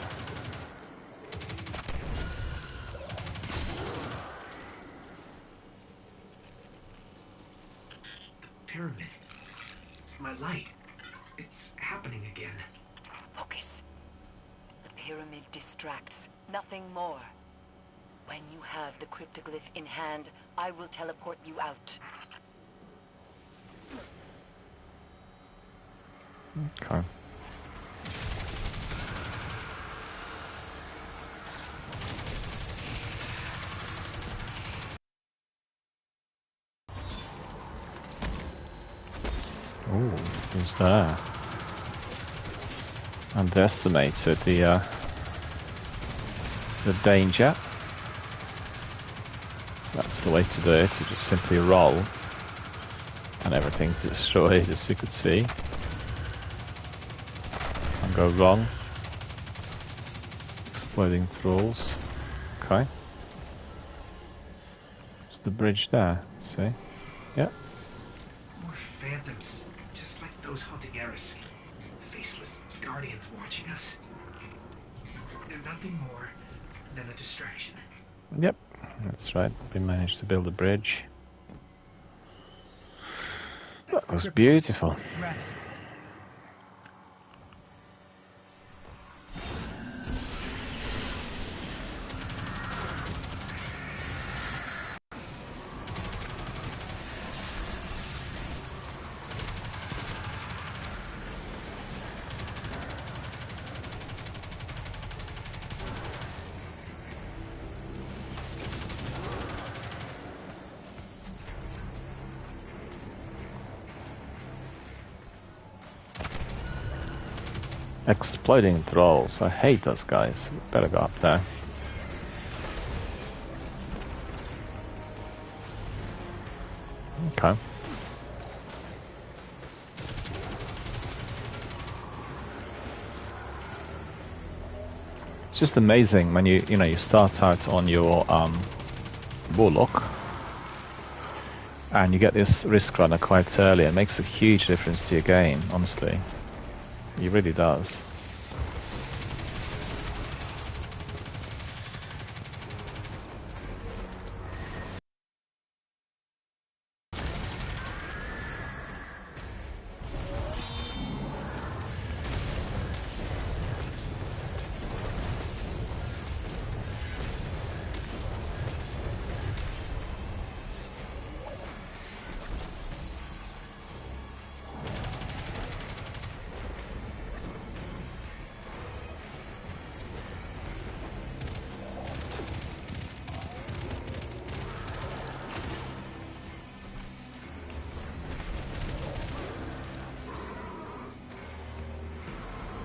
The pyramid. My light. It's happening again. Focus. The pyramid distracts, nothing more. When you have the cryptoglyph in hand, I will teleport you out. Okay. Oh, who's there? Underestimated the danger. That's the way to do it. You just simply roll, and everything's destroyed, as you could see. Can't go wrong. Exploding thralls. Okay. There's the bridge there. See? Yeah. More phantoms, just like those haunting Eris. Faceless guardians watching us. They're nothing more than a distraction. Yep, that's right. We managed to build a bridge. That was beautiful. Exploding thralls. I hate those guys. Better go up there. Okay. It's just amazing when you start out on your warlock and you get this risk runner quite early. It makes a huge difference to your game, honestly. It really does.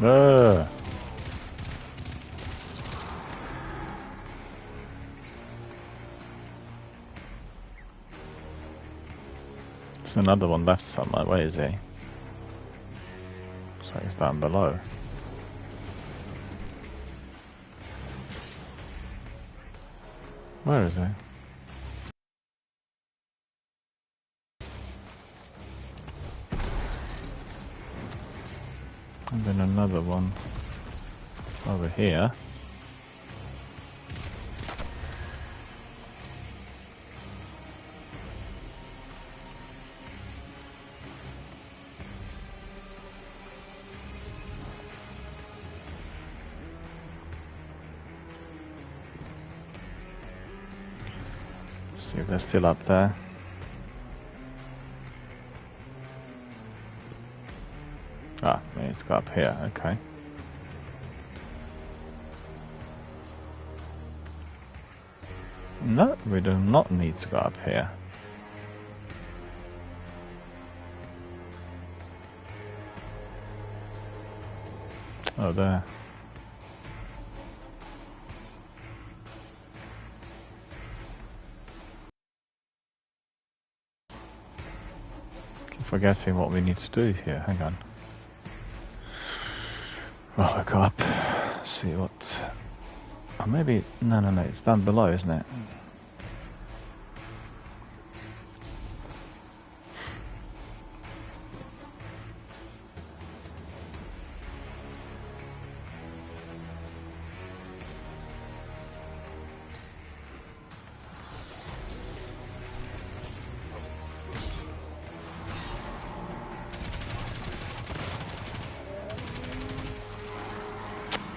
There's another one left somewhere. Where is he? Looks like he's down below. Where is he? And then another one over here. See if they're still up there. Ah, it's got up here, okay. No, we do not need to go up here. Oh, there. Keep forgetting what we need to do here, hang on. Well, I go up, see what... Oh, maybe... No, it's down below, isn't it?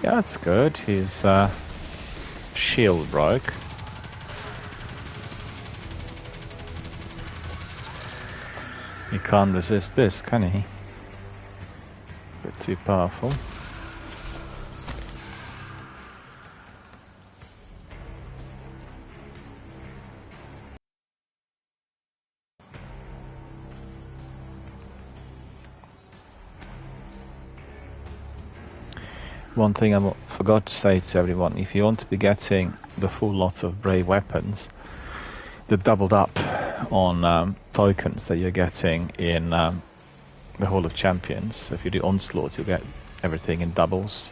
Yeah, that's good. His shield broke. He can't resist this, can he? A bit too powerful. One thing I forgot to say to everyone, if you want to be getting the full lot of Brave weapons, they're doubled up on tokens that you're getting in the Hall of Champions. So if you do Onslaught, you'll get everything in doubles.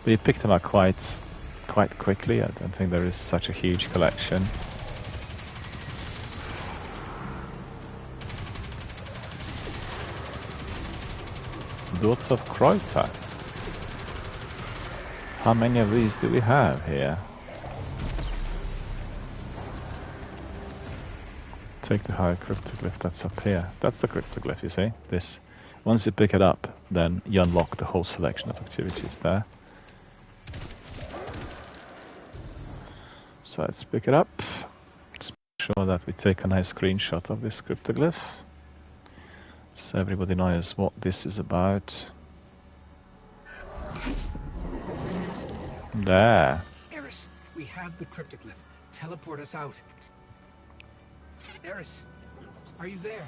But you pick them up quite quickly. I don't think there is such a huge collection. Daughter of Crota. How many of these do we have here? Take the higher cryptoglyph that's up here. That's the cryptoglyph, you see? This. Once you pick it up, then you unlock the whole selection of activities there. So let's pick it up. Let's make sure that we take a nice screenshot of this cryptoglyph, so everybody knows what this is about. There. Eris, we have the cryptoglyph. Teleport us out. Eris, are you there?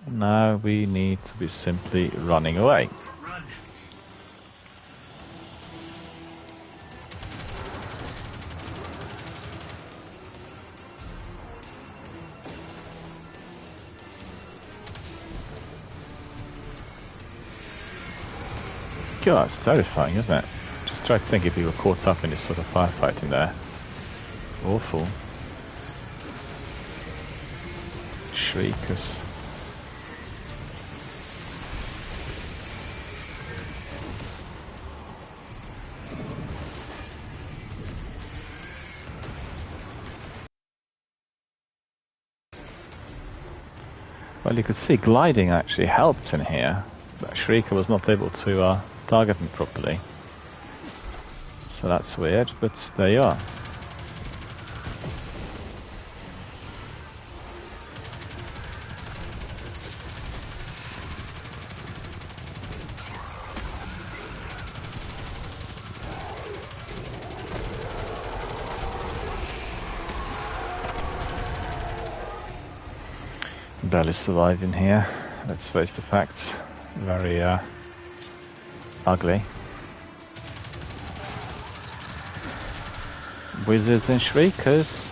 Now we need to be simply running away. Run. God, it's terrifying, isn't it? Just try to think if you were caught up in this sort of firefighting there. Awful. Shriekers. Well, you could see gliding actually helped in here. That Shrieker was not able to target me properly. So that's weird, but there you are. Barely survived in here. Let's face the facts. Very ugly. Wizards and Shriekers.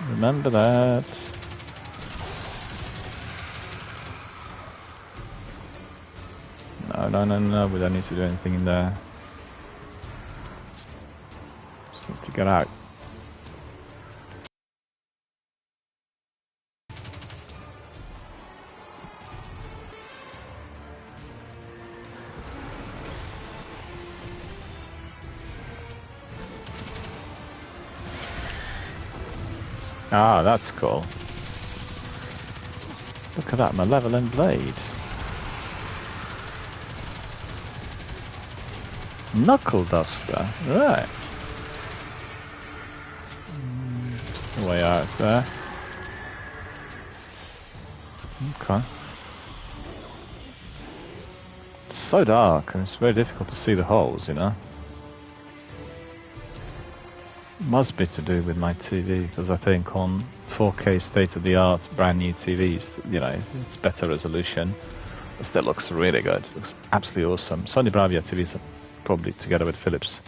Remember that. No, we don't need to do anything in there. Just need to get out. Ah, that's cool. Look at that malevolent blade. Knuckle duster, right. Just the way out there. Okay. It's so dark and it's very difficult to see the holes, you know. Must be to do with my TV, because I think on 4K state-of-the-art brand new TVs, you know, it's better resolution. It still looks really good. It looks absolutely awesome. Sony Bravia TVs are probably, together with Philips,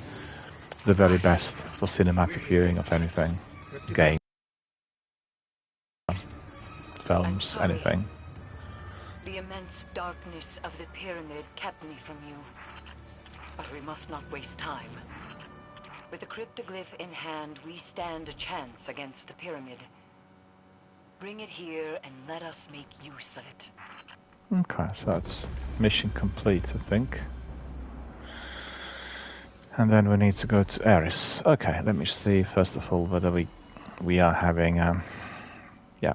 the very best for cinematic viewing of anything. Game, films, anything. The immense darkness of the pyramid kept me from you. But we must not waste time. With the cryptoglyph in hand, we stand a chance against the pyramid. Bring it here and let us make use of it. Okay, so that's mission complete, I think. And then we need to go to Eris. Okay, let me see first of all whether we are having yeah,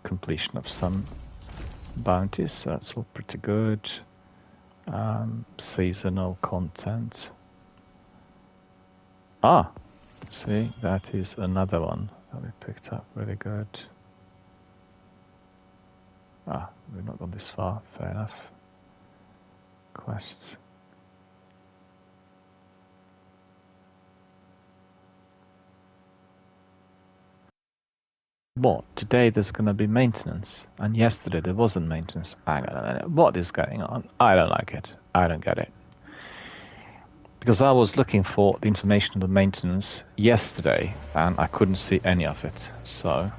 completion of some bounties. So that's all pretty good. Seasonal content. Ah, see, that is another one that we picked up. Really good. Ah, we've not gone this far. Fair enough. Quests. What? Today there's going to be maintenance, and yesterday there wasn't maintenance. Hang on, what is going on? I don't like it. I don't get it. Because I was looking for the information on the maintenance yesterday, and I couldn't see any of it. So.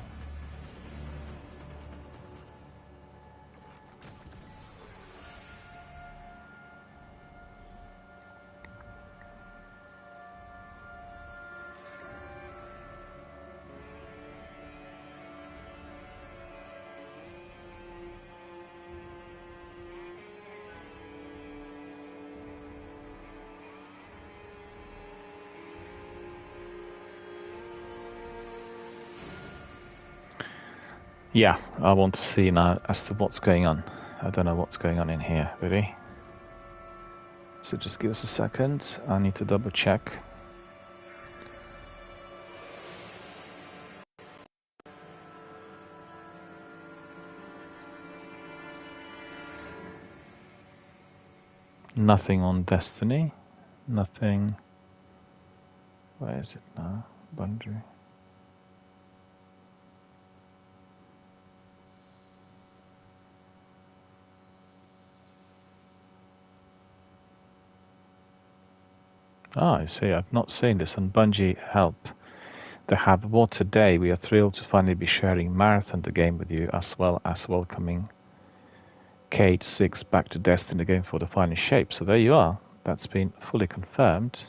Yeah, I want to see now as to what's going on. I don't know what's going on in here, really. So just give us a second. I need to double check. Nothing on Destiny. Nothing. Where is it now? Bungie. Ah, I see. I've not seen this on Bungie Help. They have what today. We are thrilled to finally be sharing Marathon the game with you, as well as welcoming Cade 6 back to Destiny game for the final shape. So there you are. That's been fully confirmed.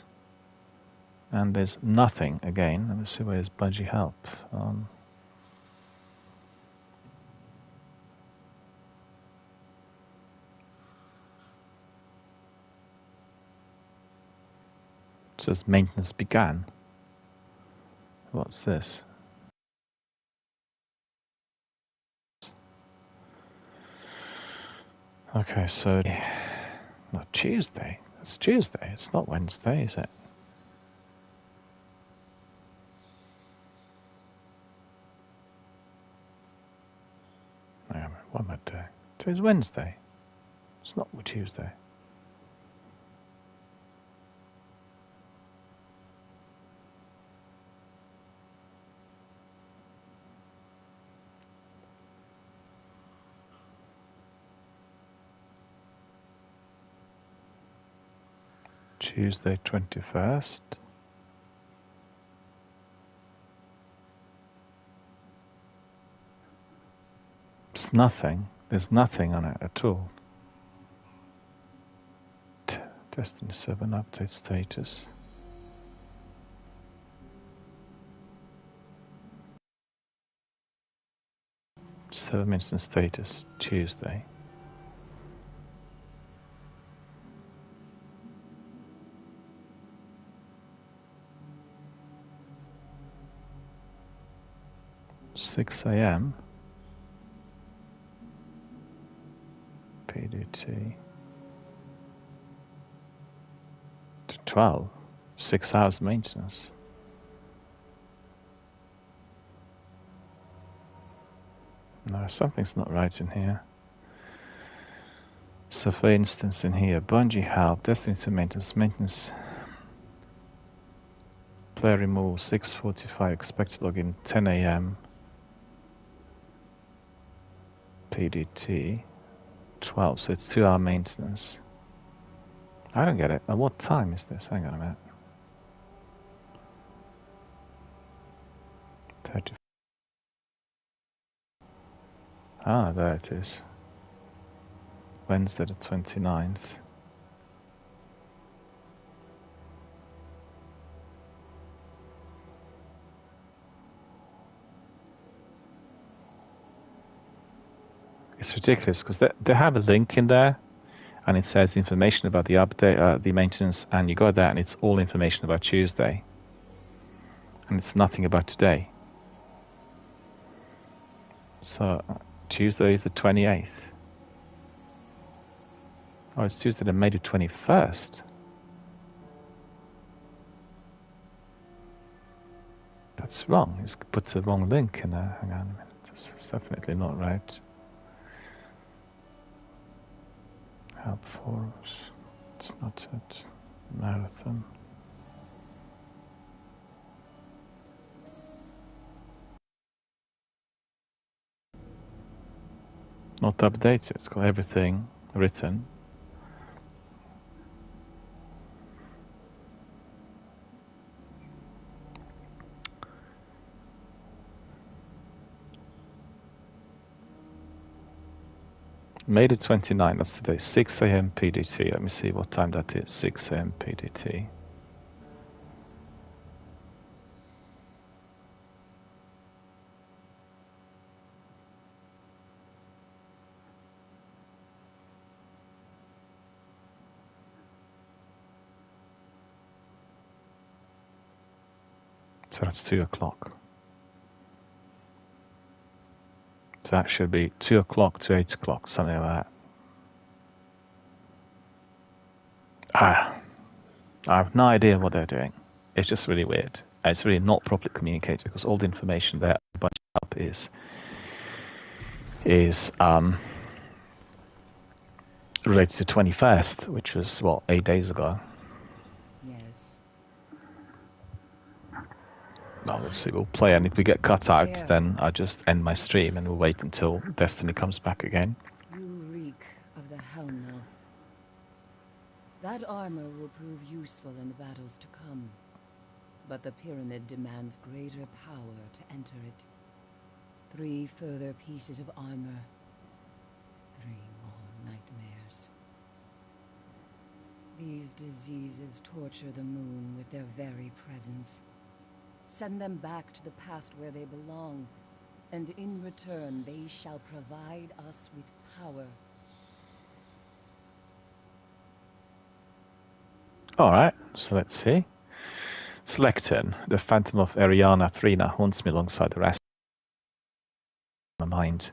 And there's nothing again. Let me see where's Bungie Help. It says maintenance began. What's this? Okay, so not Tuesday. It's Tuesday. It's not Wednesday, is it? What am I doing? Today's Wednesday. It's not Tuesday. Tuesday 21st. It's nothing. There's nothing on it at all. Destiny 7 update status. Seven instant status Tuesday. (6 a.m.) PDT to 12. 6 hours maintenance. No, something's not right in here. So for instance in here, Bungie help, Destiny 2 maintenance, player removal 6:45, expected login 10 a.m. PDT 12, so it's 2-hour maintenance. I don't get it. At what time is this? Hang on a minute. 30. Ah, there it is. Wednesday the 29th. It's ridiculous because they have a link in there and it says information about the update, the maintenance, and you go there and it's all information about Tuesday. And it's nothing about today. So Tuesday is the 28th. Oh, it's Tuesday the May the 21st. That's wrong. It's put the wrong link in there. Hang on a minute. It's definitely not right. Help forums. It's not it. Marathon. Not updated. It's got everything written. May the 29th, that's today, 6 a.m. PDT. Let me see what time that is. 6 a.m. PDT. So that's 2 o'clock. So that should be 2 o'clock to 8 o'clock, something like that. I have no idea what they're doing. It's just really weird. It's really not properly communicated because all the information there is related to 21st, which was, what, 8 days ago. Yes. Well, let's see, we'll play, and if we get cut out, then I'll just end my stream and we'll wait until Destiny comes back again. You reek of the Hellmouth. That armor will prove useful in the battles to come. But the pyramid demands greater power to enter it. 3 further pieces of armor. 3 more nightmares. These diseases torture the moon with their very presence. Send them back to the past where they belong, and in return they shall provide us with power. Alright, so let's see. Selected. The Phantom of Eriana Thrina haunts me alongside the rest of my mind.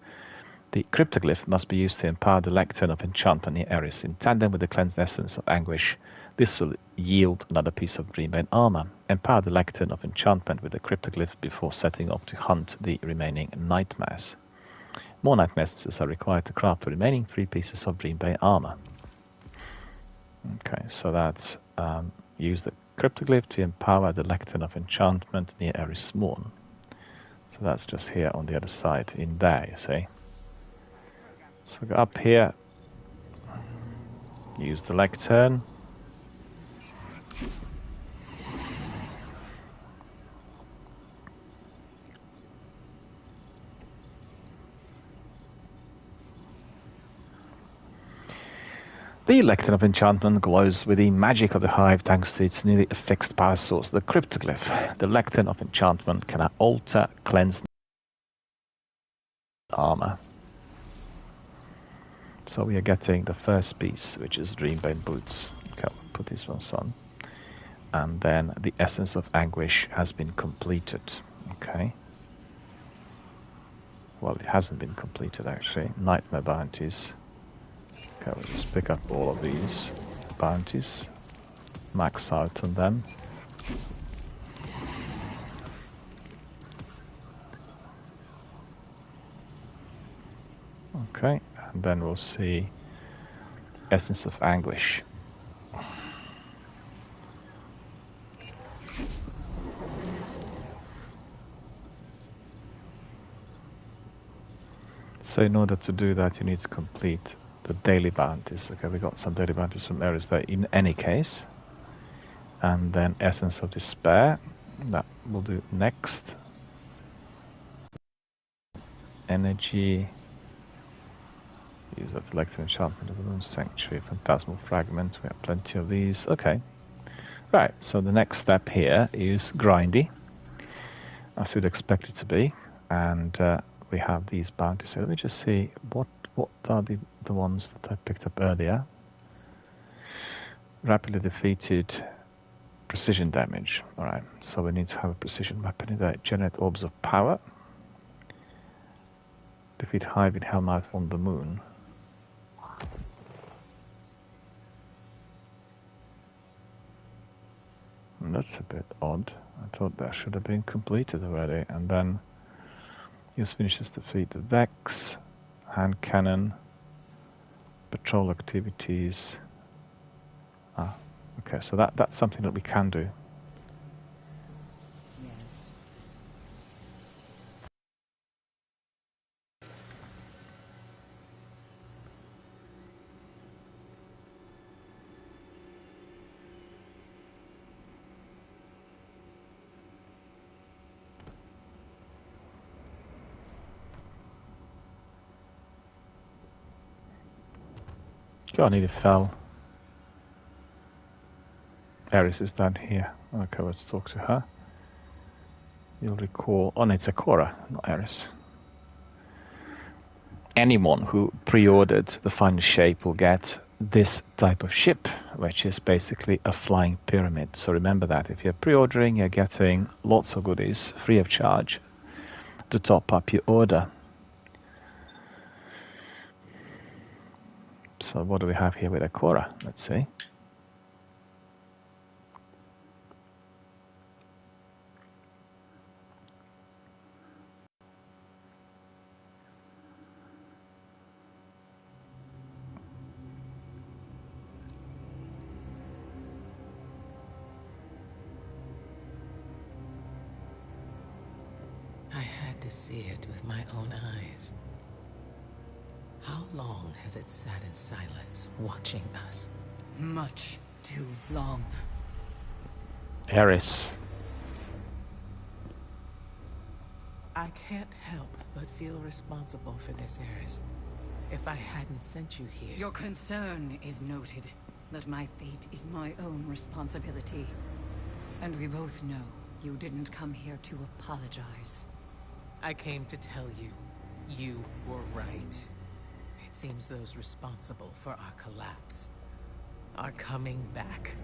The cryptoglyph must be used to empower the lectern of enchantment near Eris. In tandem with the cleansed essence of anguish, this will yield another piece of Dreambane armor. Empower the lectern of enchantment with the cryptoglyph before setting off to hunt the remaining nightmares. More nightmare essences are required to craft the remaining 3 pieces of Dreambane armor. Okay, so that's use the cryptoglyph to empower the lectern of enchantment near Eris Morn. So that's just here on the other side, in there, you see. So go up here, use the lectern, The Lectern of Enchantment glows with the magic of the Hive thanks to its nearly fixed power source, the Cryptoglyph. The Lectern of Enchantment can alter, cleanse armor. So we are getting the first piece, which is Dreambane Boots. Okay, we'll put this one on. And then the Essence of Anguish has been completed. Okay. Well, it hasn't been completed actually. Nightmare Bounties. Okay, we'll just pick up all of these bounties, max out on them. Okay, and then we'll see Essence of Anguish. So in order to do that, you need to complete the daily bounties. Okay, we got some daily bounties from Eris there in any case. And then Essence of Despair, that we'll do next. Energy, use that Lectern Enchantment of the Moon Sanctuary, Phantasmal Fragment, we have plenty of these. Okay, right, so the next step here is grindy, as you'd expect it to be. And we have these bounties. So let me just see what are the ones that I picked up earlier. Rapidly defeated, precision damage. Alright, so we need to have a precision weapon in there. Generate orbs of power. Defeat Hive in Hellmouth on the Moon. And that's a bit odd. I thought that should have been completed already. And then use finishes to defeat the Vex. Hand cannon, patrol activities. Ah, okay, so that's something that we can do. Yes. God, I need a fell. Eris is down here. Okay, let's talk to her. You'll recall... Oh, no, it's Ikora, not Eris. Anyone who pre-ordered the Final Shape will get this type of ship, which is basically a flying pyramid. So remember that. If you're pre-ordering, you're getting lots of goodies, free of charge, to top up your order. So what do we have here with Ikora? Let's see. I had to see it with my own eyes. How long has it sat in silence, watching us? Much too long. Eris. I can't help but feel responsible for this, Eris. If I hadn't sent you here... Your concern is noted. That my fate is my own responsibility. And we both know you didn't come here to apologize. I came to tell you, you were right. It seems those responsible for our collapse are coming back.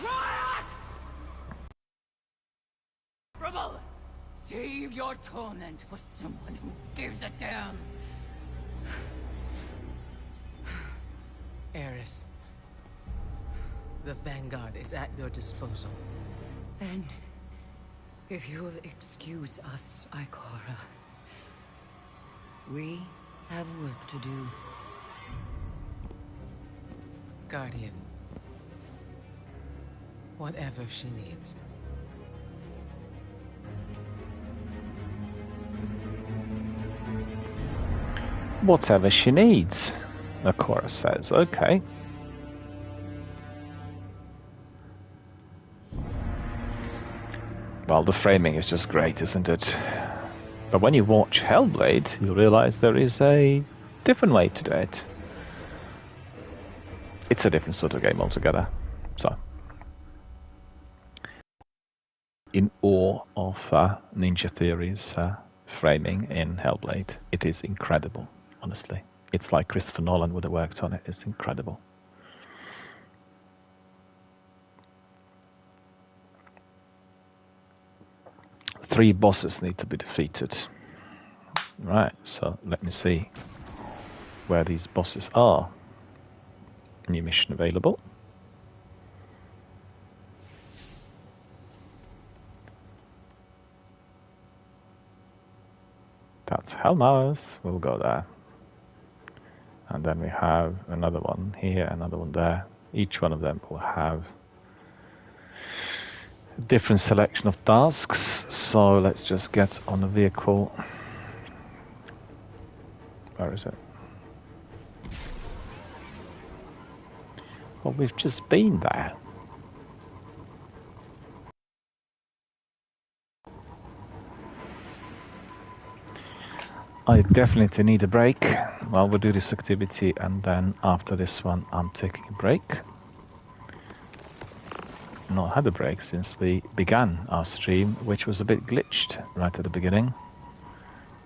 Riot! Rebel! Save your torment for someone who gives a damn. Eris, the Vanguard is at your disposal. Then, if you'll excuse us, Ikora, we have work to do. Guardian, whatever she needs. Whatever she needs, Ikora says. Okay. Well, the framing is just great, isn't it? But when you watch Hellblade, you realize there is a different way to do it. It's a different sort of game altogether. So, in awe of Ninja Theory's framing in Hellblade. It is incredible, honestly. It's like Christopher Nolan would have worked on it. It's incredible. Three bosses need to be defeated. Right, so let me see where these bosses are. New mission available. That's Hellmouth. We'll go there. And then we have another one here, another one there. Each one of them will have a different selection of tasks. So let's just get on the vehicle. Where is it? Well, we've just been there. I definitely need a break while we do this activity, and then after this one I'm taking a break. Not had a break since we began our stream, which was a bit glitched right at the beginning.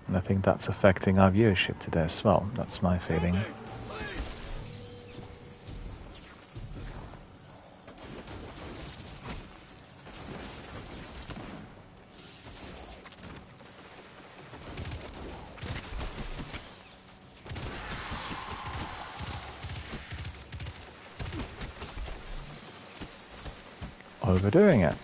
And I think that's affecting our viewership today as well. That's my feeling. Overdoing it.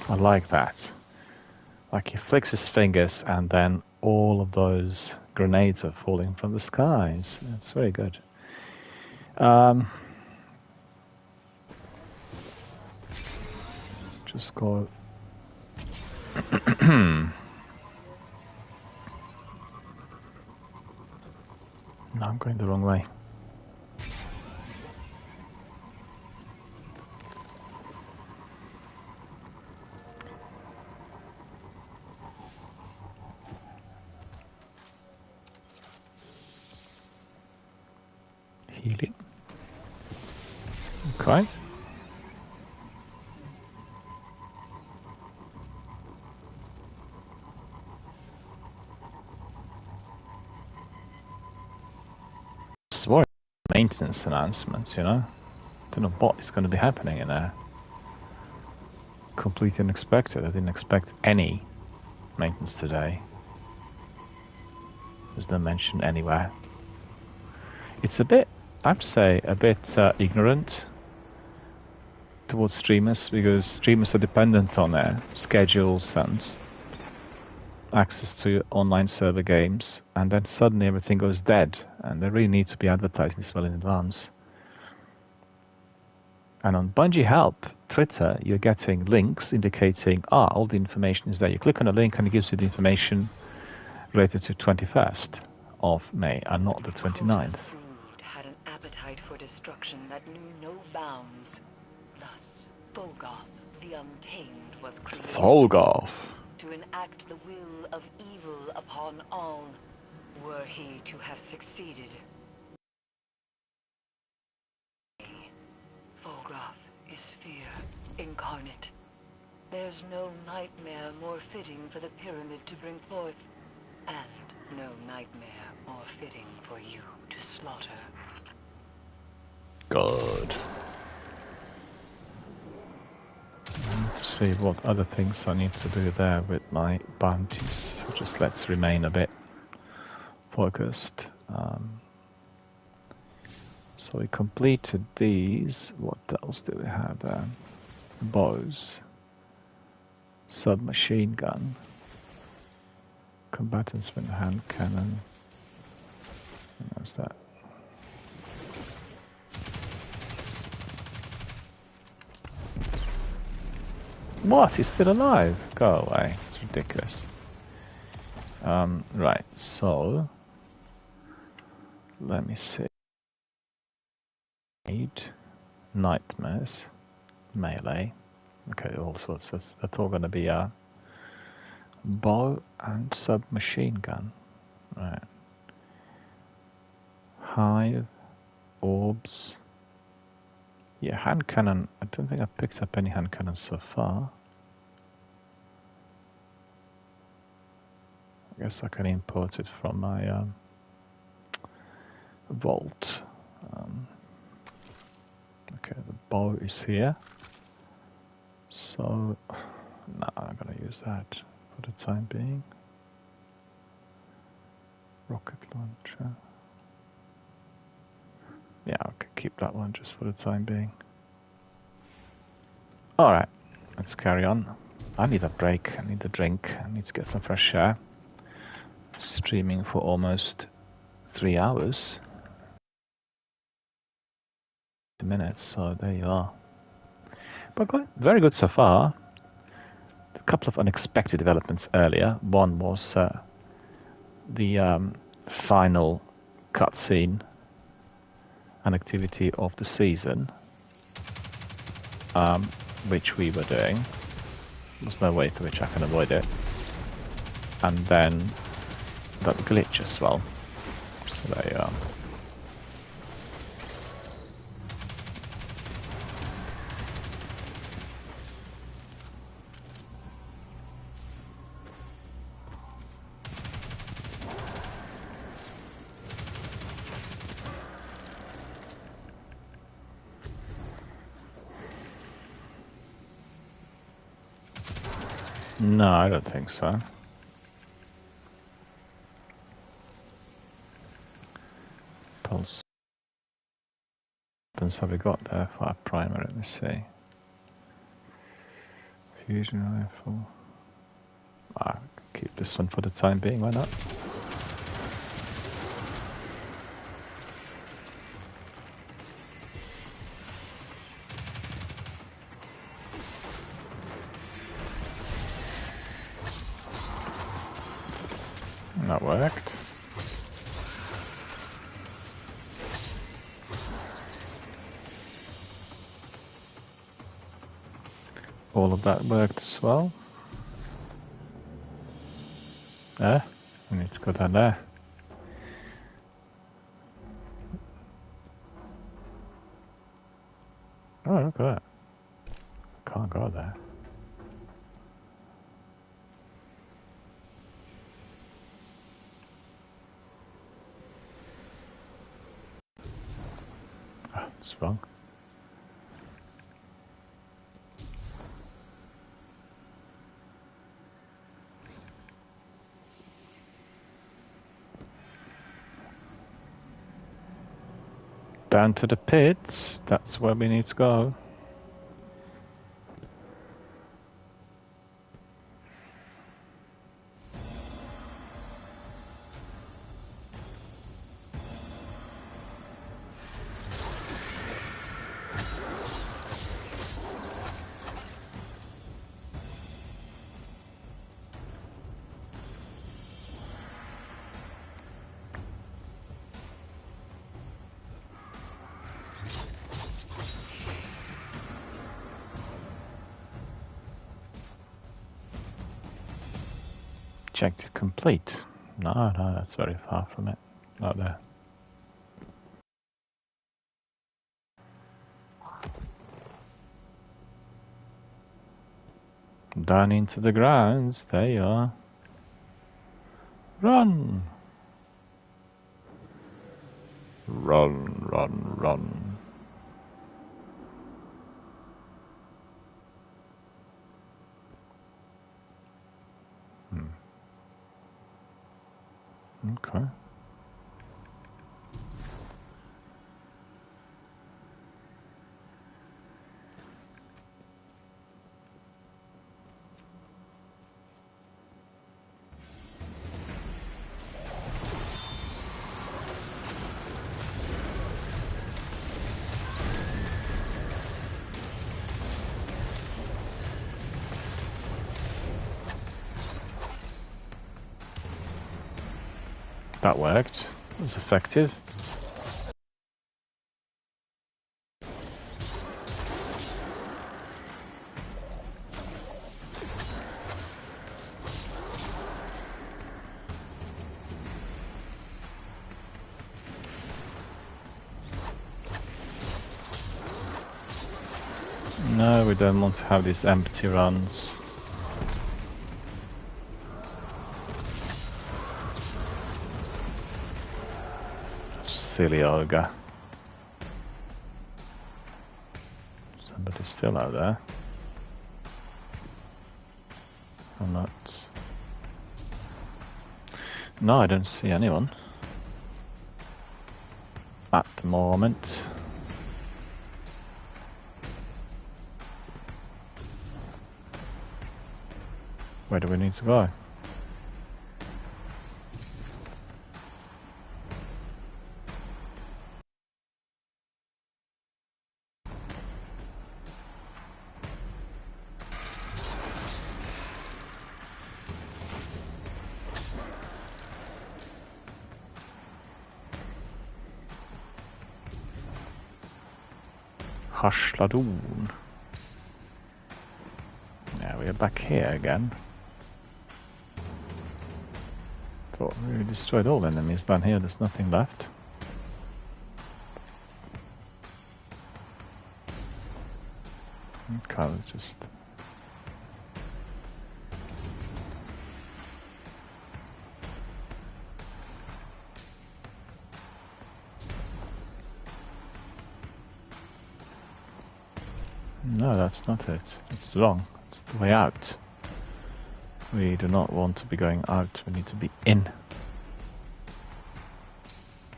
I like that. Like he flicks his fingers and then all of those grenades are falling from the skies. It's very good. Let's just go. No, I'm going the wrong way. Healing. Okay. It's more maintenance announcements, you know. Don't know what is going to be happening in there. Completely unexpected. I didn't expect any maintenance today. There's no mention anywhere. It's a bit, I'd say, a bit ignorant towards streamers, because streamers are dependent on their schedules and access to online server games, and then suddenly everything goes dead, and they really need to be advertising this well in advance. And on Bungie Help, Twitter, you're getting links indicating, all the information is there. You click on a link and it gives you the information related to 21st of May and not the 29th. Had an appetite for destruction that knew no bounds. Thus, Volgoth, the Untamed, was created. Volgoth. To enact the will of evil upon all, were he to have succeeded. Volgoth is fear incarnate. There's no nightmare more fitting for the pyramid to bring forth, and no nightmare more fitting for you to slaughter. Good. To see what other things I need to do there with my bounties. So just let's remain a bit focused. So we completed these. What else do we have there? Bows, submachine gun, combatants with a hand cannon. What's that? What? He's still alive? Go away. It's ridiculous. Right, so... Let me see. Nightmares. Melee. Okay, all sorts. That's all going to be a bow and submachine gun. Right. Hive. Orbs. Yeah, hand cannon. I don't think I've picked up any hand cannons so far. I guess I can import it from my vault. Okay, the bow is here. So, no, I'm going to use that for the time being. Rocket launcher. Yeah, I can keep that one just for the time being. Alright, let's carry on. I need a break, I need a drink, I need to get some fresh air. Streaming for almost 3 hours. Minutes, so there you are. But very good so far. A couple of unexpected developments earlier. One was the final cutscene and activity of the season, which we were doing. There's no way to which I can avoid it. And then that glitch as well. So there you are. No, I don't think so. Pulse. What weapons have we got there for our primer? Let me see. Fusion rifle. Keep this one for the time being, why not? That worked. All of that worked as well. There. We need to go down there. Oh, look at that. Can't go there. It's wrong. Down to the pits, that's where we need to go. Objective complete. No, that's very far from it. Not there. Down into the grounds. There you are. Run! Run, run, run. Okay. That worked. It was effective. No, we don't want to have these empty runs. Silly ogre. Somebody's still out there. Or not. No, I don't see anyone. At the moment. Where do we need to go? Hashladoon. Yeah, we are back here again. Thought we destroyed all enemies down here, there's nothing left. Okay, let's just... No, that's not it. It's wrong. It's the way out. We do not want to be going out, we need to be in.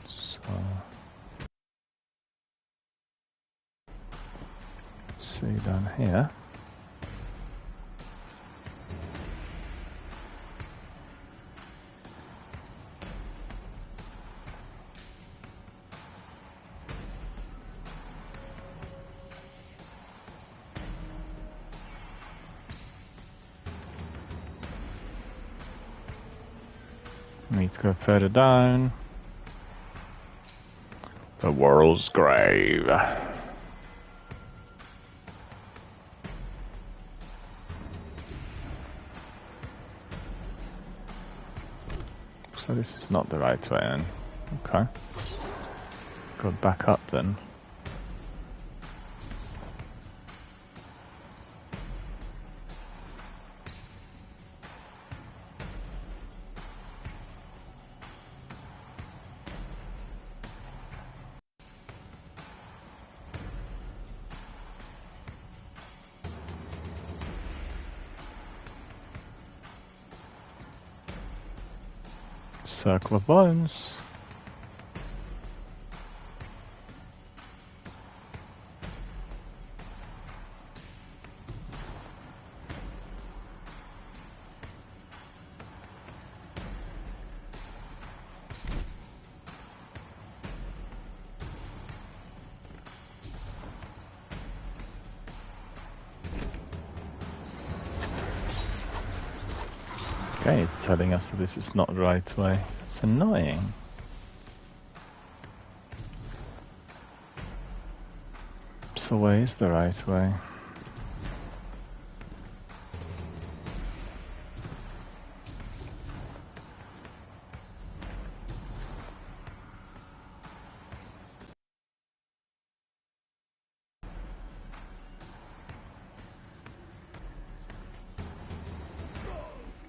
So... see down here. Need to go further down. The world's grave. So this is not the right way in. Okay. Go back up then. Circle of bones. Okay, it's telling us that this is not the right way. It's annoying. So where is the right way?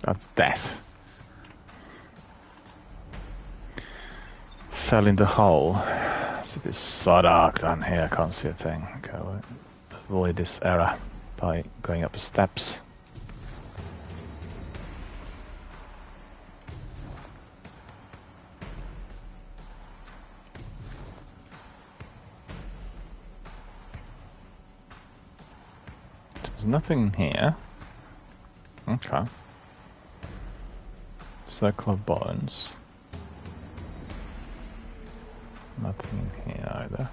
That's death. Fell in the hole. So it is so dark down here, I can't see a thing. Okay, we'll avoid this error by going up the steps. There's nothing here. Okay. Circle of bones. Nothing in here either.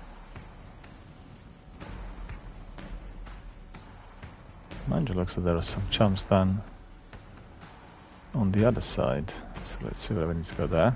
Mind you, looks like there are some jumps down on the other side. So let's see whether we need to go there.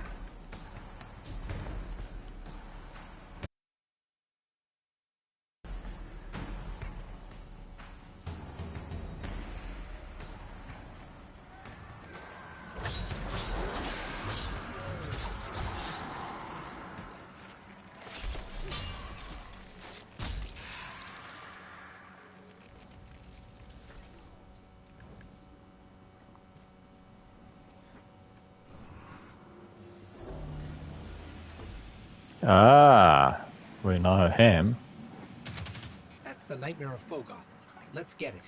Ah, we know him. That's the Nightmare of Fogoth. Let's get it.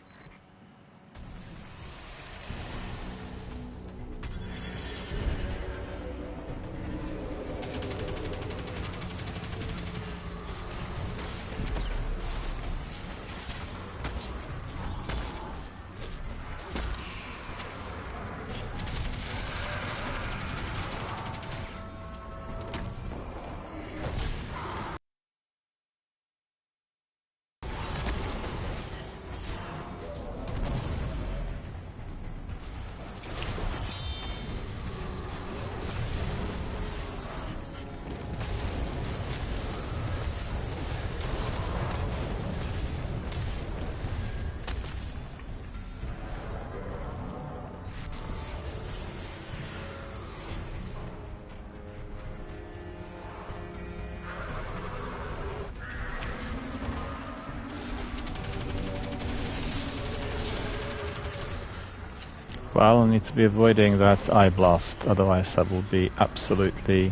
Well, I need to be avoiding that eye blast, otherwise I will be absolutely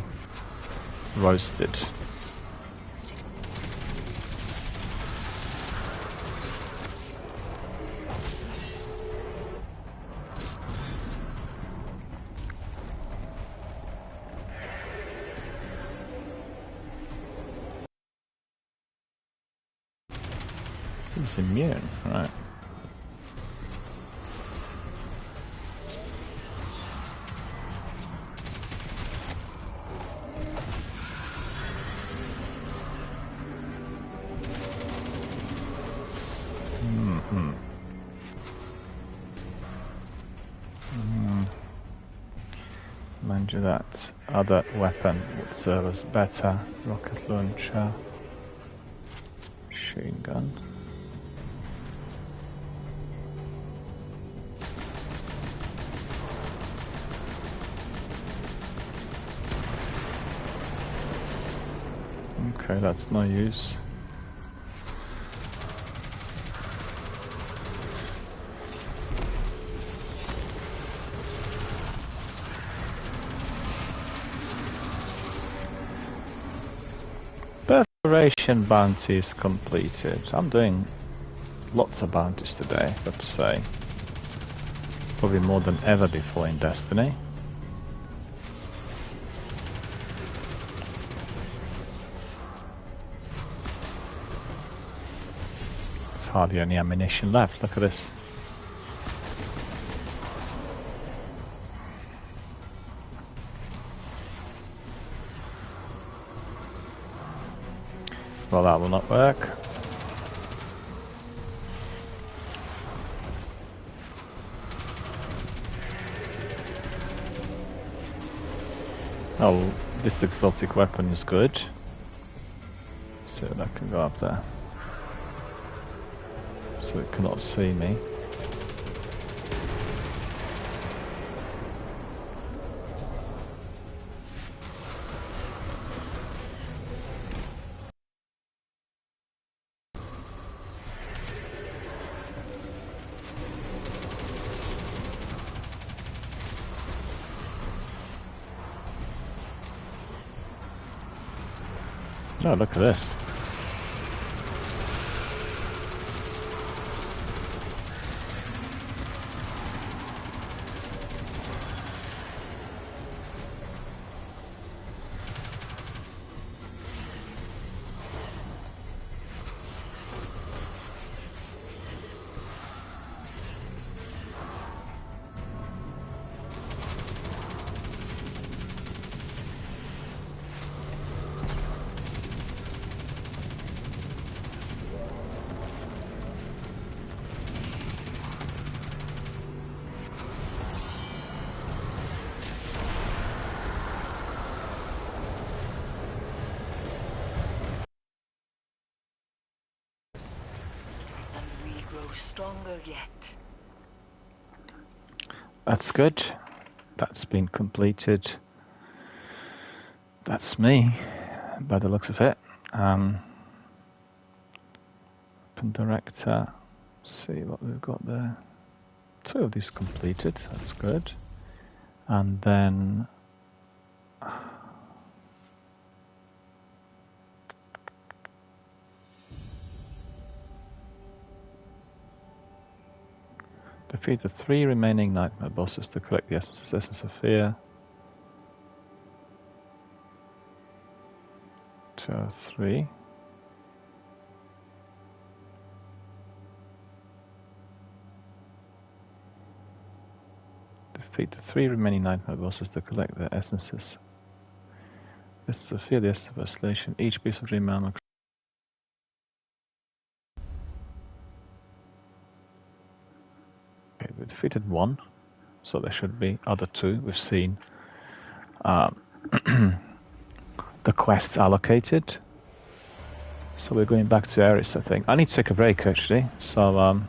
roasted. He's immune, right. Mind you, that other weapon would serve us better. Rocket launcher, machine gun. Okay, that's no use. Perforation bounties completed. I'm doing lots of bounties today, got to say. Probably more than ever before in Destiny. There's hardly any ammunition left, look at this. Well, that will not work. Oh, this exotic weapon is good. So that can go up there. So it cannot see me. Oh, look at this. Stronger yet. That's good. That's been completed. That's me, by the looks of it. Open director. See what we've got there. 2 of these completed. That's good. And then Defeat the 3 remaining nightmare bosses to collect the Essence of Fear. 2 or 3. Defeat the 3 remaining nightmare bosses to collect their essences. Essence of Fear, the Essence of Isolation. Each piece of dream armor. Okay, we defeated 1, so there should be other 2. We've seen the quests allocated. So we're going back to Eris, I think. I need to take a break actually, so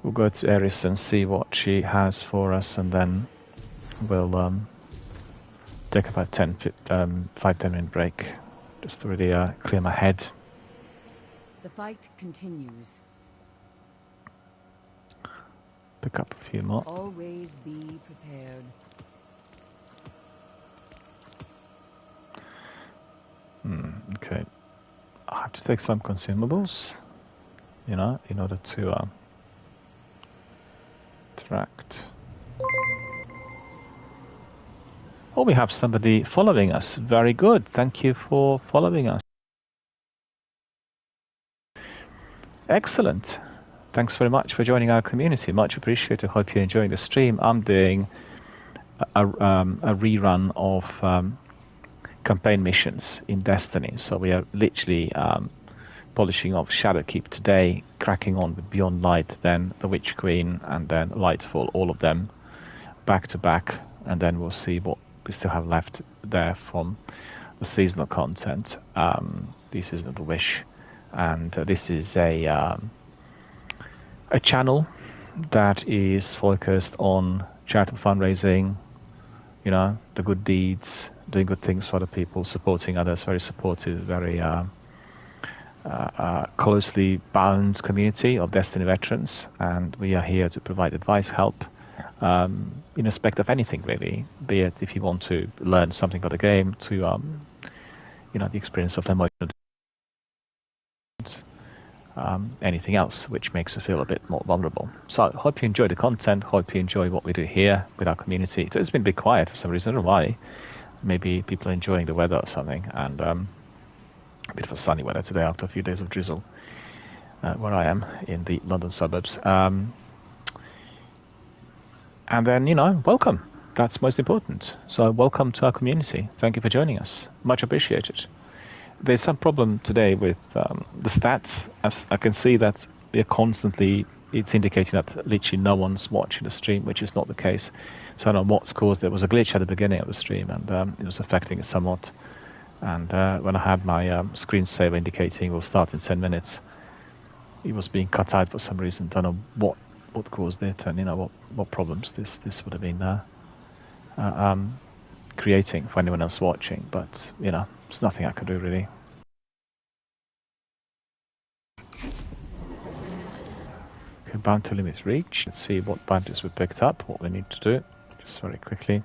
we'll go to Eris and see what she has for us, and then we'll take about 5-10 minute break just to really clear my head. The fight continues. Pick up a few more. Always be prepared. Okay. I have to take some consumables, you know, in order to interact. Oh, we have somebody following us. Very good. Thank you for following us. Excellent. Thanks very much for joining our community. Much appreciated. Hope you're enjoying the stream. I'm doing a rerun of campaign missions in Destiny. So we are literally polishing off Shadowkeep today, cracking on with Beyond Light, then the Witch Queen, and then Lightfall, all of them back to back, and then we'll see what we still have left there from the seasonal content. This is The Wish, and this is a channel that is focused on charitable fundraising, you know, the good deeds, doing good things for other people, supporting others, very supportive, very closely bound community of Destiny veterans, and we are here to provide advice, help, in respect of anything really, be it if you want to learn something about the game, to you know, the experience of emotional, anything else which makes us feel a bit more vulnerable. So hope you enjoy the content, hope you enjoy what we do here with our community. It's been a bit quiet for some reason. I don't know why. Maybe people are enjoying the weather or something, and a bit of a sunny weather today after a few days of drizzle where I am in the London suburbs. And then, you know, welcome. That's most important. So welcome to our community. Thank you for joining us. Much appreciated. There's some problem today with the stats. As I can see that we are constantly, it's indicating that literally no one's watching the stream, which is not the case. So I don't know what's caused. There was a glitch at the beginning of the stream, and it was affecting it somewhat. And when I had my screensaver indicating we'll start in 10 minutes, it was being cut out for some reason. Don't know what caused it, and you know what problems this would have been creating for anyone else watching. But you know, there's nothing I can do really. Okay, bounty limit reached. Let's see what bounties we picked up, what we need to do, just very quickly.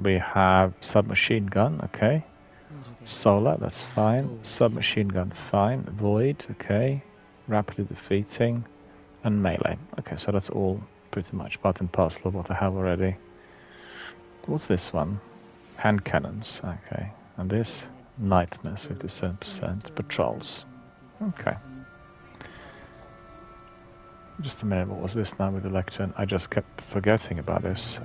We have submachine gun, okay. Solar, that's fine. Submachine gun, fine. Void, okay. Rapidly defeating, and melee. Okay, so that's all pretty much part and parcel of what I have already. What's this one? Hand cannons, okay. And this? Nightmares, 57%. Patrols. Okay. Just a minute, what was this now with the lectern? I just kept forgetting about this.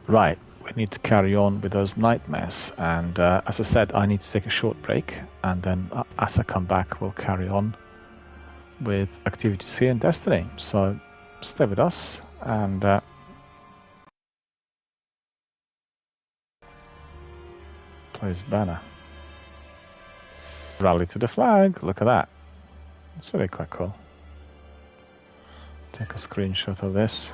Right, we need to carry on with those nightmares, and as I said, I need to take a short break, and then as I come back we'll carry on with activities here in Destiny. So stay with us, and plays banner. Rally to the flag, look at that. It's really quite cool. Take a screenshot of this.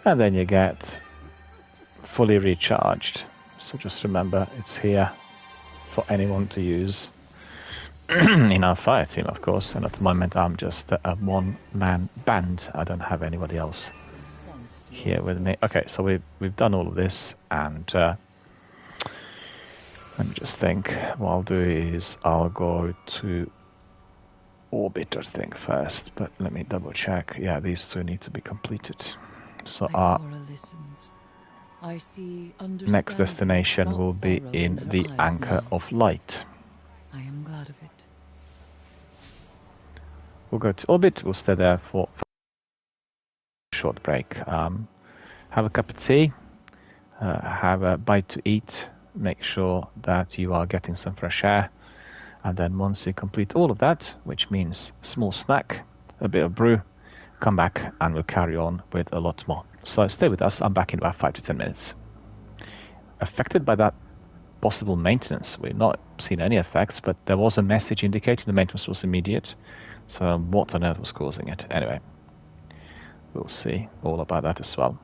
And then you get fully recharged. So just remember, it's here for anyone to use in our fire team, of course. And at the moment, I'm just a one-man band. I don't have anybody else here with me. Okay, so we've done all of this, and let me just think. What I'll do is I'll go to Orbiter thing first, but let me double check. Yeah, these two need to be completed. So our next destination will be in the Anchor of Light. I am glad of it. We'll go to Orbit. We'll stay there for a short break. Have a cup of tea. Have a bite to eat. Make sure that you are getting some fresh air. And then once you complete all of that, which means small snack, a bit of brew, come back and we'll carry on with a lot more. So stay with us. I'm back in about 5 to 10 minutes. Affected by that possible maintenance. We've not seen any effects, but there was a message indicating the maintenance was immediate. So what on earth was causing it? Anyway, we'll see all about that as well.